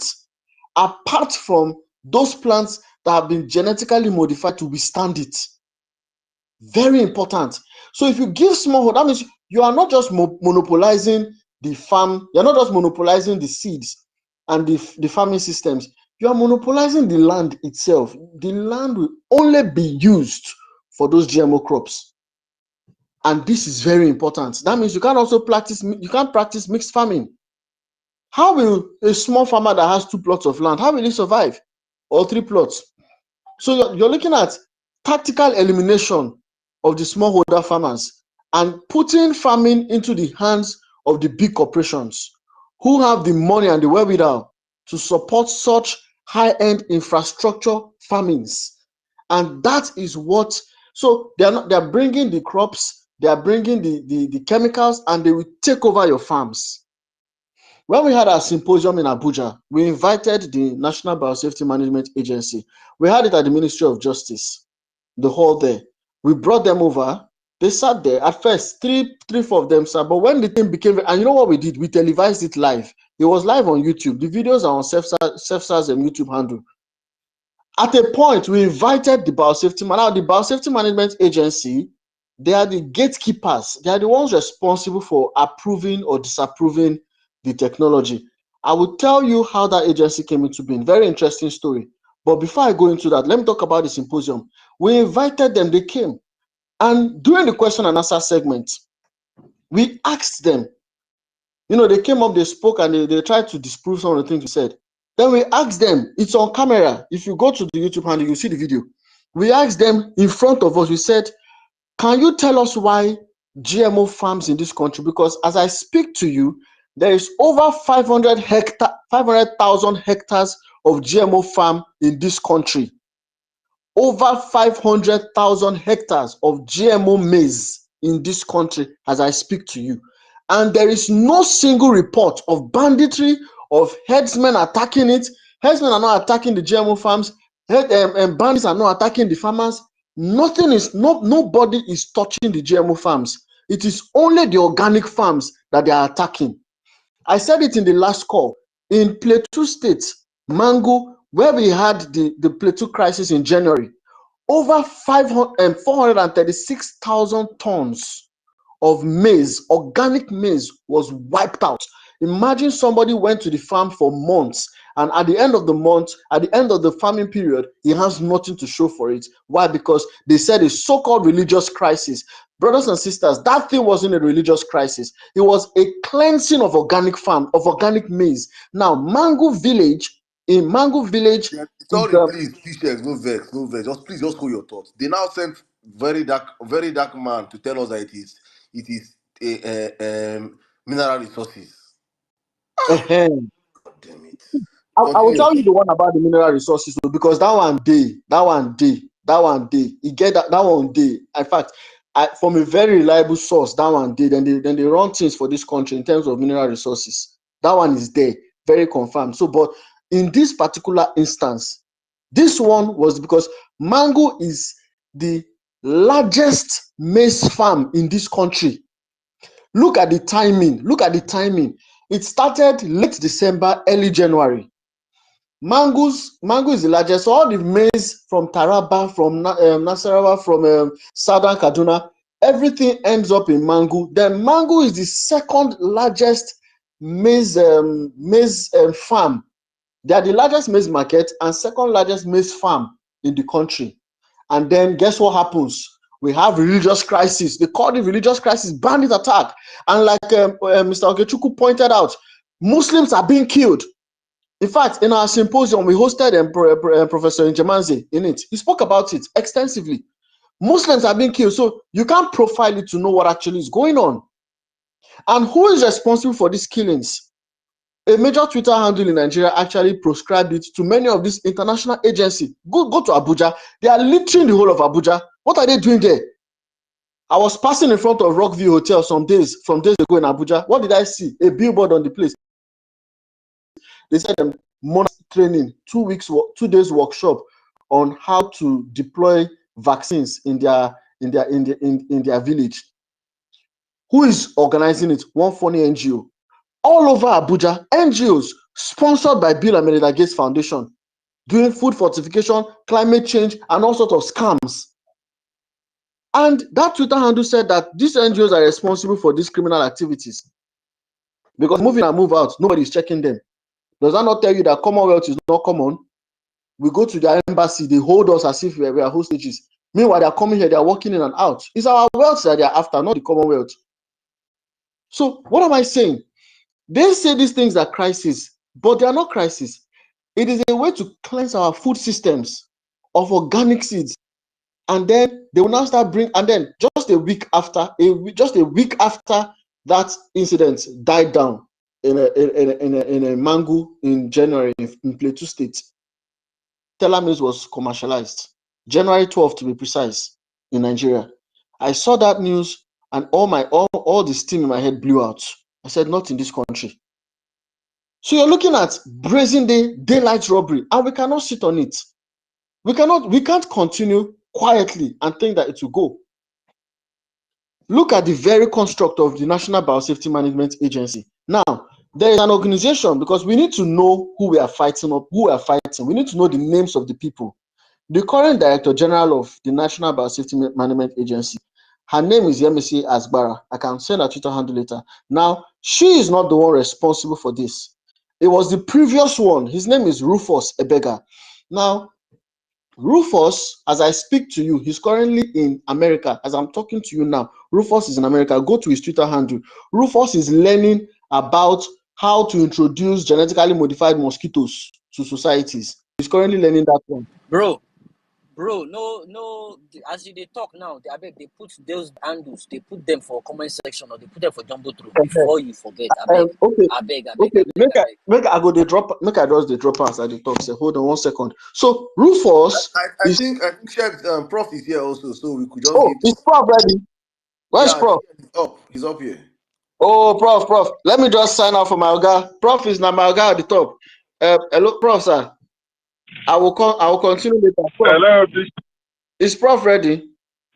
apart from those plants that have been genetically modified to withstand it. Very important. So if you give smallholder, that means you are not just monopolizing the farm, you're not just monopolizing the seeds and the farming systems, you are monopolizing the land itself. The land will only be used for those GMO crops. And this is very important. That means you can't practice mixed farming. How will a small farmer that has 2 plots of land, how will he survive? Or 3 plots? So you're looking at tactical elimination of the smallholder farmers and putting farming into the hands of the big corporations who have the money and the wherewithal to support such high-end infrastructure farmings. And that is what, so they're bringing the crops, they are bringing the chemicals, and they will take over your farms. When we had our symposium in Abuja, we invited the National Biosafety Management Agency. We had it at the Ministry of Justice, the hall there. We brought them over. They sat there. At first, three, four of them sat. But when the thing became, and you know what we did? We televised it live. It was live on YouTube. The videos are on CEFSA's YouTube handle. At a point, we invited the biosafety man. Now, the Biosafety Management Agency, they are the gatekeepers. They are the ones responsible for approving or disapproving the technology. I will tell you how that agency came into being. Very interesting story. But before I go into that, let me talk about the symposium. We invited them, they came. And during the question and answer segment, we asked them, they came up, they spoke, and they tried to disprove some of the things we said. Then we asked them, it's on camera. If you go to the YouTube handle, you see the video. We asked them in front of us, we said, can you tell us why GMO farms in this country? Because as I speak to you, there is over 500,000 hectares of GMO farm in this country. Over 500,000 hectares of GMO maize in this country as I speak to you. And there is no single report of banditry, of herdsmen attacking it. Herdsmen are not attacking the GMO farms. Bandits are not attacking the farmers. Nobody is touching the GMO farms. It is only the organic farms that they are attacking. I said it in the last call. In Plateau State, Mango, where we had the Plateau crisis in January, over 436,000 tons of maize, organic maize, was wiped out. Imagine somebody went to the farm for months, and at the end of the month, at the end of the farming period, he has nothing to show for it. Why? Because they said a so-called religious crisis. Brothers and sisters, that thing wasn't a religious crisis. It was a cleansing of organic farm, of organic maize. Now, Mango Village, in Mango Village, Yeah, is sorry, please, no vex, no vex. Just hold your thoughts. They now sent very dark man to tell us that it is mineral resources. God damn it. I will Continue. tell you the one about the mineral resources because that one day. You get that one day. In fact, from a very reliable source, that one day. Then they run things for this country in terms of mineral resources. That one is there, very confirmed. So, but in this particular instance, this one was because Mango is the largest maize farm in this country. Look at the timing. It started late December, early January. Mango is the largest. So all the maize from Taraba, from Nasarawa, from Southern Kaduna, everything ends up in Mango. Then Mango is the second largest maize farm. They are the largest maize market and second largest maize farm in the country. And then guess what happens? We have religious crisis. They call it religious crisis, bandit attack. And like Mr. Okechukwu pointed out, Muslims are being killed. In fact, in our symposium, we hosted Professor Njemanze in it. He spoke about it extensively. Muslims are being killed, so you can't profile it to know what actually is going on. And who is responsible for these killings? A major Twitter handle in Nigeria actually prescribed it to many of these international agencies. Go to Abuja. They are littering the whole of Abuja. What are they doing there? I was passing in front of Rockview Hotel some days ago in Abuja. What did I see? A billboard on the place. They said money training, 2 days workshop on how to deploy vaccines in their village. Who is organizing it? One funny NGO. All over Abuja, NGOs sponsored by Bill and Melinda Gates Foundation, doing food fortification, climate change, and all sorts of scams. And that Twitter handle said that these NGOs are responsible for these criminal activities. Because move in and move out, nobody's checking them. Does that not tell you that Commonwealth is not common? We go to their embassy, they hold us as if we are hostages. Meanwhile, they are coming here, they are walking in and out. It's our wealth that they are after, not the Commonwealth. So what am I saying? They say these things are crises, but they are not crises. It is a way to cleanse our food systems of organic seeds. And then they will now start and then just a week after that incident died down in a mango in January in Plateau State, Telomeres was commercialized. January 12th to be precise, in Nigeria. I saw that news and all the steam in my head blew out. I said, not in this country. So you're looking at brazen daylight robbery, and we cannot sit on it. We can't continue quietly and think that it will go. Look at the very construct of the National Biosafety Management Agency. Now, there is an organization because we need to know who we are fighting. We need to know the names of the people. The current Director General of the National Biosafety Management Agency, her name is Yemisi Asgbara. I can send her Twitter handle later. Now, she is not the one responsible for this. It was the previous one. His name is Rufus Ebega. Now, Rufus, as I speak to you, he's currently in America. As I'm talking to you now, Rufus is in America. Go to his Twitter handle. Rufus is learning about how to introduce genetically modified mosquitoes to societies. He's currently learning that one. Bro, no. As they talk now, they put those handles. They put them for comment section or they put them for jumbo through before you forget. I beg. Make I go the drop. Make I just the drop as I the talk. Say, hold on 1 second. So Rufus, I think Chef Prof is here also, so we could just is Prof ready? Where's Prof? He's up here. Oh, Prof. Let me just sign out for my Oga. Prof is now my Oga at the top. Hello, Prof, sir. I will continue later. Prof. Hello. Is Prof ready?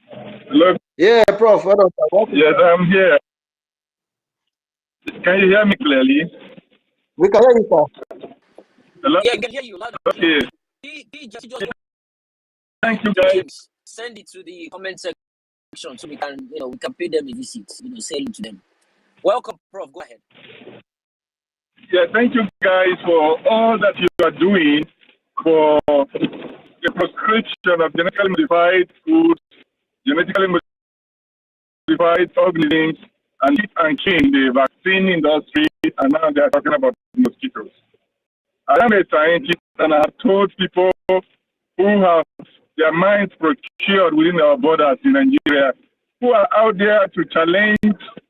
Hello. Yeah, Prof. Well done, sir. Yes, I'm here. Can you hear me clearly? We can hear you, sir. Hello? Yeah, I can hear you loud. Okay. Just Thank you, guys. send it to the comment section so we can pay them a visit. Say it to them. Welcome, Prof. Go ahead. Yeah, thank you guys for all that you are doing for the prescription of genetically modified foods, genetically modified organisms, and king the vaccine industry, and now they are talking about mosquitoes. I am a scientist, and I have told people who have their minds procured within our borders in Nigeria, who are out there to challenge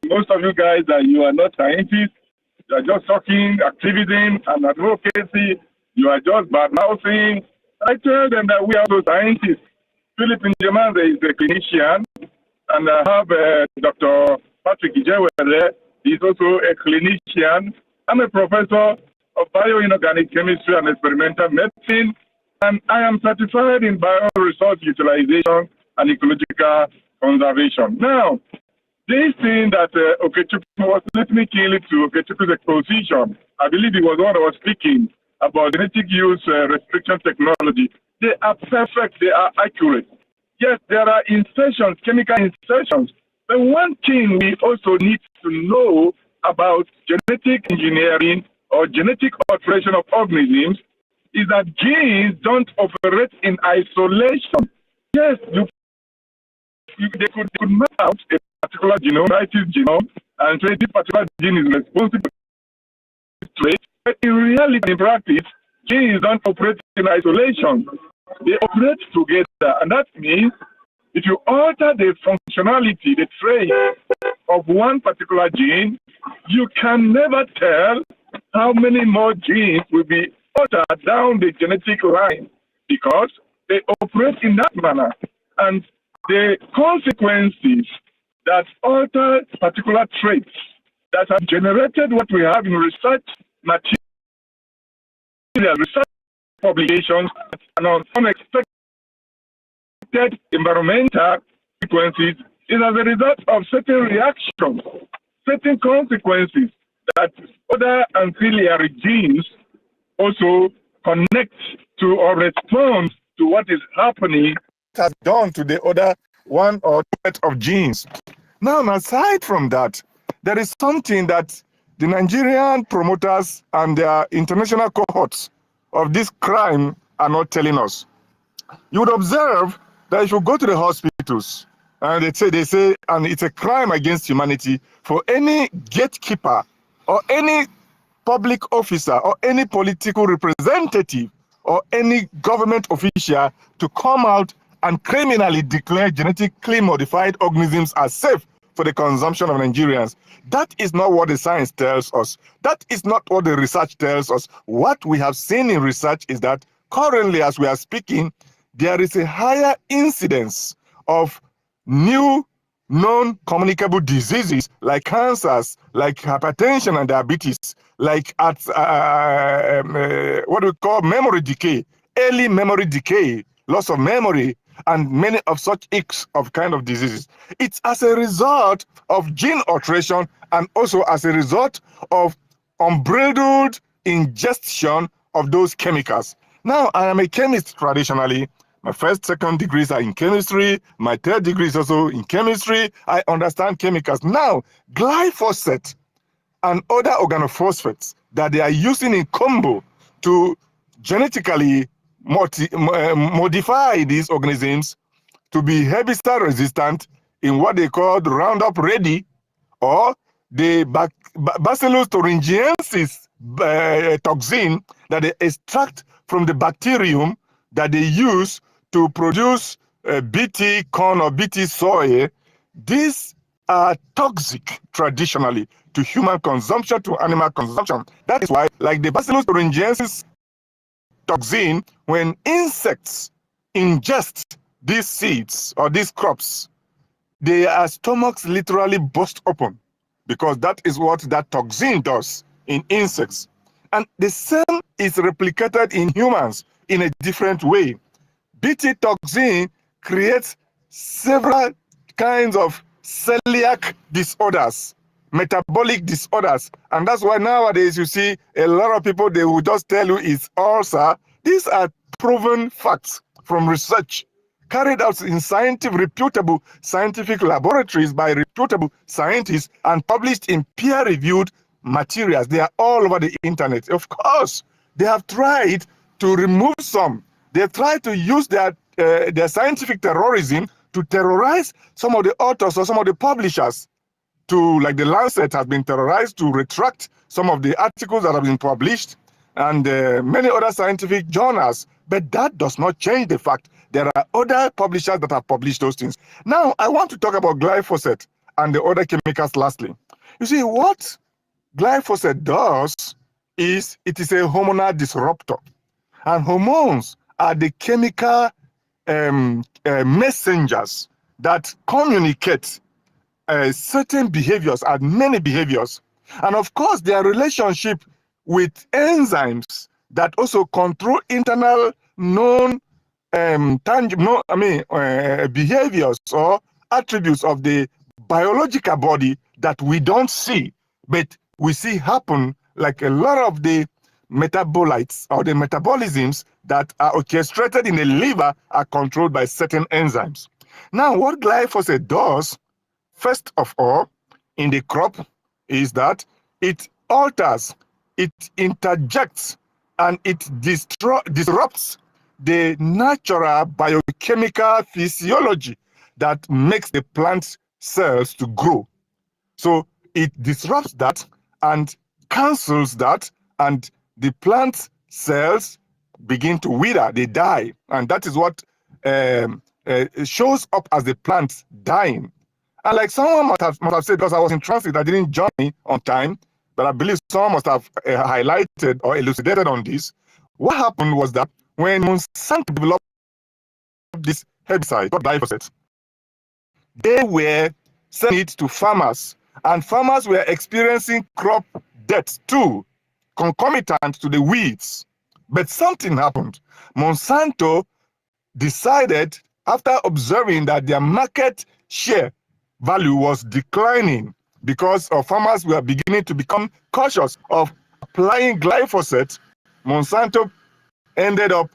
most of you guys that you are not scientists, you are just talking activism and advocacy, you are just bad mouthing. I tell them that we are also scientists. Philip Njemande is a clinician, and I have Dr. Patrick Ijewe there. He's also a clinician. I'm a professor of bioinorganic chemistry and experimental medicine, and I am certified in bioresource utilization and ecological conservation. Now, this thing that Okechukwu was listening keenly to Okechukwu's exposition, I believe it was one that was speaking about genetic use restriction technology. They are perfect, they are accurate. Yes, there are insertions, chemical insertions. But one thing we also need to know about genetic engineering or genetic alteration of organisms is that genes don't operate in isolation. Yes, they could map out a particular genome, write its genome, and say this particular gene is responsible for traits, but in reality, in practice, genes don't operate in isolation. They operate together, and that means if you alter the functionality, the trait of one particular gene, you can never tell how many more genes will be altered down the genetic line because they operate in that manner. And the consequences that alter particular traits that have generated what we have in research material, research publications, and unexpected environmental consequences is as a result of certain reactions, certain consequences that other ancillary genes also connect to or respond to what is happening. It has done to the other one or two set of genes. Now, aside from that, there is something that the Nigerian promoters and their international cohorts of this crime are not telling us. You would observe that if you go to the hospitals and they say, and it's a crime against humanity for any gatekeeper or any public officer or any political representative or any government official to come out and criminally declare genetically modified organisms as safe for the consumption of Nigerians. That is not what the science tells us. That is not what the research tells us. What we have seen in research is that currently, as we are speaking, there is a higher incidence of new non-communicable diseases like cancers, like hypertension and diabetes, like what we call memory decay, early memory decay, loss of memory, and many of such ilks of kind of diseases. It's as a result of gene alteration and also as a result of unbridled ingestion of those chemicals. Now, I am a chemist traditionally. My first, second degrees are in chemistry. My third degree is also in chemistry. I understand chemicals. Now, glyphosate and other organophosphates that they are using in combo to genetically modify these organisms to be herbicide resistant in what they call Roundup Ready or the Bacillus thuringiensis toxin that they extract from the bacterium that they use to produce BT corn or BT soy. These are toxic traditionally to human consumption, to animal consumption. That is why, like the Bacillus thuringiensis toxin, when insects ingest these seeds or these crops, their stomachs literally burst open because that is what that toxin does in insects. And the same is replicated in humans in a different way. BT toxin creates several kinds of celiac disorders, metabolic disorders. And that's why nowadays you see a lot of people, they will just tell you it's ulcer. These are proven facts from research carried out in reputable scientific laboratories by reputable scientists and published in peer-reviewed materials. They are all over the internet. Of course, they have tried to remove some. They try to use their scientific terrorism to terrorize some of the authors or some of the publishers, to, like the Lancet has been terrorized to retract some of the articles that have been published, and many other scientific journals. But that does not change the fact there are other publishers that have published those things. Now, I want to talk about glyphosate and the other chemicals lastly. You see, what glyphosate does is it is a hormonal disruptor. And hormones are the chemical messengers that communicate certain behaviors and many behaviors. And of course, their relationship with enzymes that also control internal known tangible, behaviors or attributes of the biological body that we don't see, but we see happen, like a lot of the metabolites or the metabolisms that are orchestrated in the liver are controlled by certain enzymes. Now, what glyphosate does, first of all, in the crop is that it alters, it interjects, and it disrupts the natural biochemical physiology that makes the plant cells to grow. So it disrupts that and cancels that and the plant cells begin to wither, they die. And that is what shows up as the plant dying. And like someone must have said, because I was in transit, I didn't join on time, but I believe someone must have highlighted or elucidated on this. What happened was that when Monsanto developed this herbicide called glyphosate, they were selling it to farmers, and farmers were experiencing crop death too, concomitant to the weeds. But something happened. Monsanto decided, after observing that their market share value was declining because farmers were beginning to become cautious of applying glyphosate, Monsanto ended up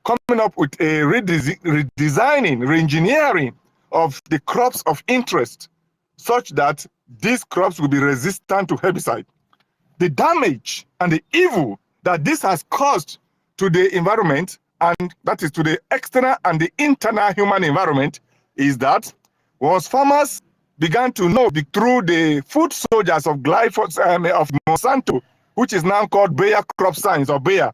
coming up with a redesigning, re-engineering of the crops of interest, such that these crops will be resistant to herbicide. The damage and the evil that this has caused to the environment, and that is to the external and the internal human environment, is that once farmers began to know through the food soldiers of glyphosate of Monsanto, which is now called Bayer Crop Science or Bayer,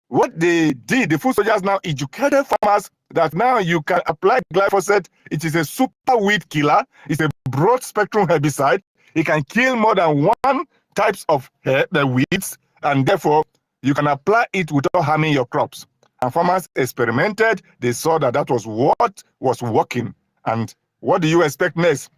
what they did, the food soldiers now educated farmers that now you can apply glyphosate. It is a super weed killer. It's a broad spectrum herbicide. It can kill more than one types of the weeds, and therefore you can apply it without harming your crops. And farmers experimented. They saw that that was what was working. And what do you expect next?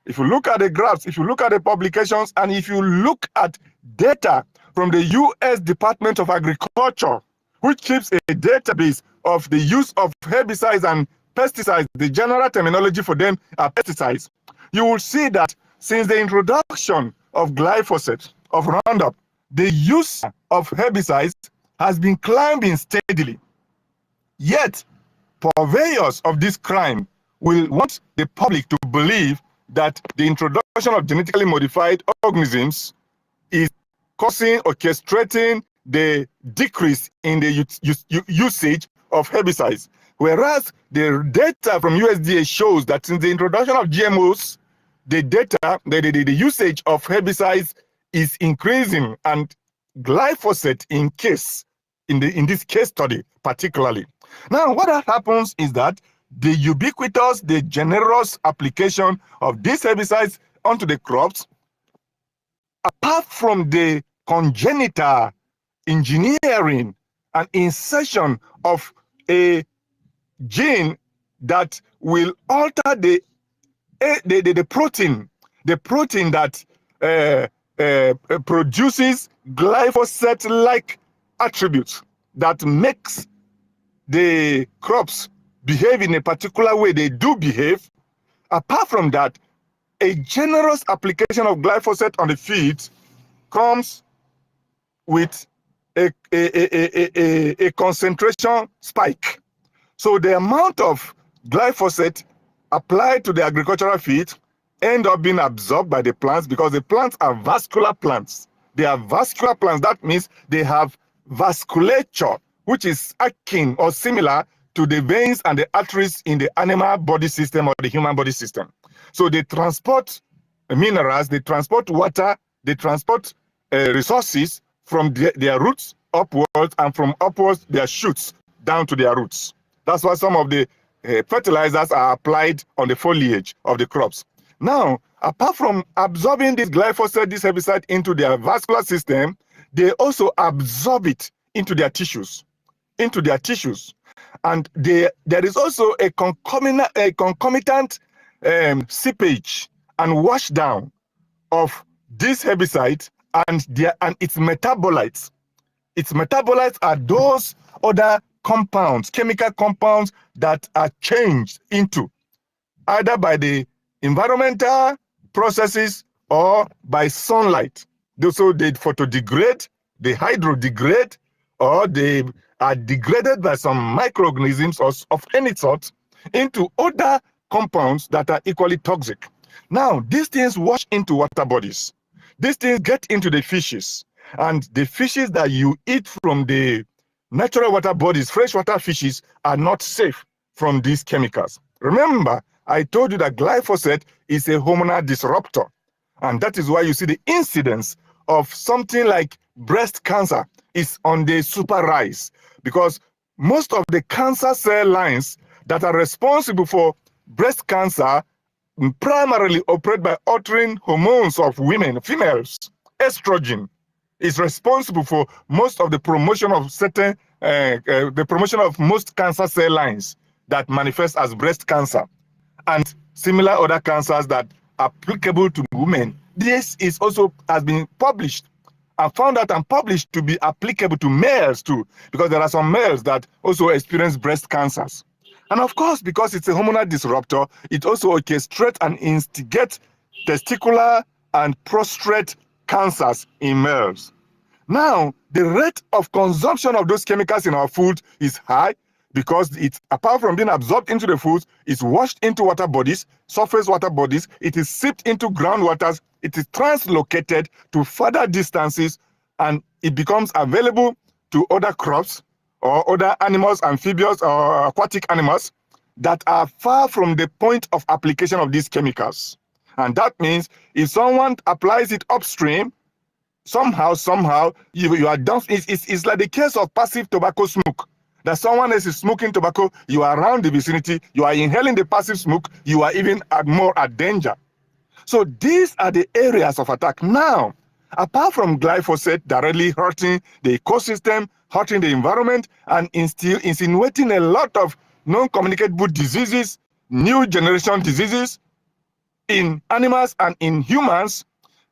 If you look at the graphs, if you look at the publications, and if you look at data from the U.S. Department of Agriculture, which keeps a database of the use of herbicides and pesticides, the general terminology for them are pesticides, you will see that since the introduction of glyphosate, of Roundup, the use of herbicides has been climbing steadily. Yet, purveyors of this crime will want the public to believe that the introduction of genetically modified organisms is causing, orchestrating the decrease in the usage of herbicides. Whereas the data from USDA shows that since the introduction of GMOs, the data, the usage of herbicides is increasing, and glyphosate in this case study particularly. Now, what happens is that the ubiquitous, the generous application of these herbicides onto the crops, apart from the congenital engineering and insertion of a gene that will alter the protein that produces glyphosate-like attributes that makes the crops behave in a particular way they do behave. Apart from that, a generous application of glyphosate on the field comes with a concentration spike. So the amount of glyphosate applied to the agricultural field end up being absorbed by the plants, because the plants are vascular plants. They are vascular plants. That means they have vasculature, which is akin or similar to the veins and the arteries in the animal body system or the human body system. So they transport minerals, they transport water, they transport resources from their roots upwards, and from upwards their shoots down to their roots. That's why some of the fertilizers are applied on the foliage of the crops. Now, apart from absorbing this glyphosate, this herbicide into their vascular system, they also absorb it into their tissues. And there is also a concomitant seepage and washdown of this herbicide and its metabolites. Its metabolites are those other compounds, chemical compounds that are changed into either by the environmental processes or by sunlight. So they photodegrade, they hydrodegrade, or they are degraded by some microorganisms of any sort into other compounds that are equally toxic. Now, these things wash into water bodies. These things get into the fishes, and the fishes that you eat from the natural water bodies, freshwater fishes, are not safe from these chemicals. Remember, I told you that glyphosate is a hormonal disruptor, and that is why you see the incidence of something like breast cancer is on the super rise, because most of the cancer cell lines that are responsible for breast cancer primarily operate by altering hormones of women, females. Estrogen is responsible for most of the promotion of the promotion of most cancer cell lines that manifest as breast cancer and similar other cancers that are applicable to women. This is also has been published and found out and published to be applicable to males too, because there are some males that also experience breast cancers. And of course, because it's a hormonal disruptor, it also orchestrates and instigates testicular and prostate cancers in males. Now, the rate of consumption of those chemicals in our food is high because it's, apart from being absorbed into the food, it's washed into water bodies, surface water bodies, it is sipped into groundwaters, it is translocated to further distances, and it becomes available to other crops or other animals, amphibious or aquatic animals that are far from the point of application of these chemicals. And that means if someone applies it upstream, somehow you are done. It's like the case of passive tobacco smoke, that someone else is smoking tobacco, you are around the vicinity, you are inhaling the passive smoke, you are even more at danger. So these are the areas of attack. Now, apart from glyphosate directly hurting the ecosystem, hurting the environment, and insinuating a lot of non-communicable diseases, new generation diseases in animals and in humans,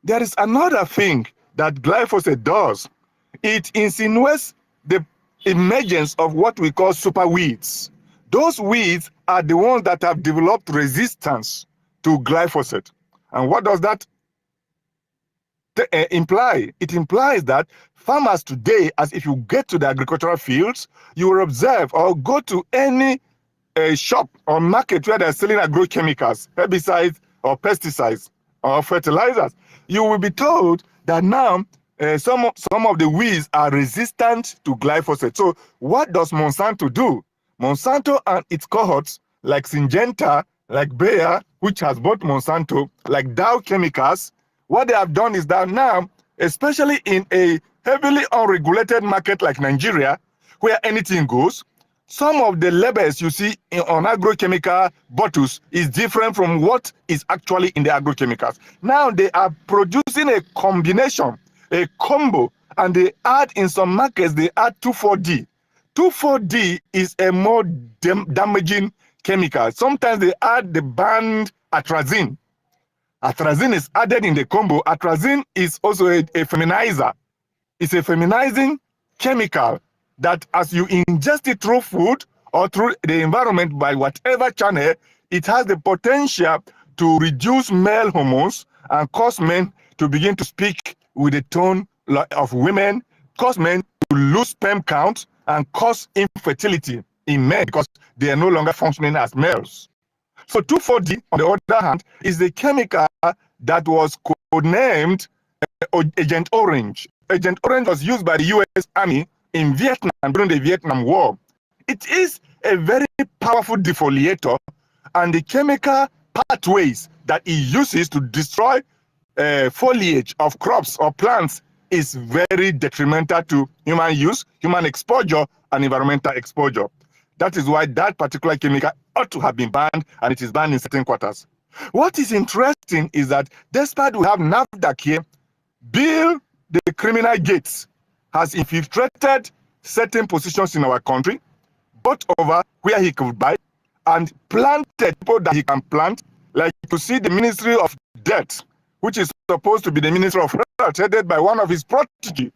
there is another thing that glyphosate does. It insinuates the emergence of what we call super weeds. Those weeds are the ones that have developed resistance to glyphosate. And what does that imply? It implies that farmers today, as if you get to the agricultural fields, you will observe or go to any shop or market where they're selling agrochemicals, herbicides or pesticides or fertilizers, you will be told that now some of the weeds are resistant to glyphosate. So what does Monsanto do? Monsanto and its cohorts, like Syngenta, like Bayer, which has bought Monsanto, like Dow Chemicals, what they have done is that now, especially in a heavily unregulated market like Nigeria, where anything goes, some of the labels you see on agrochemical bottles is different from what is actually in the agrochemicals. Now they are producing a combination, a combo, and they add, in some markets, they add 2,4-D. 2,4-D is a more damaging chemical. Sometimes they add the banned atrazine. Atrazine is added in the combo. Atrazine is also a feminizer. It's a feminizing chemical that, as you ingest it through food or through the environment by whatever channel, it has the potential to reduce male hormones and cause men to begin to speak with the tone of women, cause men to lose sperm count, and cause infertility in men because they are no longer functioning as males. So 2,4-D, on the other hand, is the chemical that was codenamed Agent Orange. Agent Orange was used by the US Army in Vietnam during the Vietnam War. It is a very powerful defoliator, and the chemical pathways that it uses to destroy foliage of crops or plants is very detrimental to human use, human exposure, and environmental exposure. That is why that particular chemical ought to have been banned, and it is banned in certain quarters. What is interesting is that despite we have NAFDAC here, Bill the criminal Gates has infiltrated certain positions in our country, bought over where he could buy, and planted people that he can plant. Like you see the Ministry of Debt, which is supposed to be the Ministry of Health, headed by one of his protege,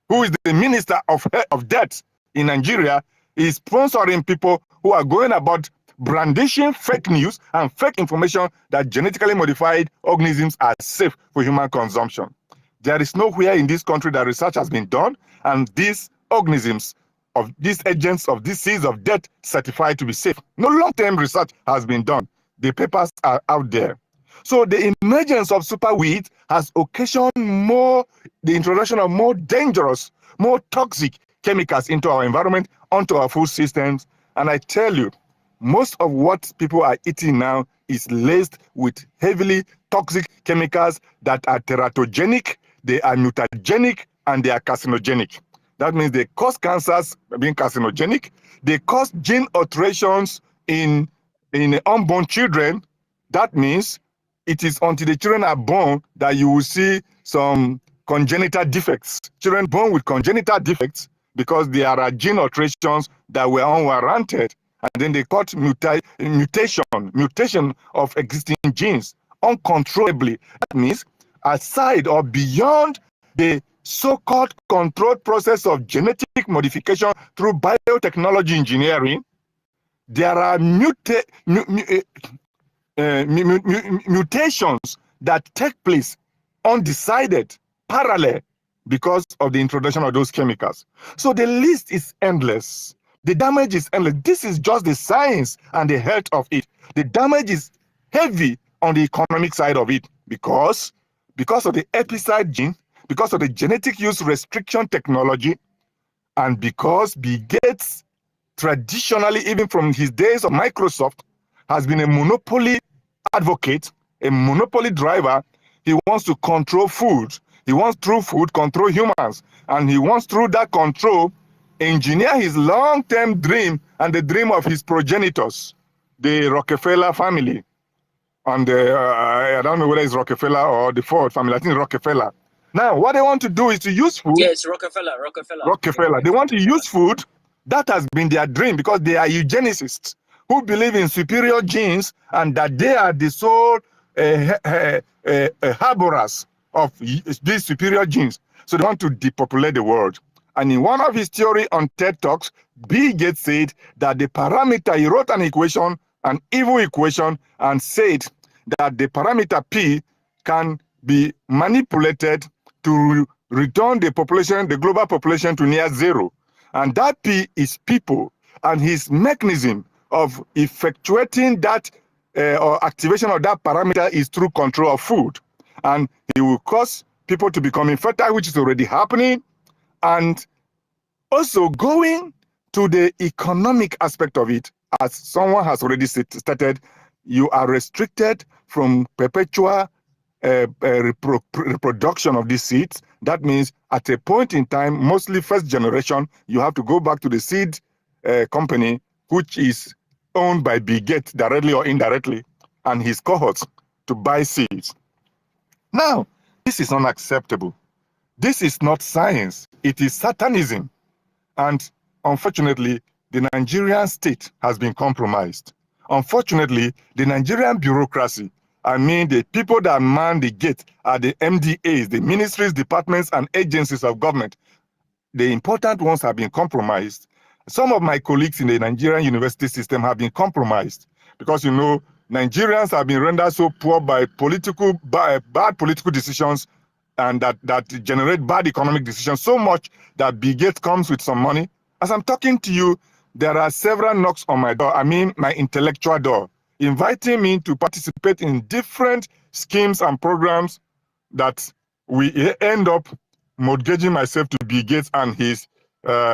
who is the Minister of Debt in Nigeria, is sponsoring people who are going about brandishing fake news and fake information that genetically modified organisms are safe for human consumption. There is nowhere in this country that research has been done, and these organisms of these agents of this seeds of death certified to be safe. No long-term research has been done. The papers are out there. So the emergence of superweed has occasioned the introduction of more dangerous, more toxic chemicals into our environment, onto our food systems. And I tell you, most of what people are eating now is laced with heavily toxic chemicals that are teratogenic, they are mutagenic and they are carcinogenic. That means they cause cancers, being carcinogenic. They cause gene alterations in unborn children. That means it is until the children are born that you will see some congenital defects. Children born with congenital defects because there are gene alterations that were unwarranted, and then they cause mutation of existing genes uncontrollably. That means aside or beyond the so-called controlled process of genetic modification through biotechnology engineering, there are mutations that take place undecided, parallel, because of the introduction of those chemicals. So the list is endless. The damage is endless. This is just the science and the health of it. The damage is heavy on the economic side of it because of the epicide gene, because of the genetic use restriction technology, and because Bill Gates, traditionally, even from his days of Microsoft, has been a monopoly advocate, a monopoly driver. He wants to control food. He wants through food control humans, and he wants through that control engineer his long-term dream and the dream of his progenitors, the Rockefeller family. And I don't know whether it's Rockefeller or the Ford family. I think Rockefeller. Now, what they want to do is to use food. Yes, Rockefeller. Rockefeller. They want to use food. That has been their dream because they are eugenicists who believe in superior genes and that they are the sole harborers of these superior genes. So they want to depopulate the world. And in one of his theory on TED Talks, Bill Gates said that the parameter, he wrote an equation, an evil equation, and said that the parameter P can be manipulated to return the population, the global population, to near zero. And that P is people. And his mechanism of effectuating that or activation of that parameter is through control of food. And it will cause people to become infertile, which is already happening. And also going to the economic aspect of it, as someone has already stated, you are restricted from perpetual reproduction of these seeds. That means at a point in time, mostly first generation, you have to go back to the seed company, which is owned by Bill Gates directly or indirectly, and his cohorts to buy seeds. Now, this is unacceptable. This is not science. It is satanism. And unfortunately, the Nigerian state has been compromised. Unfortunately, the Nigerian bureaucracy, I mean the people that man the gate are the MDAs, the ministries, departments, and agencies of government. The important ones have been compromised. Some of my colleagues in the Nigerian university system have been compromised because, you know, Nigerians have been rendered so poor by bad political decisions and that generate bad economic decisions so much that Bill Gates comes with some money. As I'm talking to you, there are several knocks on my door, I mean my intellectual door, inviting me to participate in different schemes and programs that we end up mortgaging myself to Bill Gates and his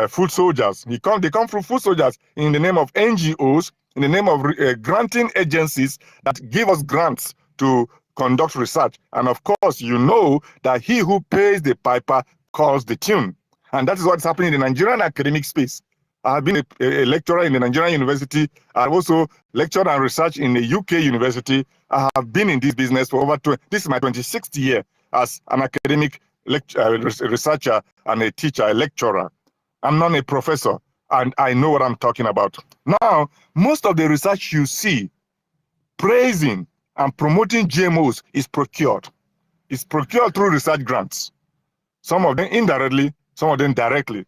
food soldiers. They come through food soldiers in the name of NGOs, in the name of granting agencies that give us grants to conduct research. And of course, you know that he who pays the piper calls the tune. And that is what's happening in the Nigerian academic space. I have been a lecturer in the Nigerian university. I've also lectured and researched in the UK university. I have been in this business for over this is my 26th year as an academic researcher and a teacher, a lecturer. I'm not a professor, and I know what I'm talking about. Now, most of the research you see praising and promoting GMOs is procured. It's procured through research grants. Some of them indirectly, some of them directly.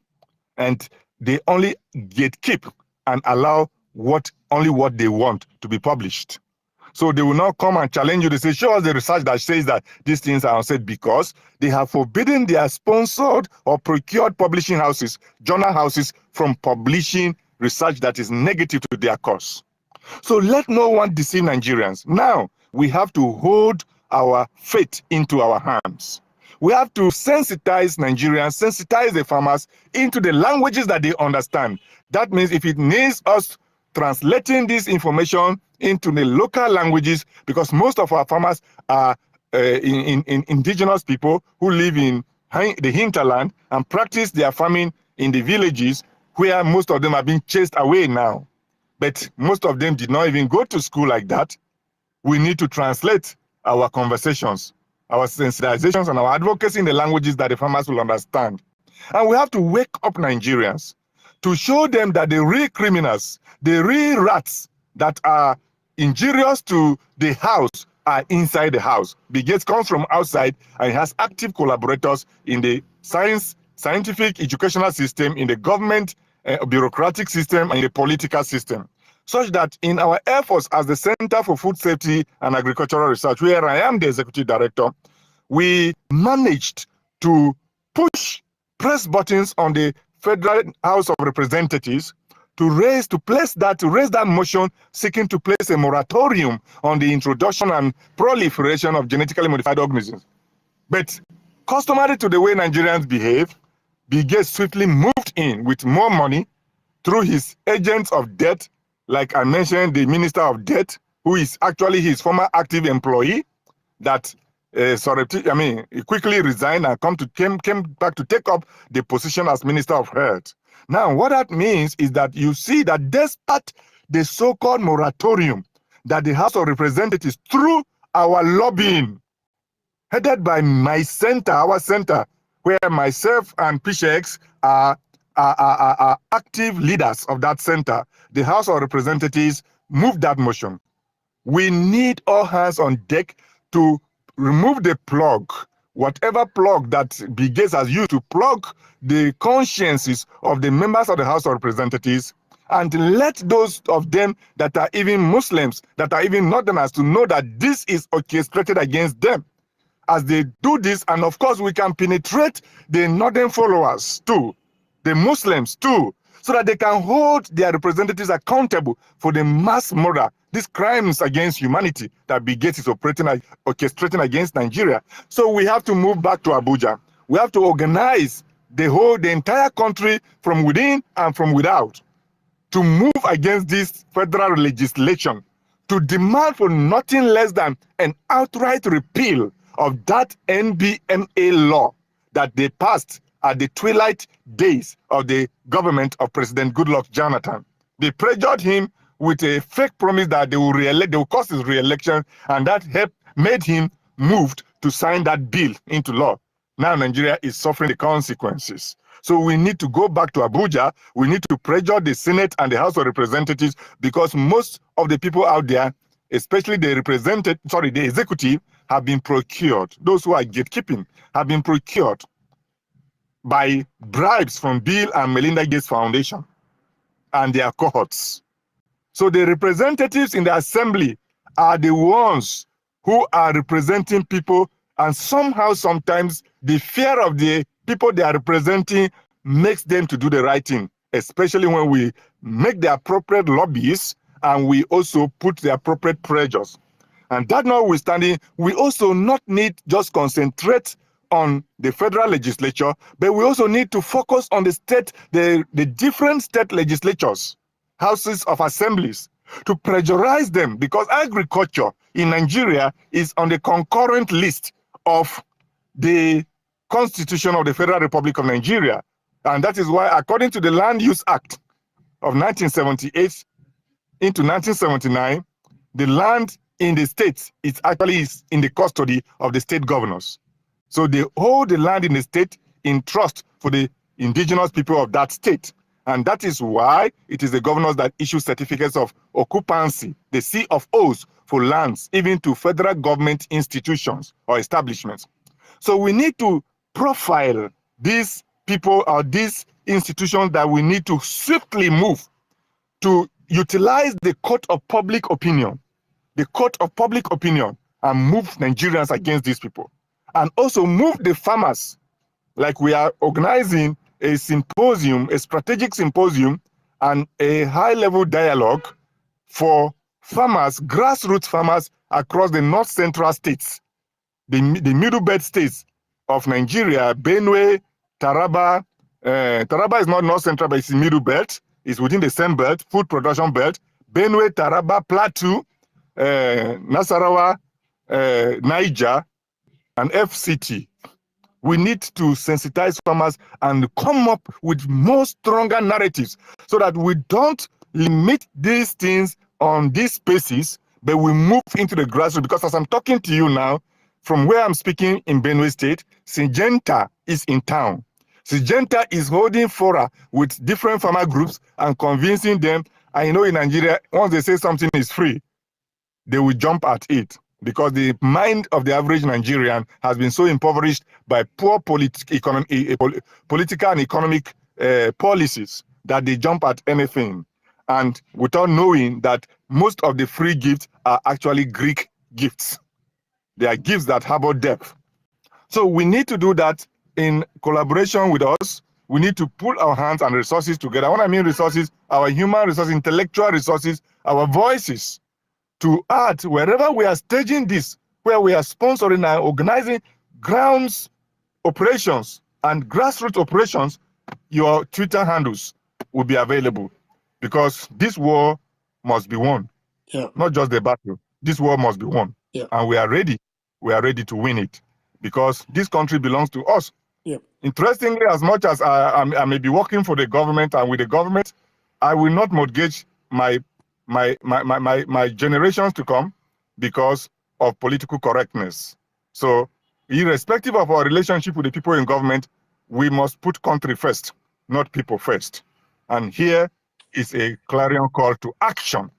And they only gatekeep and allow only what they want to be published. So they will not come and challenge you. They say, show us the research that says that these things are unsaid, because they have forbidden their sponsored or procured publishing houses, journal houses, from publishing research that is negative to their cause. So let no one deceive Nigerians. Now, we have to hold our fate into our hands. We have to sensitize Nigerians, sensitize the farmers into the languages that they understand. That means if it needs us translating this information into the local languages, because most of our farmers are in indigenous people who live in the hinterland and practice their farming in the villages, where most of them are being chased away now. But most of them did not even go to school like that. We need to translate our conversations, our sensitizations, and our advocacy in the languages that the farmers will understand. And we have to wake up Nigerians to show them that the real criminals, the real rats that are injurious to the house are inside the house. Bill Gates comes from outside and has active collaborators in the scientific educational system, in the government bureaucratic system, and in the political system. Such that in our efforts as the Center for Food Safety and Agricultural Research, where I am the executive director, we managed to press buttons on the Federal House of Representatives to raise that motion seeking to place a moratorium on the introduction and proliferation of genetically modified organisms. But customary to the way Nigerians behave, Bill Gates swiftly moved in with more money through his agents of death, like I mentioned, the Minister of Death, who is actually his former active employee, that he quickly resigned and came back to take up the position as Minister of Health. Now, what that means is that you see that despite the so-called moratorium that the House of Representatives, through our lobbying, headed by my center, our center, where myself and PCX are active leaders of that center, the House of Representatives moved that motion. We need all hands on deck to remove the plug, whatever plug that Bill Gates has used to plug the consciences of the members of the House of Representatives, and let those of them that are even Muslims, that are even Northerners, to know that this is orchestrated against them. As they do this, and of course we can penetrate the Northern followers too, the Muslims too, so that they can hold their representatives accountable for the mass murder, these crimes against humanity that Bill Gates is orchestrating against Nigeria. So we have to move back to Abuja. We have to organize the entire country from within and from without to move against this federal legislation, to demand for nothing less than an outright repeal of that NBMA law that they passed at the twilight days of the government of President Goodluck Jonathan. They pressured him with a fake promise that they will cause his re-election, and that made him moved to sign that bill into law. Now Nigeria is suffering the consequences. So we need to go back to Abuja. We need to pressure the Senate and the House of Representatives, because most of the people out there, especially the executive, have been procured. Those who are gatekeeping have been procured by bribes from Bill and Melinda Gates Foundation and their cohorts. So the representatives in the assembly are the ones who are representing people, and somehow, sometimes, the fear of the people they are representing makes them to do the right thing, especially when we make the appropriate lobbies and we also put the appropriate pressures. And that notwithstanding, we also not need just concentrate on the federal legislature, but we also need to focus on the different state legislatures, houses of assemblies, to pressurize them, because agriculture in Nigeria is on the concurrent list of the Constitution of the Federal Republic of Nigeria. And that is why, according to the Land Use Act of 1978 into 1979, the land in the states is actually in the custody of the state governors. So they hold the land in the state in trust for the indigenous people of that state. And that is why it is the governors that issue certificates of occupancy, the C of O's, for lands, even to federal government institutions or establishments. So we need to profile these people or these institutions that we need to swiftly move to utilize the court of public opinion, and move Nigerians against these people. And also move the farmers, like we are organizing a symposium, a strategic symposium, and a high-level dialogue for farmers, grassroots farmers across the north central states, the middle belt states of Nigeria, Benue, Taraba. Taraba is not north central, but it's in middle belt. It's within the same belt, food production belt. Benue, Taraba, Plateau, Nasarawa, Niger, and FCT. We need to sensitize farmers and come up with more stronger narratives so that we don't limit these things on these spaces, but we move into the grassroots. Because as I'm talking to you now, from where I'm speaking in Benue State, Syngenta is in town. Syngenta is holding fora with different farmer groups and convincing them. And you know, in Nigeria, once they say something is free, they will jump at it because the mind of the average Nigerian has been so impoverished by poor political and economic policies that they jump at anything. And without knowing that most of the free gifts are actually Greek gifts. They are gifts that harbor depth. So we need to do that in collaboration with us. We need to pull our hands and resources together. When I mean resources, our human resources, intellectual resources, our voices, to add wherever we are staging this, where we are sponsoring and organizing grounds operations and grassroots operations, your Twitter handles will be available because this war must be won. Yeah. Not just the battle. This war must be won. Yeah. And we are ready. We are ready to win it because this country belongs to us. Yeah. Interestingly, as much as I may be working for the government and with the government, I will not mortgage my generations to come because of political correctness. So, irrespective of our relationship with the people in government, we must put country first, not people first. And here is a clarion call to action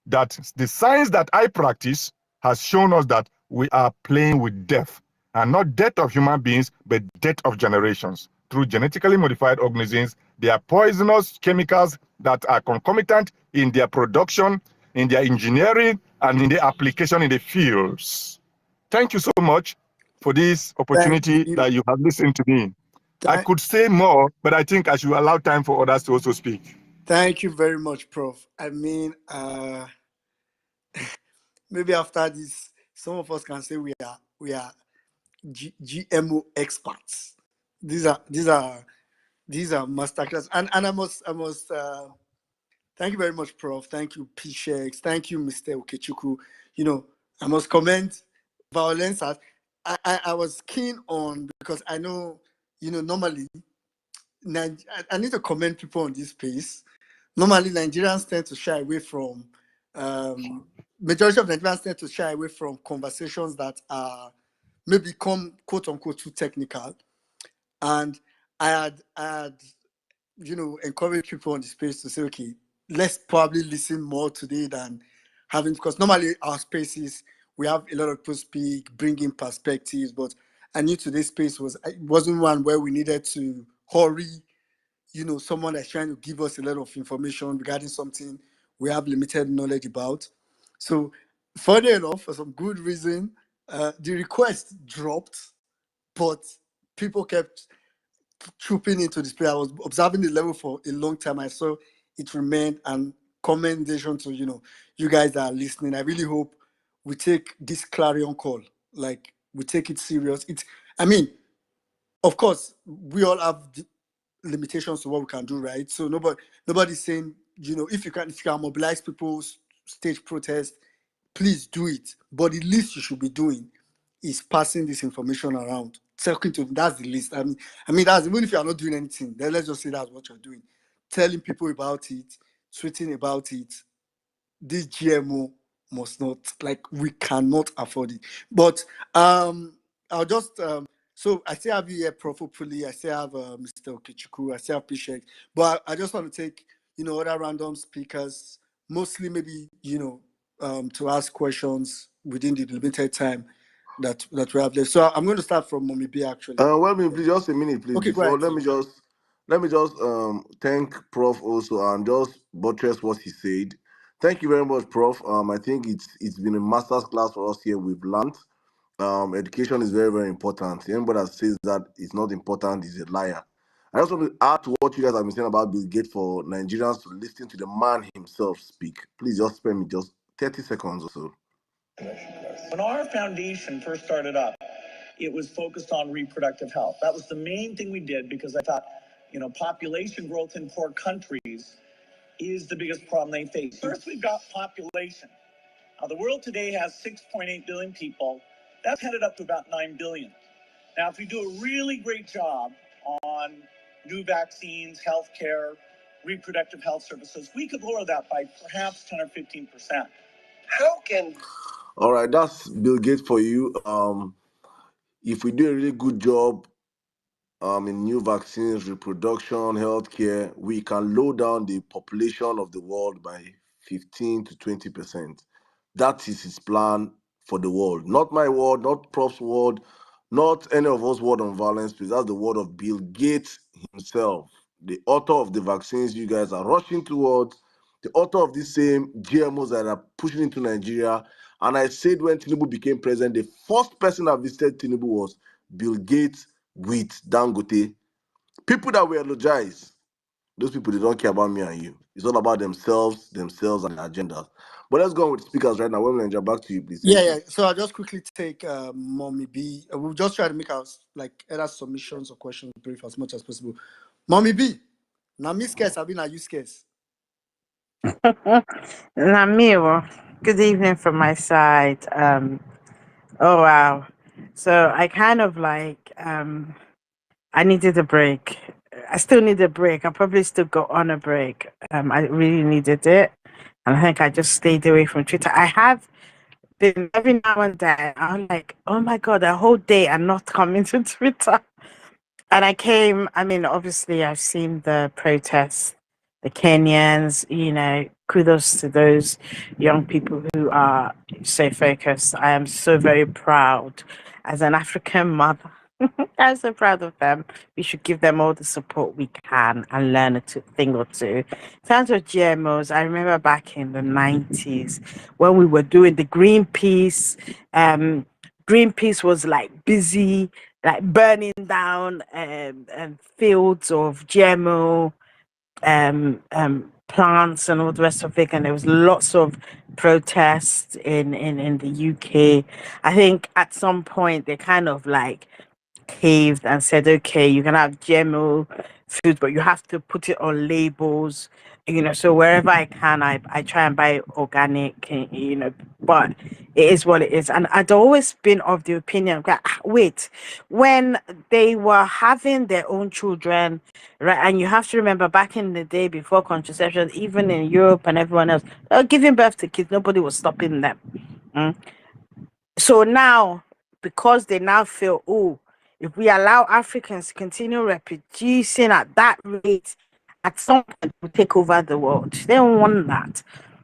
that the science that I practice has shown us that we are playing with death, and not death of human beings, but death of generations. Through genetically modified organisms, they are poisonous chemicals that are concomitant in their production, in their engineering, and in their application in the fields. Thank you so much for this Thank opportunity you. that you have listened to me. I could say more, but I think I should allow time for others to also speak. Thank you very much, Prof. I mean, maybe after this, some of us can say we are GMO experts. These are masterclass, and I must thank you very much, Prof. Thank you, P-Shex. Thank you, Mr. Okechukwu. You know, I must comment violence. I was keen on because I know, normally, I need to commend people on this space. Normally, Nigerians tend to shy away from, majority of Nigerians tend to shy away from conversations that are maybe come quote unquote too technical. And I had encourage people on the space to say, okay, let's probably listen more today than having, because normally our spaces, we have a lot of people speak, bring in perspectives, but I knew today's space wasn't one where we needed to hurry, someone that's trying to give us a lot of information regarding something we have limited knowledge about. So funny enough, for some good reason, the request dropped, but people kept trooping into this play. I was observing the level for a long time. I saw it remained, and commendation to you guys that are listening. I really hope we take this clarion call, like we take it serious. I mean, of course, we all have limitations to what we can do, right? So nobody's saying, if you can mobilize people, stage protest, please do it. But the least you should be doing is passing this information around, talking to them. That's the least. I mean, that's even if you are not doing anything, then let's just say that's what you're doing. Telling people about it, tweeting about it. This GMO must not, like, we cannot afford it. But I'll just so I still have you here, Prof. Puli. I still have Mr. Okechukwu. I still have Pishek. But I just want to take other random speakers, mostly maybe to ask questions within the limited time that we have left. So I'm going to start from Mommy B actually. Well, please, just a minute, please. Okay, go Before, ahead. let me just thank Prof also and just buttress what he said. Thank you very much, Prof. I think it's been a master's class for us here. We've learned. Education is very, very important. Anybody that says that it's not important is a liar. I also want to add to what you guys have been saying about Bill Gates for Nigerians to listen to the man himself speak. Please just spare me just 30 seconds or so. When our foundation first started up, it was focused on reproductive health. That was the main thing we did because I thought, population growth in poor countries is the biggest problem they face. First, we've got population. Now, the world today has 6.8 billion people. That's headed up to about 9 billion. Now, if we do a really great job on new vaccines, healthcare, reproductive health services, we could lower that by perhaps 10 or 15%. How can All right, that's Bill Gates for you. If we do a really good job in new vaccines, reproduction, healthcare, we can lower down the population of the world by 15 to 20%. That is his plan for the world. Not my word, not Prof's word, not any of us word on violence, please. That's the word of Bill Gates himself, the author of the vaccines you guys are rushing towards, the author of these same GMOs that are pushing into Nigeria. And I said when Tinubu became president, the first person that visited Tinubu was Bill Gates with Dangote. People that will eulogize, those people, they don't care about me and you. It's all about themselves and their agendas. But let's go on with speakers right now. Women, Ninja, back to you, please. Thank you. Yeah. So I'll just quickly take Mommy B. We'll just try to make our like either submissions or questions brief as much as possible. Mommy B, now me scarce, I've been a you scarce. Namiro, good evening from my side. Oh wow. So I kind of like I needed a break. I still need a break. I probably still go on a break. I really needed it. And I think I just stayed away from Twitter. I have been every now and then I'm like, oh my god, a whole day I'm not coming to Twitter. And I came, I mean, obviously, I've seen the protests, the Kenyans, kudos to those young people who are so focused. I am so very proud as an African mother. I'm so proud of them. We should give them all the support we can and learn thing or two. In terms of GMOs, I remember back in the 90s when we were doing the Greenpeace. Greenpeace was like busy, like burning down fields of GMO plants and all the rest of it, and there was lots of protests in the UK. I think at some point they kind of like caved and said, okay, you can have GMO food, but you have to put it on labels. So wherever I can, I try and buy organic, but it is what it is. And I'd always been of the opinion that, wait, when they were having their own children, right? And you have to remember back in the day before contraception, even in Europe and everyone else, giving birth to kids, nobody was stopping them. So now, because they now feel, oh, if we allow Africans to continue reproducing at that rate, at some point we'll take over the world. They don't want that.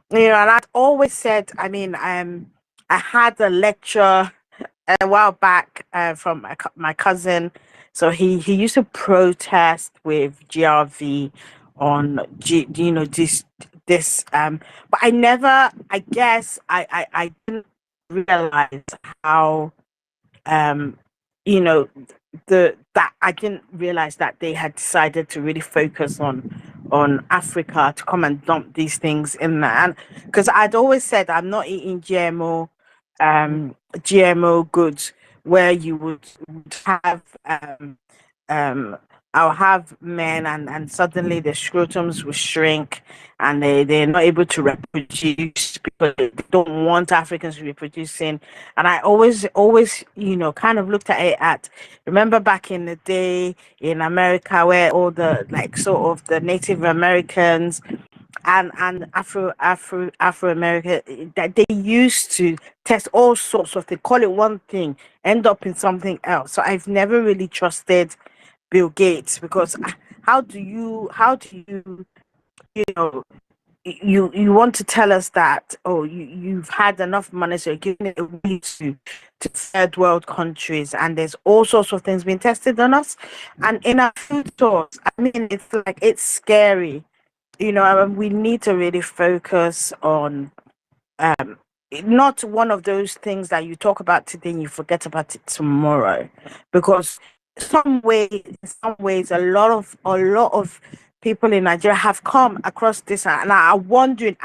And I'd always said, I mean, I had a lecture a while back from my cousin. So he used to protest with GRV on this but I never, I guess I didn't realize how um you know that I didn't realize that they had decided to really focus on Africa to come and dump these things in there. And because I'd always said I'm not eating GMO goods where you would have um I'll have men and suddenly the scrotums will shrink and they're not able to reproduce because they don't want Africans reproducing. And I always, kind of looked at it remember back in the day in America where all the like sort of the Native Americans and Afro America that they used to test all sorts of, they call it one thing, end up in something else. So I've never really trusted Bill Gates because how do you you know you want to tell us that you've had enough money so you're giving it away to third world countries and there's all sorts of things being tested on us and in our food stores. I mean, it's like it's scary. We need to really focus on um not one of those things that you talk about today and you forget about it tomorrow, because in some ways a lot of people in Nigeria have come across this and are wondering,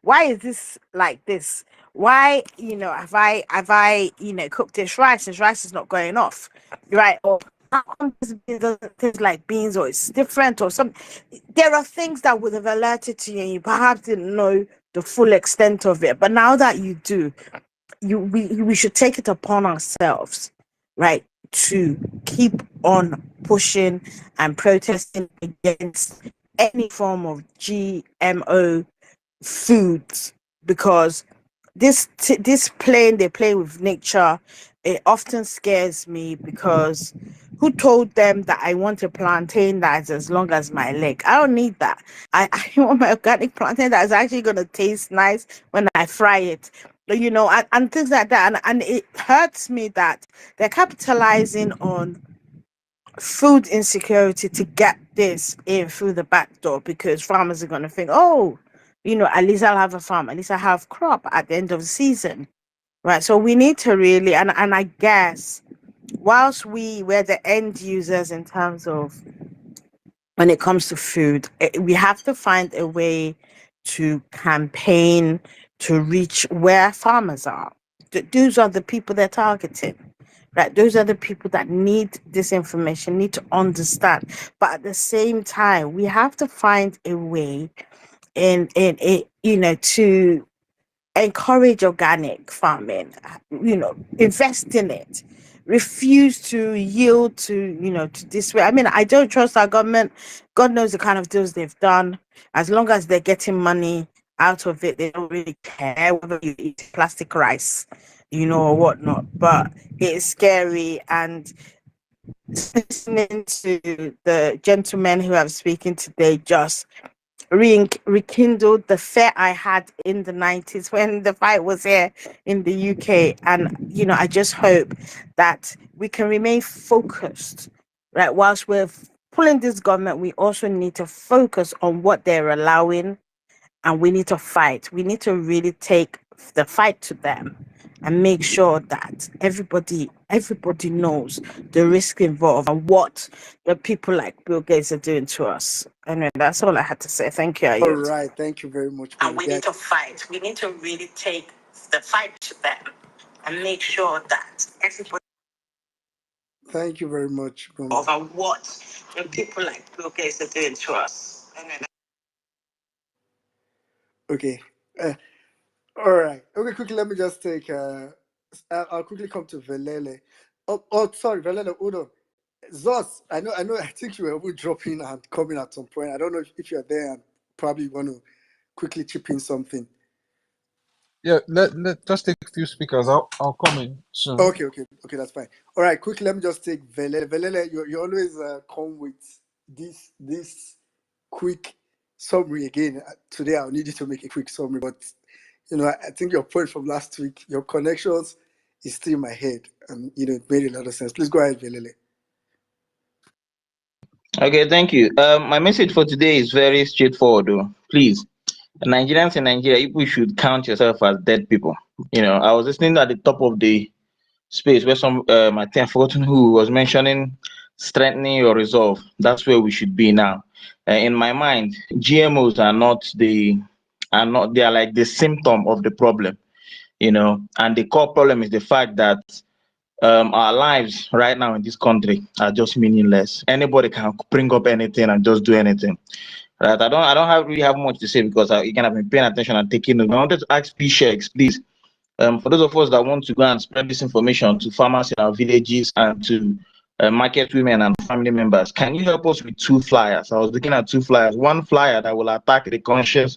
why is this like this? Why, have I cooked this rice is not going off, right? Or how come this bean doesn't taste like beans, or it's different or something? There are things that would have alerted to you and you perhaps didn't know the full extent of it, but now that you do, we should take it upon ourselves, right, to keep on pushing and protesting against any form of GMO foods, because this playing they play with nature, it often scares me, because who told them that I want a plantain that's as long as my leg? I don't need that. I want my organic plantain that's actually going to taste nice when I fry it, and things like that. And it hurts me that they're capitalizing on food insecurity to get this in through the back door, because farmers are going to think, oh, at least I'll have a farm, at least I have crop at the end of the season, right? So we need to really, and I guess, whilst we're the end users in terms of when it comes to food, we have to find a way to campaign to reach where farmers are. Those are the people they're targeting, right? Those are the people that need this information, need to understand. But at the same time, we have to find a way in it, to encourage organic farming, invest in it, refuse to yield to, to this way. I mean, I don't trust our government. God knows the kind of deals they've done. As long as they're getting money out of it, they don't really care whether you eat plastic rice, or whatnot. But it's scary. And listening to the gentlemen who I'm speaking today just rekindled the fear I had in the 90s when the fight was here in the UK. And, I just hope that we can remain focused, right? Whilst we're pulling this government, we also need to focus on what they're allowing, and we need to fight. We need to really take the fight to them and make sure that everybody knows the risk involved and what the people like Bill Gates are doing to us. Anyway, that's all I had to say. Thank you, All Ayod. right, thank you very much, And brother. we need to fight. We need to really take the fight to them and make sure that everybody Thank you very much, brother. over what the people like Bill Gates are doing to us. Anyway, Okay. Uh, all right. Okay, quickly, let me just take. I'll quickly come to Velele. Oh, sorry, Velele. Hold on. Zos, I know. I think you were even dropping and coming at some point. I don't know if you're there and probably want to quickly chip in something. Yeah, let just take a few speakers. I'll come in soon. Okay, that's fine. All right, quickly, let me just take Velele. Velele, you always come with this quick summary again. Today, I'll need you to make a quick summary, but I think your point from last week, your connections, is still in my head, and it made a lot of sense. Please go ahead, Velele. Okay, thank you. My message for today is very straightforward, though. Please, Nigerians in Nigeria, we should count yourself as dead people. I was listening at the top of the space where I think I've forgotten who was mentioning strengthening your resolve. That's where we should be now. In my mind, GMOs they are like the symptom of the problem. And the core problem is the fact that our lives right now in this country are just meaningless. Anybody can bring up anything and just do anything. Right? I don't really have much to say because I have been paying attention and taking note. I wanted to ask P-Sheiks, please. For those of us that want to go and spread this information to farmers in our villages and to market women and family members, can you help us with 2 flyers? I was looking at 2 flyers. One flyer that will attack the conscience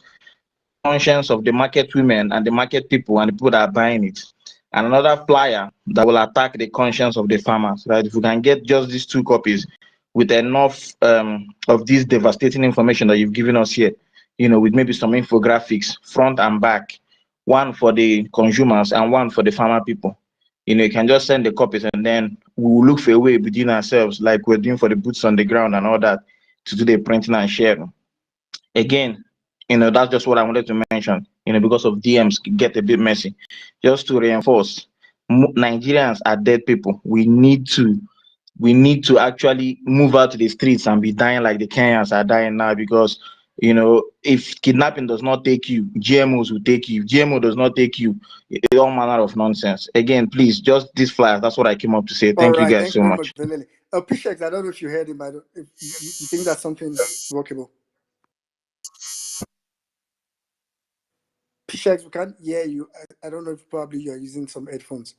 of the market women and the market people and the people that are buying it, and another flyer that will attack the conscience of the farmers. Right? If we can get just these 2 copies with enough of this devastating information that you've given us here, with maybe some infographics front and back, one for the consumers and one for the farmer people. You can just send the copies and then we will look for a way between ourselves, like we're doing for the boots on the ground and all that, to do the printing and sharing. Again, that's just what I wanted to mention, because of DMs get a bit messy. Just to reinforce, Nigerians are dead people. We need to actually move out to the streets and be dying like the Kenyans are dying now, because if kidnapping does not take you, GMOs will take you. If GMO does not take you, it's all manner of nonsense. Again, please, just these flyers. That's what I came up to say. All Thank you right, guys thank you so very much, much. Velele. P-Sheiks, I don't know if you heard him, but if you think that's something workable. P-Shex, we can't hear you. I don't know if probably you're using some headphones.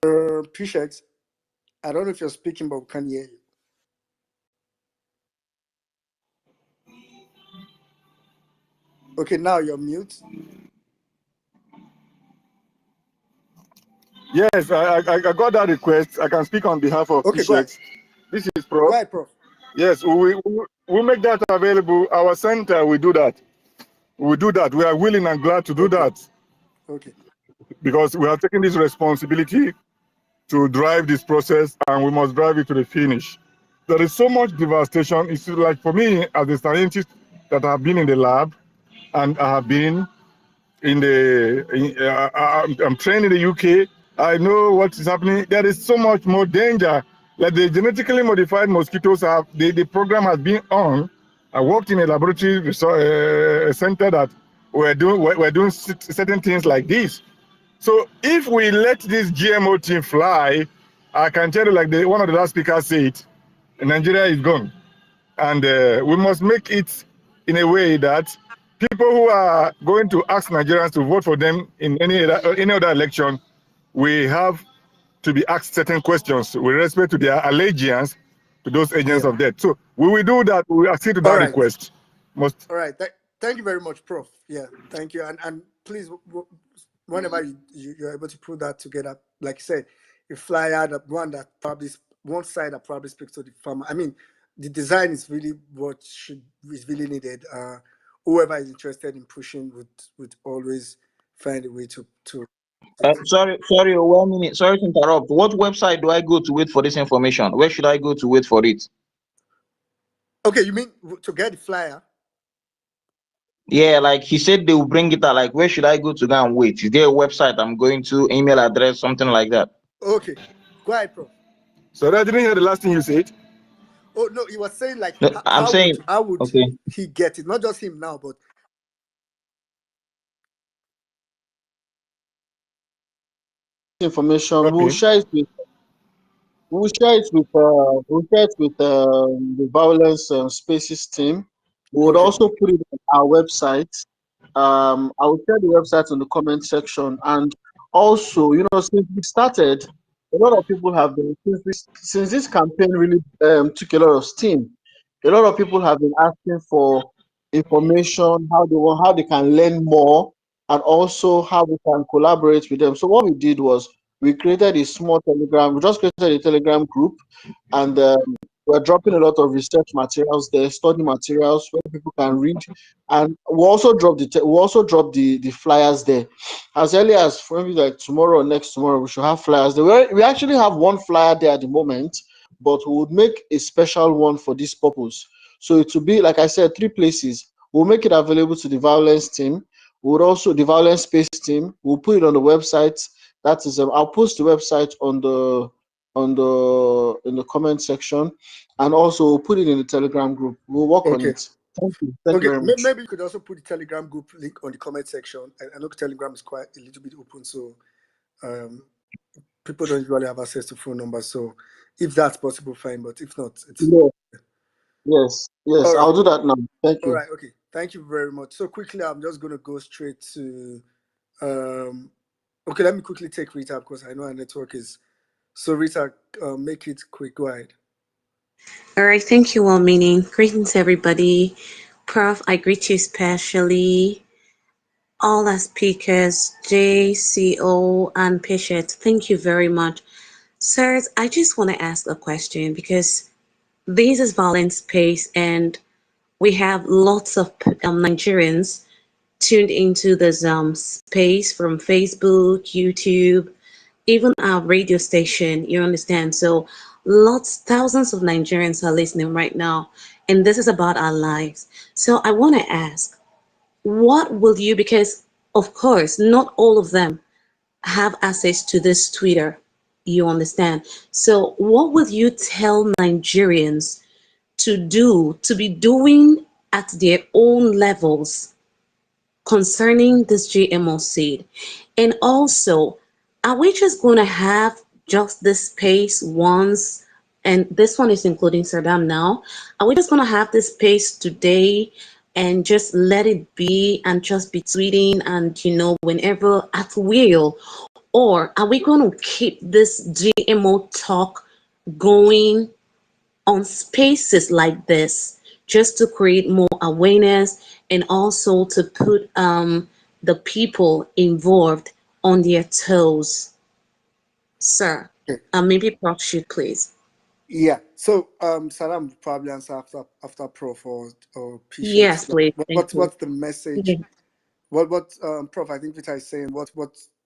P-Shex, I don't know if you're speaking, but we can't hear you. Okay, now you're mute. Yes, I got that request. I can speak on behalf of Okay, go ahead. PSHEX. This is Go Prof. ahead, Prof. Yes, we make that available. Our center will do that. We do that. We are willing and glad to do Okay. that Okay. because we are taking this responsibility to drive this process and we must drive it to the finish. There is so much devastation. It's like for me, as a scientist that have been in the lab and I have been I'm trained in the UK. I know what is happening. There is so much more danger. Like the genetically modified mosquitoes have, the program has been on. I worked in a laboratory center that we're doing certain things like this. So if we let this GMO thing fly, I can tell you, like one of the last speakers said, Nigeria is gone. And we must make it in a way that people who are going to ask Nigerians to vote for them in any other election, we have to be asked certain questions with respect to their allegiance to those agents Yeah. of death. So we will do that. We will accede to All that right. request. All right. Thank you very much, Prof. Yeah, thank you. And please, whenever you're able to put that together, like you said, a flyer, that one that probably one side that probably speaks to the farmer. I mean, the design is really what is really needed. Whoever is interested in pushing would always find a way to. Sorry, 1 minute. Sorry to interrupt. What website do I go to wait for this information? Where should I go to wait for it? Okay, you mean to get the flyer? Yeah, like he said they will bring it out. Like, where should I go to go and wait? Is there a website I'm going to, email address, something like that? Okay, go ahead, Prof. So I didn't hear the last thing you said. Oh no, he was saying like No, I'm saying, how would okay. he get it? Not just him now, but Information. Okay. We'll share it with the violence spaces team. We would okay, also put it on our website. I will share the website in the comment section. And also, since we started, a lot of people have been since this campaign really took a lot of steam. A lot of people have been asking for information, how they can learn more, and also how we can collaborate with them. So what we did was we created a small Telegram. We just created a Telegram group, and we're dropping a lot of research materials there, study materials where people can read, and we also drop the flyers there. As early as maybe like tomorrow or next tomorrow, we should have flyers there. We actually have one flyer there at the moment, but we would make a special one for this purpose. So it will be, like I said, 3 places. We'll make it available to the violence team. We would also the violence space team. We'll put it on the website. That is, I'll post the website in the comment section, and also we'll put it in the Telegram group. We'll work on okay, it. Thank you. Thank you okay. very much. Maybe you could also put the Telegram group link on the comment section. I know Telegram is quite a little bit open, so people don't usually have access to phone numbers. So if that's possible, fine. But if not, it's Yeah. Yes, all I'll right. do that now. Thank All you. right. Okay. Thank you very much. So quickly, I'm just going to go straight to. Okay, let me quickly take Rita because I know our network is. So Rita, make it quick. Go ahead. All right, thank you, all meaning. Greetings, everybody. Prof, I greet you especially. All our speakers, JCO and Patient, thank you very much. Sirs, I just want to ask a question because this is violent space and we have lots of Nigerians tuned into this space from Facebook, YouTube, even our radio station, you understand? So thousands of Nigerians are listening right now, and this is about our lives. So I want to ask, what will you, because of course, not all of them have access to this Twitter, you understand? So what will you tell Nigerians to be doing at their own levels concerning this GMO seed? And also, are we just going to have just this space once? And this one is including Saddam now. Are we just going to have this space today and just let it be and just be tweeting and, whenever at will? Or are we going to keep this GMO talk going on spaces like this just to create more awareness and also to put the people involved on their toes? Sir, Okay. maybe Prof should please. Yeah. So Salam will probably answer after Prof or Patience. Yes, Like, please. Thank you. what's the message? Yeah. What Prof, I think Peter is saying, what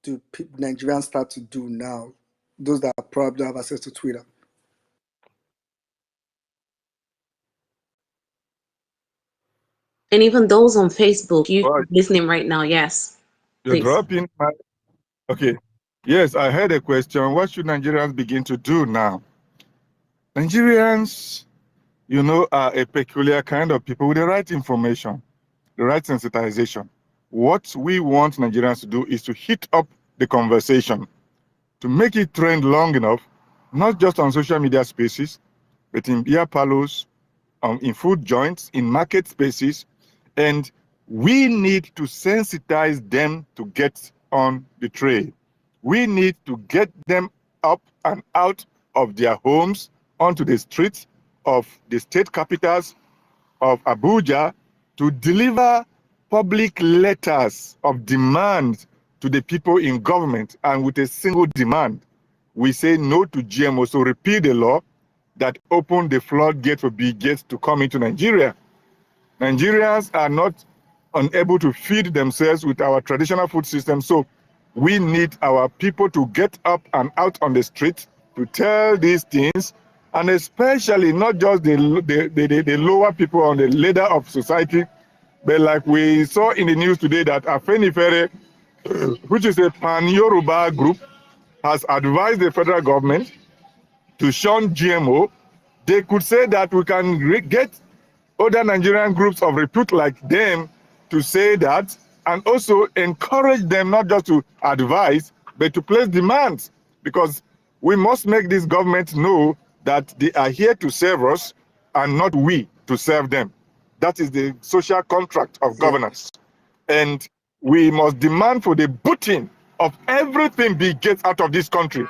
do Nigerians start to do now? Those that probably have access to Twitter. And even those on Facebook, you Right. listening right now, yes, You're please. dropping. Okay. Yes, I heard a question. What should Nigerians begin to do now? Nigerians, are a peculiar kind of people with the right information, the right sensitization. What we want Nigerians to do is to heat up the conversation, to make it trend long enough, not just on social media spaces, but in beer parlors, in food joints, in market spaces, and we need to sensitize them to get on the train. We need to get them up and out of their homes onto the streets of the state capitals of Abuja to deliver public letters of demand to the people in government, and with a single demand. We say no to GMO, so repeal the law that opened the floodgate for big gates to come into Nigeria. Nigerians are not unable to feed themselves with our traditional food system, so we need our people to get up and out on the street to tell these things, and especially not just the lower people on the ladder of society, but like we saw in the news today that Afenifere, which is a pan-Yoruba group, has advised the federal government to shun GMO. They could say that we can get other Nigerian groups of repute like them to say that, and also encourage them not just to advise, but to place demands, because we must make this government know that they are here to serve us and not we to serve them. That is the social contract of Yeah. governance. And we must demand for the booting of everything Bill Gates out of this country.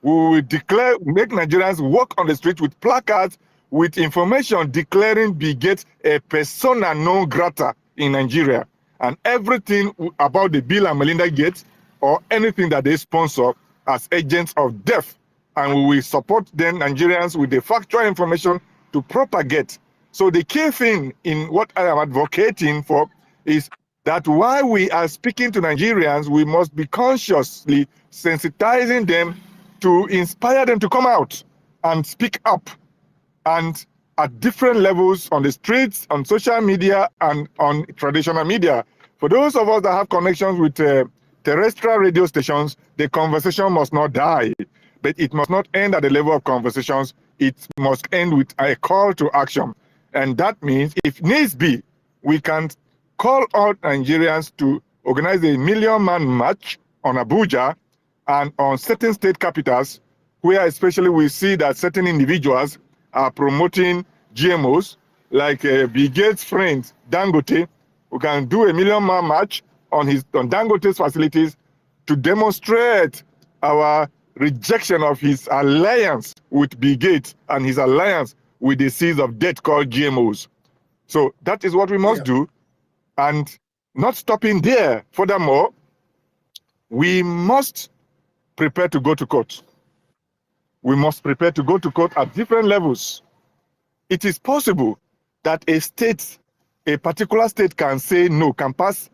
We will make Nigerians walk on the street with placards with information declaring Bill Gates a persona non grata in Nigeria. And everything about the Bill and Melinda Gates or anything that they sponsor as agents of death. And we will support them, Nigerians, with the factual information to propagate. So the key thing in what I am advocating for is that while we are speaking to Nigerians, we must be consciously sensitizing them to inspire them to come out and speak up, and at different levels on the streets, on social media, and on traditional media. For those of us that have connections with terrestrial radio stations, the conversation must not die, but it must not end at the level of conversations. It must end with a call to action. And that means, if needs be, we can call out Nigerians to organize a million-man march on Abuja and on certain state capitals, where especially we see that certain individuals are promoting GMOs, like Bill Gates' friend Dangote, who can do a million-man march on Dangote's facilities to demonstrate our rejection of his alliance with Bill Gates and his alliance with the seeds of death called GMOs. So that is what we must Yeah. do, and not stopping there. Furthermore, we must prepare to go to court. We must prepare to go to court at different levels. It is possible that a particular state can say no, can pass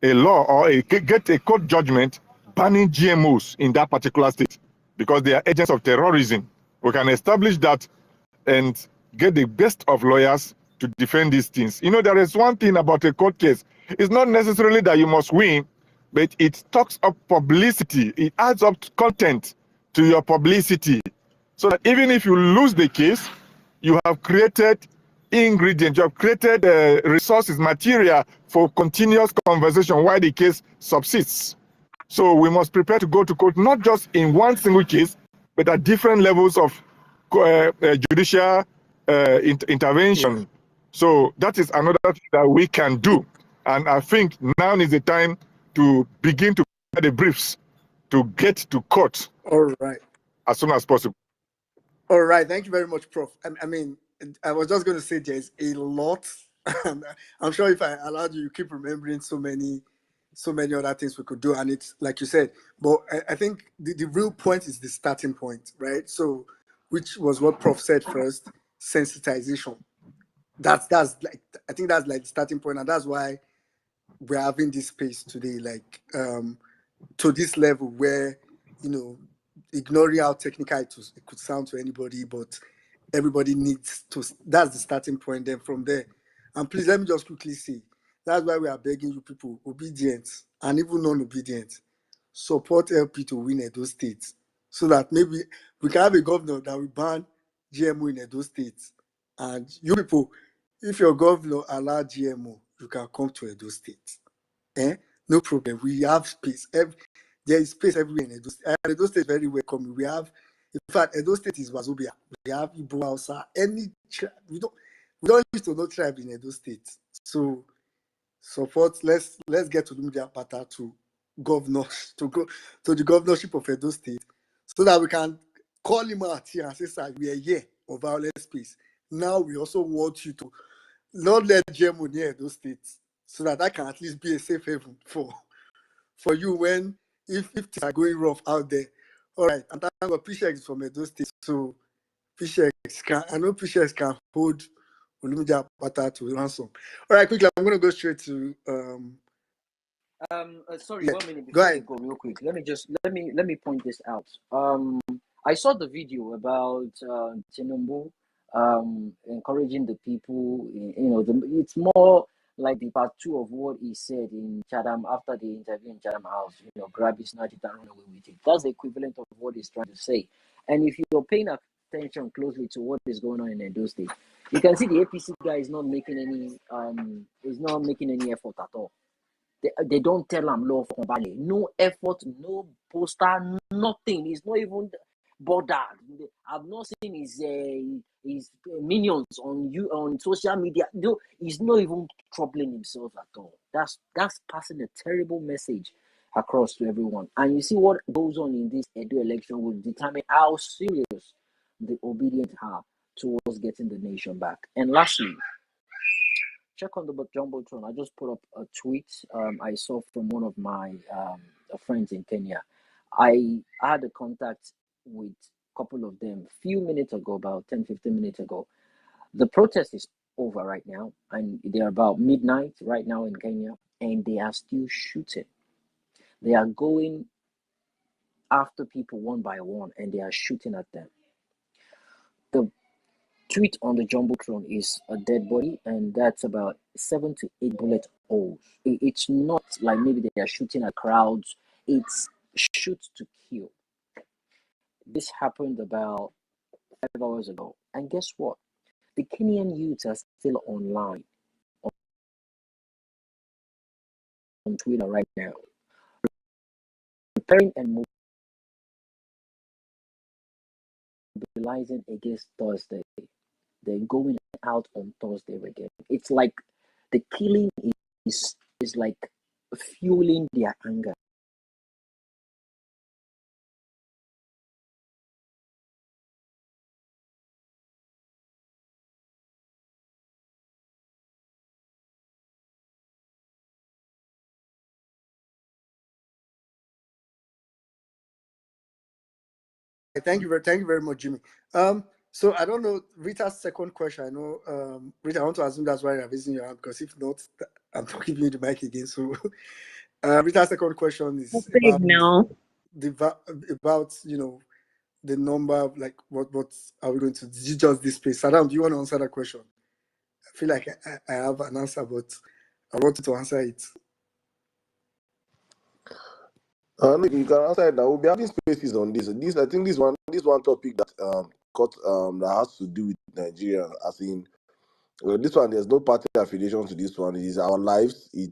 a law or get a court judgment banning GMOs in that particular state because they are agents of terrorism. We can establish that and get the best of lawyers to defend these things. There is one thing about a court case. It's not necessarily that you must win, but it talks up publicity. It adds up content to your publicity. So that even if you lose the case, you have created ingredients, you have created resources, material for continuous conversation while the case subsists. So we must prepare to go to court, not just in one single case, but at different levels of judicial Yeah. intervention. So that is another thing that we can do. And I think now is the time to begin to get the briefs to get to court All right. as soon as possible. All right. Thank you very much, Prof. I mean, I was just going to say there's a lot. And I'm sure if I allowed you, you keep remembering so many other things we could do. And it's like you said, but I think the real point is the starting point, right? So, which was what Prof said first, sensitization. That's like, I think that's like the starting point, and that's why we're having this space today, like to this level where, you know, ignoring how technical it could sound to anybody, but everybody needs to, that's the starting point. Then from there, and please let me just quickly say, that's why we are begging you people, obedient and even non-obedient, support LP to win Edo State, so that maybe we can have a governor that will ban GMO in Edo State. And you people, if your governor allow GMO, you can come to Edo State. Eh? No problem. We have space. There is space everywhere in Edo State. Edo State is very welcoming. We have, in fact, Edo State is Wazobia. We have Igbo Hausa. We don't need to know tribe in Edo State. So support. Let's get to Lumia Pata to governor to go to the governorship of Edo State, so that we can call him out here and say, sir, we are here of violent space. Now we also want you to not let GMO near those states, so that can at least be a safe haven for you when if things are going rough out there. All right, and thank God PCX is from Edo State, so I know PCX can hold Olumide Apata to ransom. All right, quickly, I'm going to go straight to Sorry, yeah. 1 minute Go before you ahead. go, real quick. Let me point this out. I saw the video about Tinubu encouraging the people. It's more like the part two of what he said in Chatham after the interview in Chatham House. Grab his snatch it and run away with it. That's the equivalent of what he's trying to say. And if you're paying attention closely to what is going on in Edo State, you can see the APC guy is not making any effort at all. They don't tell him law for Mbale. No effort, no poster, nothing. He's not even bothered. I've not seen his minions on social media. No, he's not even troubling himself at all. That's passing a terrible message across to everyone. And you see what goes on in this Edo election will determine how serious the obedient are towards getting the nation back. And lastly, check on the jumbotron. I just put up a tweet I saw from one of my friends in Kenya. I had a contact with a couple of them a few minutes ago, about 10-15 minutes ago. The protest is over right now, and they're about midnight right now in Kenya, and they are still shooting. They are going after people one by one, and they are shooting at them. The tweet on the jumbotron is a dead body, and that's about 7 to 8 bullet holes. It's not like maybe they are shooting at crowds. It's shoot to kill. This happened about 5 hours ago, and guess what? The Kenyan youths are still online on Twitter right now, preparing and mobilizing against Thursday. They're going out on Thursday again. It's like the killing is like fueling their anger. Thank you very much, Jimmy. So I don't know Rita's second question. I know, Rita, I want to assume that's why you're raising your hand, because if not, I'm not giving you the mic again. So, Rita's second question I is beg about now. about the number of, like, what are we going to do, just this space? Saddam, do you want to answer that question? I feel like I have an answer, but I wanted to answer it. No, you can answer it now. We'll be having spaces on this. I think this one topic that that has to do with Nigeria. As in, this one, there's no party affiliation to this one. It is our lives. I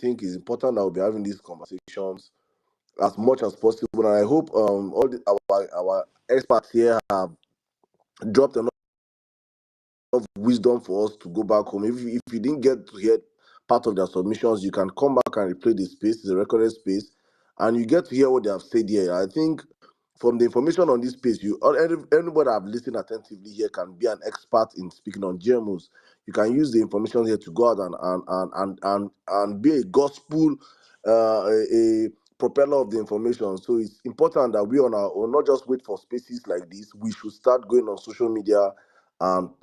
think it's important that we'll be having these conversations as much as possible. And I hope all our experts here have dropped enough of wisdom for us to go back home. If you didn't get to hear part of their submissions, you can come back and replay the space, the recorded space, and you get to hear what they have said here. I think from the information on this space, anybody I've listened attentively here can be an expert in speaking on GMOs. You can use the information here to go out and be a gospel, a propeller of the information. So it's important that we on our own, not just wait for spaces like this. We should start going on social media, um,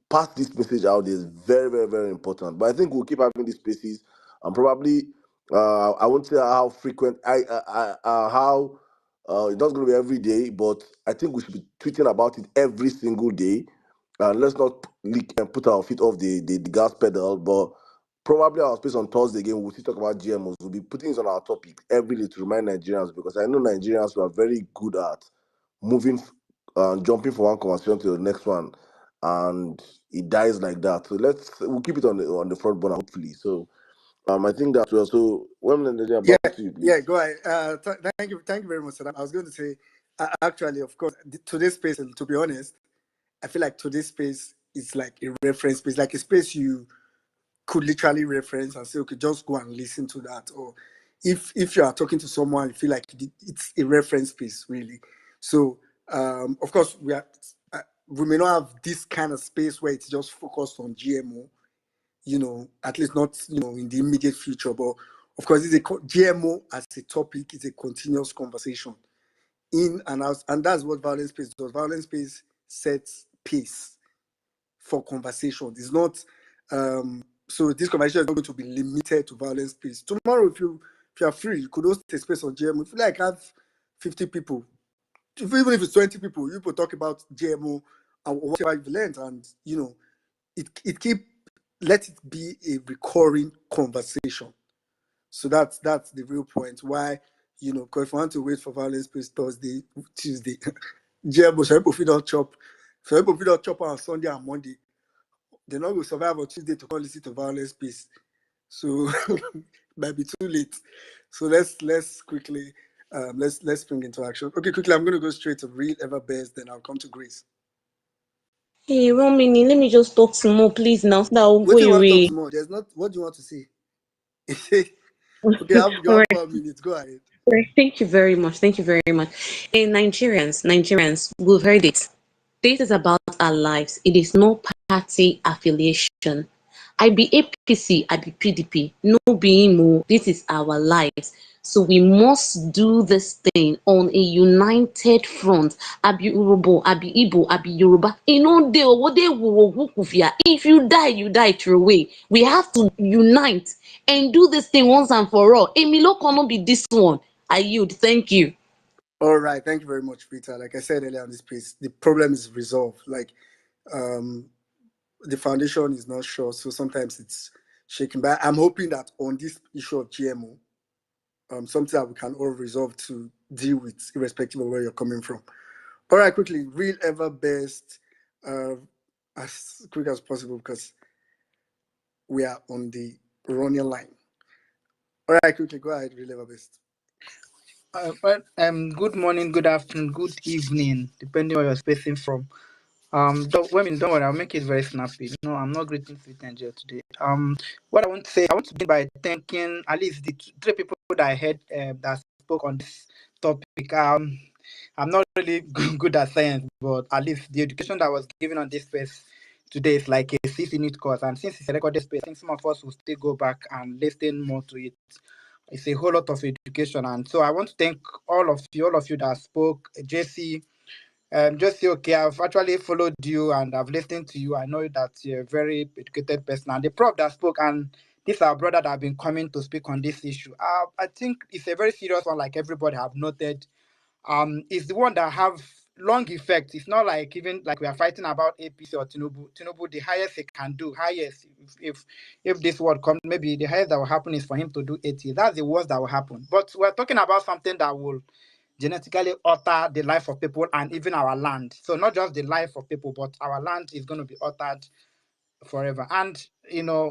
pass this message out is very, very, very important. But I think we'll keep having these spaces, and probably I won't say how frequent, how it's not going to be every day, but I think we should be tweeting about it every single day. And let's not leak and put our feet off the gas pedal, but probably our space on Thursday again, we'll still talk about GMOs. We'll be putting it on our topic every day to remind Nigerians, because I know Nigerians who are very good at moving, jumping from one conversation to the next one, and it dies like that. So we'll keep it on the front burner, hopefully. So I think that well. So when Yeah, back to you, please. yeah, go ahead. Thank you very much, Saddam. I was going to say, actually, of course, today's space, and to be honest, I feel like today's space is like a reference space, like a space you could literally reference and say, okay, just go and listen to that. Or if you are talking to someone, you feel like it's a reference space, really. So, of course, we may not have this kind of space where it's just focused on GMO, at least not, in the immediate future. But of course, GMO as a topic is a continuous conversation in and out, and that's what violence space does. Violence space sets pace for conversation. It's not so this conversation is not going to be limited to violence space. Tomorrow, if you are free, you could host a space on GMO. If you like have 50 people, even if it's 20 people, you could talk about GMO and whatever you've learned, and let it be a recurring conversation. So that's the real point. Why, because if you want to wait for violence space Thursday, Tuesday, GMO, some people don't chop. Some people don't chop on Sunday and Monday. They're not going to survive on Tuesday to come listen to violence space. So it might be too late. So let's quickly let's bring into action. Okay, quickly, I'm going to go straight to real ever best, then I'll come to Grace. Hey, 1 minute. Let me just talk some more, please. Now, so that will What go do you want to talk away. to more? There's not. What do you want to say? Okay, you All have right. 1 minute. Go ahead. Thank you very much. Thank you very much. And Nigerians, we've heard it. This is about our lives. It is no party affiliation. I be APC, I be PDP. No being more. This is our lives. So we must do this thing on a united front. Abi Urobo, Abi Igbo, Abi Yoruba. If you die, you die through away. We have to unite and do this thing once and for all. Emilio cannot be this one. I yield. Thank you. All right, thank you very much, Peter. Like I said earlier on this piece, the problem is resolved. Like, um, the foundation is not sure, so sometimes it's shaking. But I'm hoping that on this issue of GMO, something that we can all resolve to deal with, irrespective of where you're coming from. All right, quickly, real ever best, as quick as possible because we are on the running line. All right, quickly, go ahead, real ever best. Good morning, good afternoon, good evening, depending where you're spacing from. Don't worry, I'll make it very snappy. No, I'm not greeting Sweet Angel today. What I want to say, I want to begin by thanking at least the three people that I heard that spoke on this topic. I'm not really good at science, but at least the education that was given on this space today is like a 6 unit course. And since it's a recorded space, I think some of us will still go back and listen more to it. It's a whole lot of education, and so I want to thank all of you that spoke. JC, just say, okay, I've actually followed you and I've listened to you. I know that you're a very educated person. And the prof that spoke, and this our brother that have been coming to speak on this issue. I think it's a very serious one, like everybody have noted. Is the one that have long effect. It's not like even like we are fighting about APC or Tinubu. Tinubu, the highest he can do, highest if this word comes, maybe the highest that will happen is for him to do 80. That's the worst that will happen. But we're talking about something that will genetically alter the life of people and even our land. So not just the life of people, but our land is going to be altered forever. And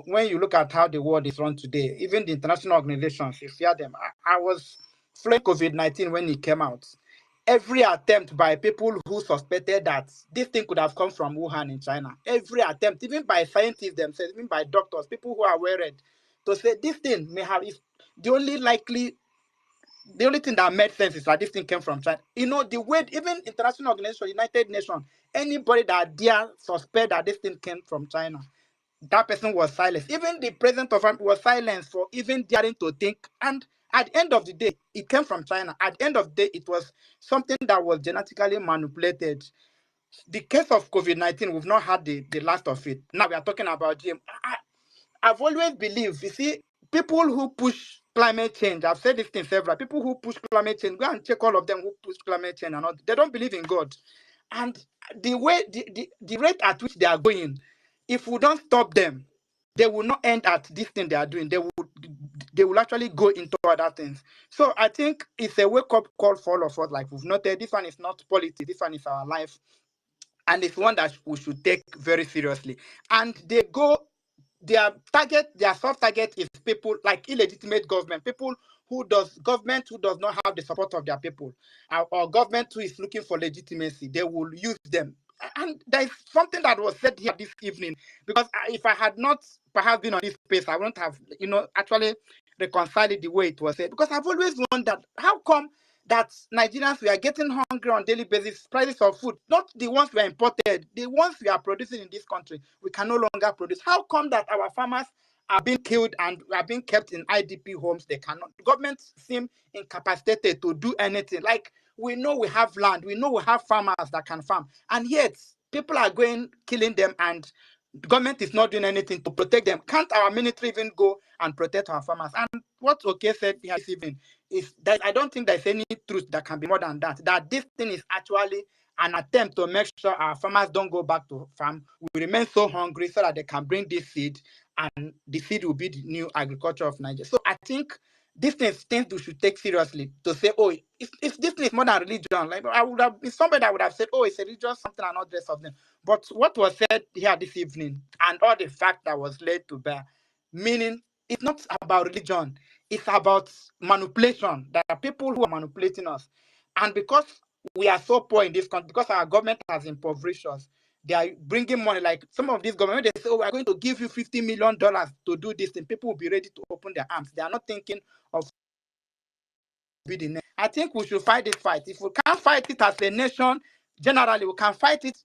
when you look at how the world is run today, even the international organizations, you fear them. I was following COVID-19 when it came out, every attempt by people who suspected that this thing could have come from Wuhan in China, every attempt, even by scientists themselves, even by doctors, people who are worried, to say this thing may have, is the only likely, the only thing that made sense is that this thing came from China. You know, the way even international organization, United Nations, anybody that dare suspect that this thing came from China, that person was silenced. Even the president of America was silenced for even daring to think. And at the end of the day, it came from China. At the end of the day, it was something that was genetically manipulated. The case of COVID-19, we've not had the last of it. Now we are talking about GM. I've always believed, you see, people who push climate change, I've said this thing several, people who push climate change, go and check all of them who push climate change and all, they don't believe in God. And the way, the rate at which they are going, if we don't stop them, they will not end at this thing they are doing. They will actually go into other things. So I think it's a wake-up call for all of us. Like we've noted, this one is not politics, this one is our life. And it's one that we should take very seriously. And they go, their soft target is people like illegitimate government, people government who does not have the support of their people, or government who is looking for legitimacy. They will use them. And there is something that was said here this evening, because if I had not perhaps been on this space, I wouldn't have, actually reconciled it the way it was said. Because I've always wondered, how come that Nigerians, we are getting hungry on daily basis, prices of food, not the ones we are imported, the ones we are producing in this country, we can no longer produce. How come that our farmers are being killed and are being kept in IDP homes? They cannot. The government seem incapacitated to do anything. Like, we know we have land, we know we have farmers that can farm, and yet people are going, killing them, and the government is not doing anything to protect them. Can't our military even go and protect our farmers? And what Oke said here this evening is that I don't think there's any truth that can be more than that. That this thing is actually an attempt to make sure our farmers don't go back to farm. We remain so hungry so that they can bring this seed, and the seed will be the new agriculture of Nigeria. So I think this things we should take seriously, to say, oh, if this thing is more than religion, like I would have been somebody that would have said, oh, it's a religious something and not the rest of them. But what was said here this evening and all the fact that was laid to bear, meaning it's not about religion, it's about manipulation. There are people who are manipulating us. And because we are so poor in this country, because our government has impoverished us, they are bringing money. Like some of these government, they say, oh, we're going to give you $50 million to do this thing. People will be ready to open their arms. They are not thinking of be the next. I think we should fight this fight. If we can't fight it as a nation, generally, we can fight it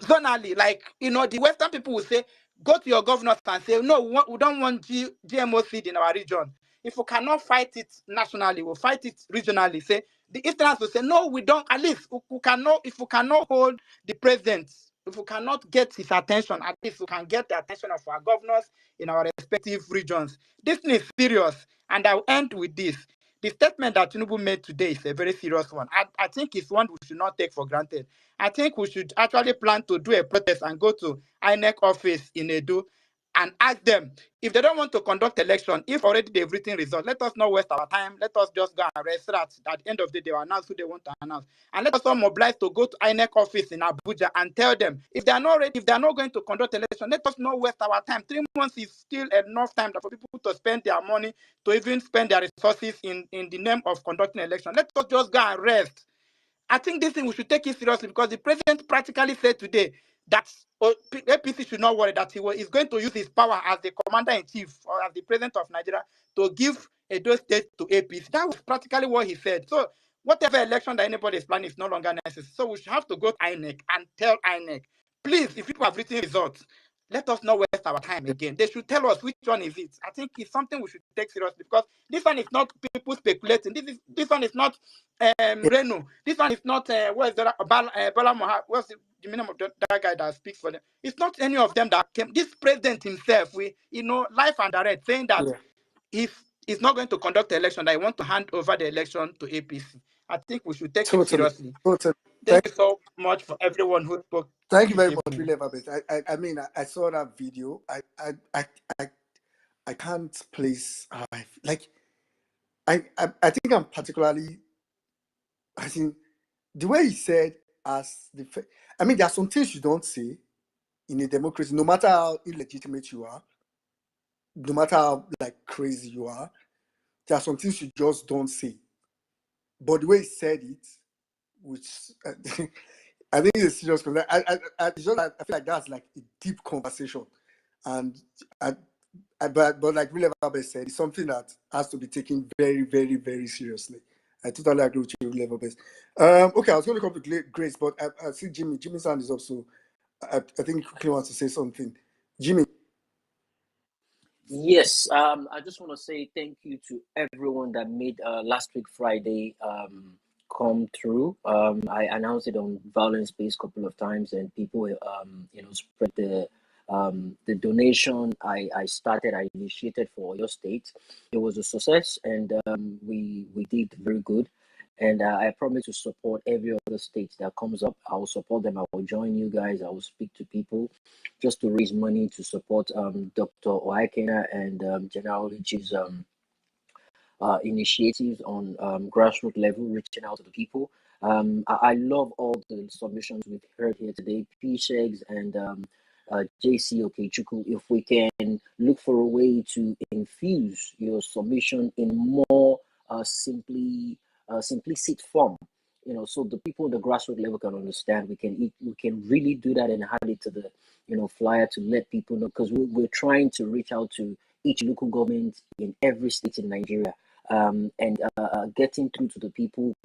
zonally. Like, the Western people will say, go to your governors and say, no, we don't want GMO seed in our region. If we cannot fight it nationally, we'll fight it regionally. Say the Easterners will say, no, we don't. At least we cannot. If we cannot hold the president, if we cannot get his attention, at least we can get the attention of our governors in our respective regions. This is serious, and I'll end with this. The statement that Tinubu made today is a very serious one. I think it's one we should not take for granted. I think we should actually plan to do a protest and go to INEC office in Edo and ask them, if they don't want to conduct election, if already they've written results, let us not waste our time. Let us just go and rest that at the end of the day, they will announce who they want to announce. And let us all mobilize to go to INEC office in Abuja and tell them, if they are not ready, if they are not going to conduct election, let us not waste our time. 3 months is still enough time for people to spend their money, to even spend their resources in the name of conducting election. Let us just go and rest. I think this thing we should take it seriously, because the president practically said today that APC should not worry, that he is going to use his power as the commander-in-chief or as the president of Nigeria to give Edo State to APC. That was practically what he said. So whatever election that anybody is planning is no longer necessary. So we should have to go to INEC and tell INEC, please, if people have written results, let us not waste our time again. They should tell us which one is it. I think it's something we should take seriously, because this one is not people speculating. This one is not Reno. This one is not what is that? Bala Mohammed. What's the name of that guy that speaks for them? It's not any of them that came. This president himself, life and direct, saying that if he's not going to conduct the election, that he want to hand over the election to APC. I think we should take it Totally. seriously. Totally. Thank you so much for everyone who spoke. Thank you very much, really, Babet. I mean, I saw that video. I can't place like I think I'm particularly, I think the way he said, I mean, there are some things you don't say in a democracy, no matter how illegitimate you are, no matter how like crazy you are. There are some things you just don't say. but the way he said it, which I think it's serious. Because it's just I feel like that's like a deep conversation, and but like William Albert said, it's something that has to be taken very, very, very seriously. I totally agree with you, William Albert. Okay, I was going to come to Grace, but I see Jimmy. Jimmy's hand is up, so I think he quickly wants to say something. Jimmy. Yes, I just want to say thank you to everyone that made last week Friday come through. I announced it on Violence Space a couple of times, and people, spread the donation I started, I initiated for your state. It was a success, and we did very good. And I promise to support every other state that comes up. I will support them. I will join you guys. I will speak to people just to raise money to support Dr. Oakena and General Rich's initiatives on grassroots level, reaching out to the people. I love all the submissions we've heard here today, PSEGs and JC Okechukwu. If we can look for a way to infuse your submission in more simplicity form, so the people on the grassroots level can understand. We can really do that and add it to the flyer to let people know, because we're trying to reach out to each local government in every state in Nigeria, and getting through to the people,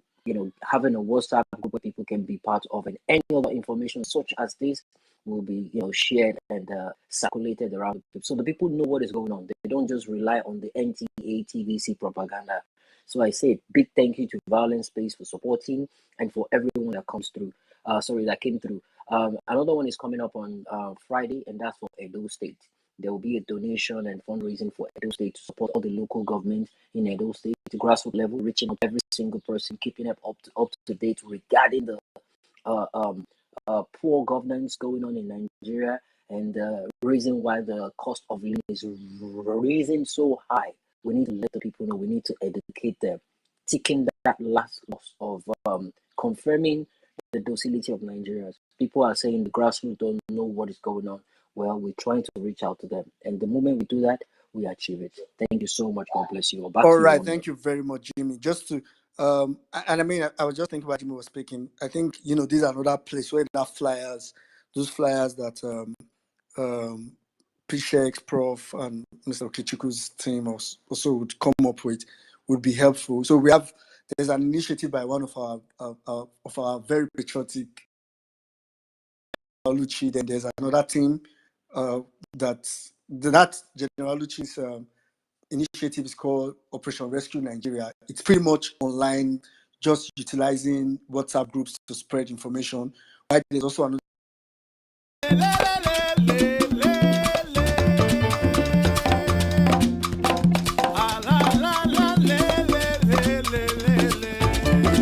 having a WhatsApp group where people can be part of, and any other information such as this will be shared and circulated around, so the people know what is going on. They don't just rely on the NTA TVC propaganda. So I say big thank you to Violence Space for supporting, and for everyone that comes through. That came through. Another one is coming up on Friday, and that's for Edo State. There will be a donation and fundraising for Edo State to support all the local governments in Edo State, to grassroots level, reaching out every single person, keeping up to date regarding the poor governance going on in Nigeria, and the reason why the cost of living is raising so high. We need to let the people know. We need to educate them, ticking that last loss of confirming the docility of Nigerians. People are saying the grassroots don't know what is going on. Well, we're trying to reach out to them, and the moment we do that, we achieve it. Thank you so much. God bless you. Back All to you, right, Wanda. thank you very much, Jimmy. Just to and I mean, I was just thinking about Jimmy was speaking. I think these are another place where that flyers, those flyers that Pishex, Prof, and Mr. Kichiku's team also would come up with would be helpful. So there's an initiative by one of our very patriotic Lucci. Then there's another team that General Lucci's initiative is called Operation Rescue Nigeria. It's pretty much online, just utilizing WhatsApp groups to spread information. Right? There's also another